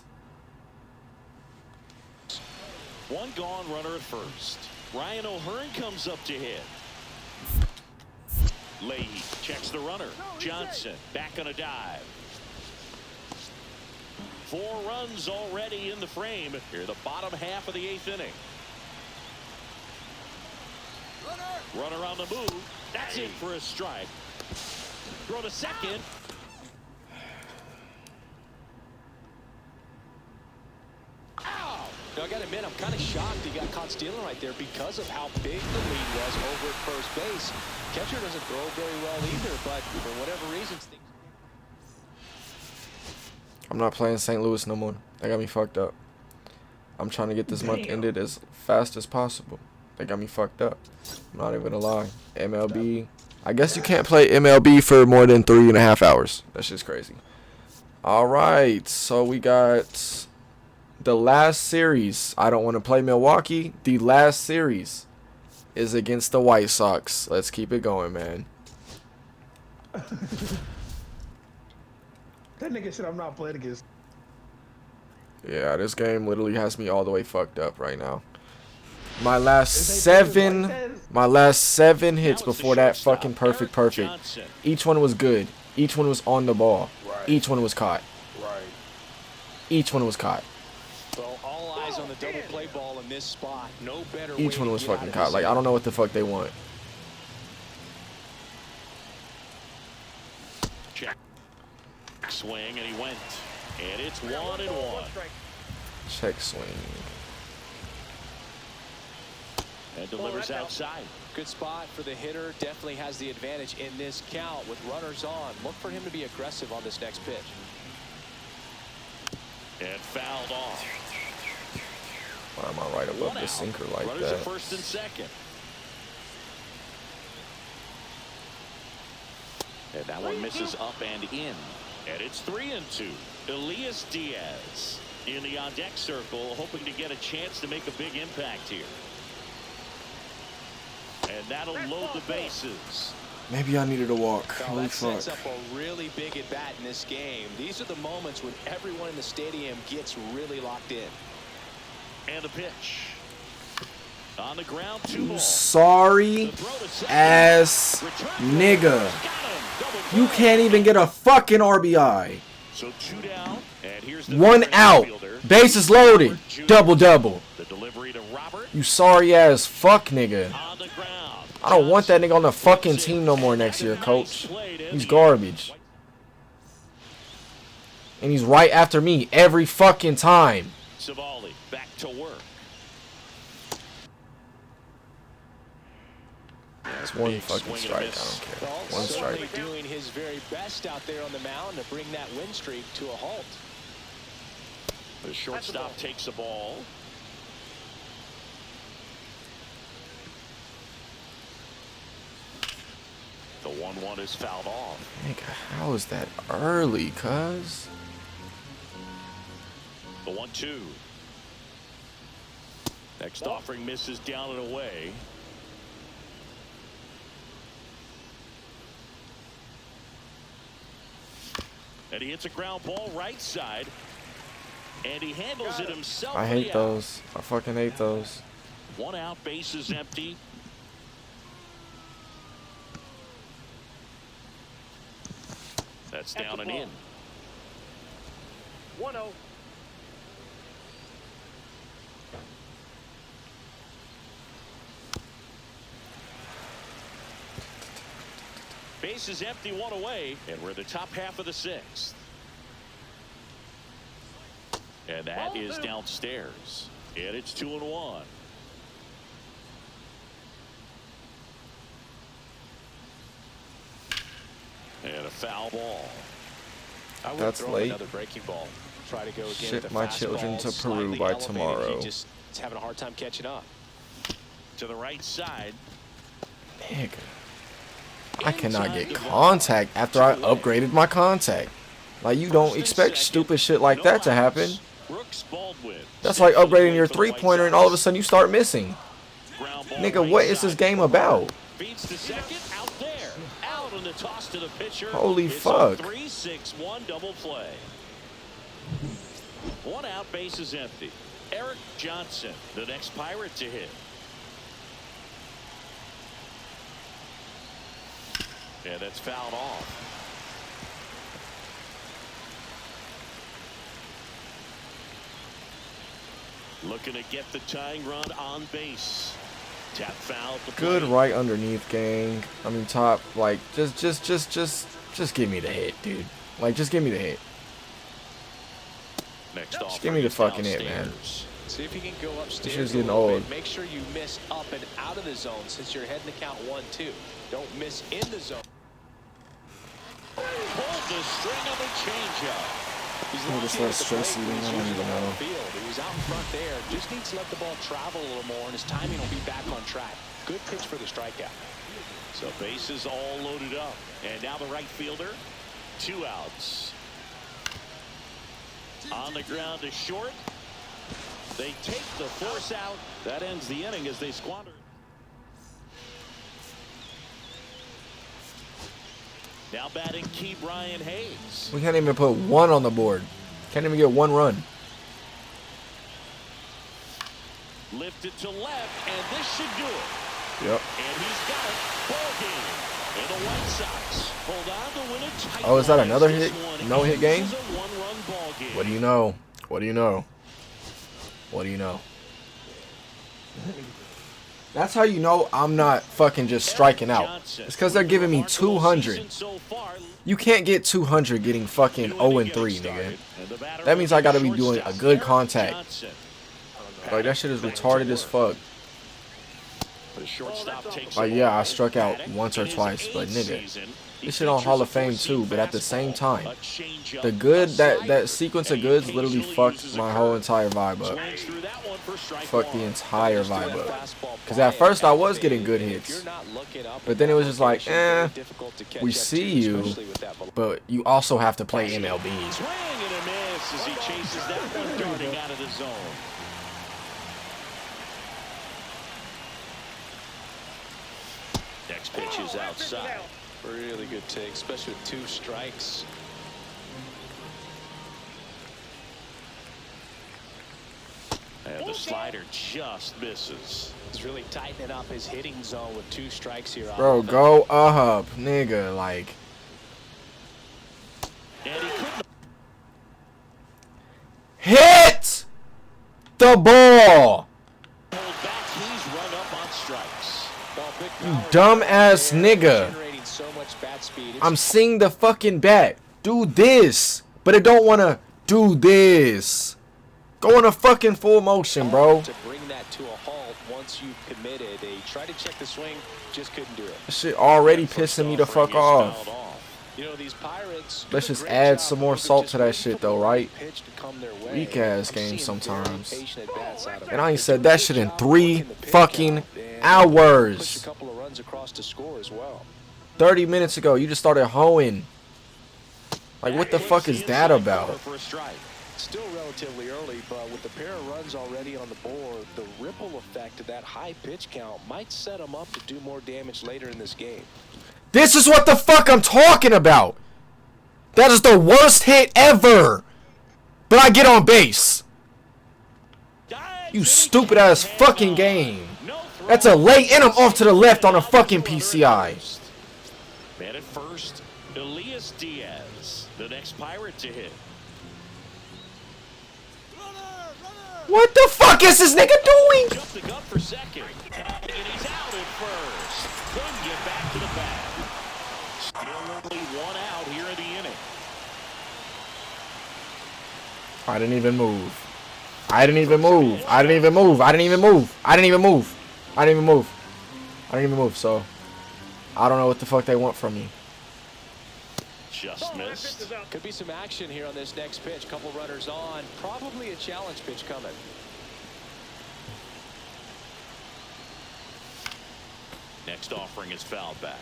One gone, runner at first. Ryan O'Hearn comes up to hit. Leahy checks the runner. Johnson back on a dive. 4 runs already in the frame. Here the bottom half of the 8th inning. Runner on the move. That's in for a strike. Throw to second. Now, I got to admit, I'm kind of shocked he got caught stealing right there because of how big the lead was over at first base. Catcher doesn't throw very well either, but for whatever reasons... I'm not playing St. Louis no more. They got me fucked up. I'm trying to get this month ended as fast as possible. They got me fucked up. I'm not even gonna lie. MLB. I guess you can't play MLB for more than 3.5 hours. That's just crazy. Alright, so we got... the last series. I don't want to play Milwaukee. The last series is against the White Sox. Let's keep it going, man. That nigga said I'm not playing against. Yeah, this game literally has me all the way fucked up right now. My last 7 hits before that fucking perfect. Each one was good. Each one was on the ball. Each one was caught. Each one was caught. Well, all eyes on the double play ball in this spot. No better way Each one to was get out fucking of caught. this Like, I don't know what the fuck they want. Check. Swing, and he went. And it's 1-1. Check swing. And delivers outside. Good spot for the hitter. Definitely has the advantage in this count with runners on. Look for him to be aggressive on this next pitch. And fouled off. Why am I right above the sinker like Runners that? at first and second. And that one misses up and in. And it's 3-2. Elias Diaz in the on-deck circle, hoping to get a chance to make a big impact here. And that'll load the bases. Maybe I needed a walk. Well, Holy that fuck. sets up a really big at-bat in this game. These are the moments when everyone in the stadium gets really locked in. And the pitch. On the ground, 2 balls. Sorry ass nigga. You can't even get a fucking RBI. So 2 down, and here's the 1 out. Bases loaded. Double. The delivery to Robert. You sorry ass fuck nigga. On the ground. I don't want that nigga on the fucking team no more next year, coach. He's garbage. And he's right after me every fucking time. Savali back to work. It's 1 fucking strike. I don't care. 1 strike. Certainly doing his very best out there on the mound to bring that win streak to a halt. The shortstop takes a ball. The 1-1 is fouled off. Nigga, how is that early, cuz? The 1-2. Next offering misses down and away. And he hits a ground ball right side. And he handles it himself. I hate those. I fucking hate those. 1 out, base is empty. That's down and in. 1-0. Base is empty, 1 away, and we're the top half of the 6th. And that is downstairs. And it's 2-1. And a foul ball. I would That's throw late. another breaking ball. Try to go again. Ship with the my fastball, children to slide Peru the by elevator. tomorrow. He just is having a hard time catching up. To the right side. Nigga. I cannot get contact after I upgraded my contact. Like, you don't expect stupid shit like that to happen. That's like upgrading your three-pointer and all of a sudden you start missing. Nigga, what is this game about? Holy fuck. 3-6-1 double play. One out, base is empty. Eric Johnson, the next Pirate to hit. And that's fouled off. Looking to get the tying run on base. Tap foul. Good right underneath, gang. I mean, top. Like, just give me the hit, dude. Like, just give me the hit. Next Just give me the fucking hit, man. See if you can go upstairs. This shit's getting old. Make sure you miss up and out of the zone since you're heading to count 1-2. Don't miss in the zone. Pulled the string of a changeup. He's just less stress eating. I don't even know. He was out in front there. Just needs to let the ball travel a little more, and his timing will be back on track. Good pitch for the strikeout. So bases all loaded up. And now the right fielder. 2 outs. On the ground to short. They take the force out. That ends the inning as they squander. Now batting Key Brian Hayes. We can't even put one on the board. Can't even get one run. Lifted to left, and this should do it. Yep. And he's got it. Ball game. And the White Sox hold on to win a tight Oh, is that one. another This hit? one No hit game? is a one-run ball game. What do you know? What do you know? What do you know? That's how you know I'm not fucking just striking out. It's because they're giving me 200. You can't get 200 getting fucking 0-3, nigga. That means I gotta be doing a good contact. Like, that shit is retarded as fuck. Like, yeah, I struck out once or twice, but nigga, this shit on Hall of Fame too. But at the same time, the good, that sequence of goods literally fucked my whole entire vibe up. Fucked the entire vibe up. Because at first I was getting good hits, but then it was just like, we see you, but you also have to play MLB. Swing and a miss as he chases that one darting out of the zone. Next pitch is outside. Really good take, especially with 2 strikes. And the slider just misses. He's really tightening up his hitting zone with 2 strikes here. Bro, go up, nigga, like. And he couldn't. Hit the ball! Hold back. He's run up on strikes. You dumbass nigga. I'm seeing the fucking bat. Do this. But it don't want to do this. Go in a fucking full motion, bro. To bring that to a halt once you committed. They tried to check the swing, just couldn't do it. This shit already pissing me the fuck off. You know, these Pirates, let's just add some more salt to that shit though, right? Weak ass game sometimes. And I ain't said that shit in 3 fucking hours. 30 minutes ago, you just started hoeing. Like, what the fuck is that about? Still relatively early, but with the pair of runs already on the board, the ripple effect of that high pitch count might set them up to do more damage later in this game. This is what the fuck I'm talking about. That is the worst hit ever. But I get on base. You stupid ass fucking game. That's a late and I'm off to the left on a fucking PCI. Man at first, Elias Diaz, the next Pirate to hit. What the fuck is this nigga doing? Jumped the gun for second. And he's out at first. Couldn't get back to the bat. Still only 1 out here in the inning. I didn't even move. I didn't even move. I didn't even move. I didn't even move. I didn't even move. I didn't even move. I didn't even move. So I don't know what the fuck they want from me. Just missed. Could be some action here on this next pitch. Couple runners on. Probably a challenge pitch coming. Next offering is fouled back.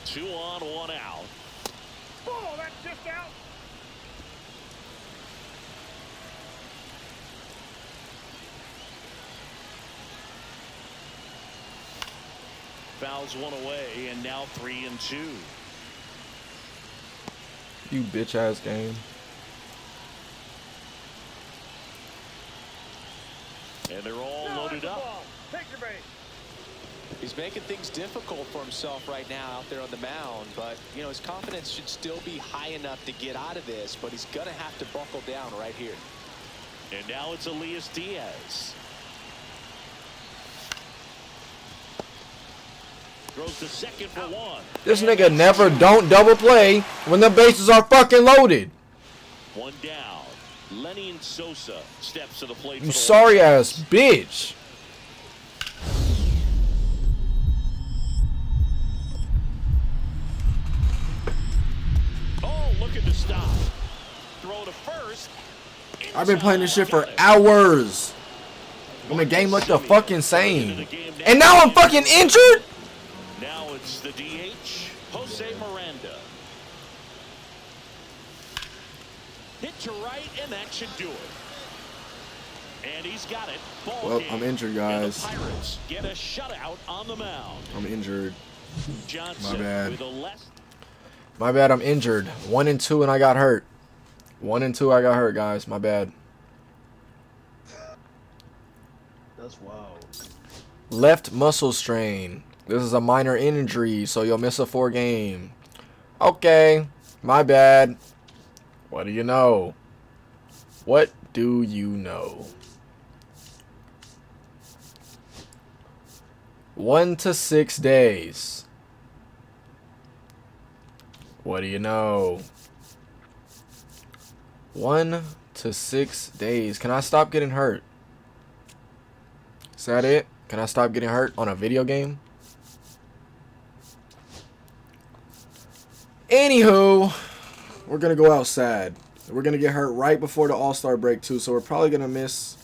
Two on, one out. Oh, that's just out. Fouls one away, and now 3-2. You bitch ass game. And they're all loaded up. Take your base. He's making things difficult for himself right now out there on the mound, but you know his confidence should still be high enough to get out of this, but he's gonna have to buckle down right here. And now it's Elias Diaz. Throws to second for one. This nigga never don't double play when the bases are fucking loaded. One down. Lenny and Sosa steps to the plate. You sorry ass bitch. Oh, looking to stop. Throw to first. I've been playing this shit for hours. When the game looked the fucking same. And now I'm fucking injured? Now it's the DH, Jose Miranda. Hit to right, and that should do it. And he's got it. Ball Well, game. I'm injured, guys. And the Pirates get a shutout on the mound. I'm injured. Johnson My bad. with a left. My bad, I'm injured. 1 and 2 and I got hurt. 1 and 2 I got hurt, guys. My bad. That's wild. Left muscle strain. This is a minor injury, so you'll miss a 4 game. Okay, my bad. What do you know? What do you know? 1 to 6 days. What do you know? 1 to 6 days. Can I stop getting hurt? Is that it? Can I stop getting hurt on a video game? Anywho, we're going to go out sad. We're going to get hurt right before the All-Star break, too. So we're probably going to miss.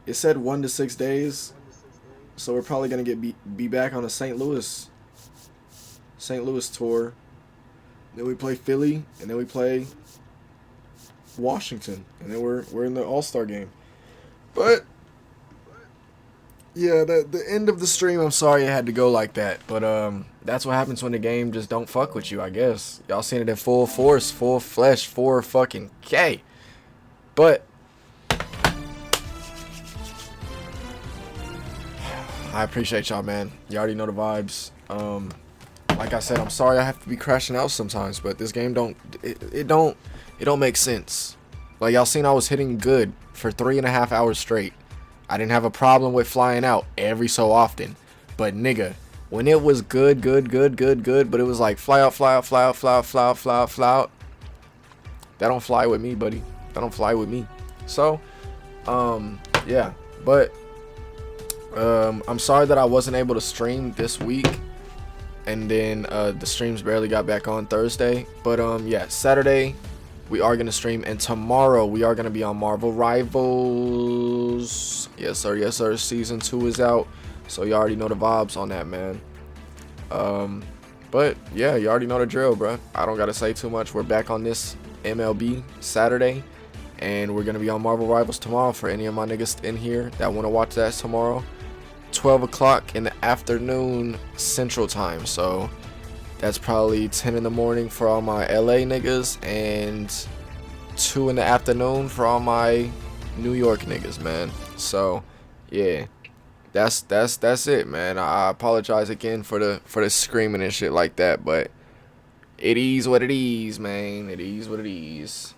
It said 1 to 6 days. So we're probably going to be back on a St. Louis tour. Then we play Philly. And then we play Washington. And then we're in the All-Star game. But yeah, the end of the stream, I'm sorry it had to go like that. But that's what happens when the game just don't fuck with you, I guess. Y'all seen it in full force, full flesh, 4 fucking K. But I appreciate y'all, man. You already know the vibes. Like I said, I'm sorry I have to be crashing out sometimes, but this game don't make sense. Like y'all seen I was hitting good for 3.5 hours straight. I didn't have a problem with flying out every so often. But nigga, when it was good, but it was like fly out. That don't fly with me, buddy. That don't fly with me. So, yeah. But I'm sorry that I wasn't able to stream this week. And then the streams barely got back on Thursday. But yeah, Saturday we are gonna stream, and tomorrow we are gonna be on Marvel Rivals. Yes sir. Season 2 is out, so you already know the vibes on that, man. But yeah, you already know the drill, bro. I don't gotta say too much. We're back on this MLB Saturday, and we're gonna be on Marvel Rivals tomorrow for any of my niggas in here that want to watch that tomorrow. 12 o'clock in the afternoon Central Time, so that's probably 10 in the morning for all my LA niggas and 2 in the afternoon for all my New York niggas, man. So yeah, that's it, man. I apologize again for the screaming and shit like that, but it is what it is, man. It is what it is.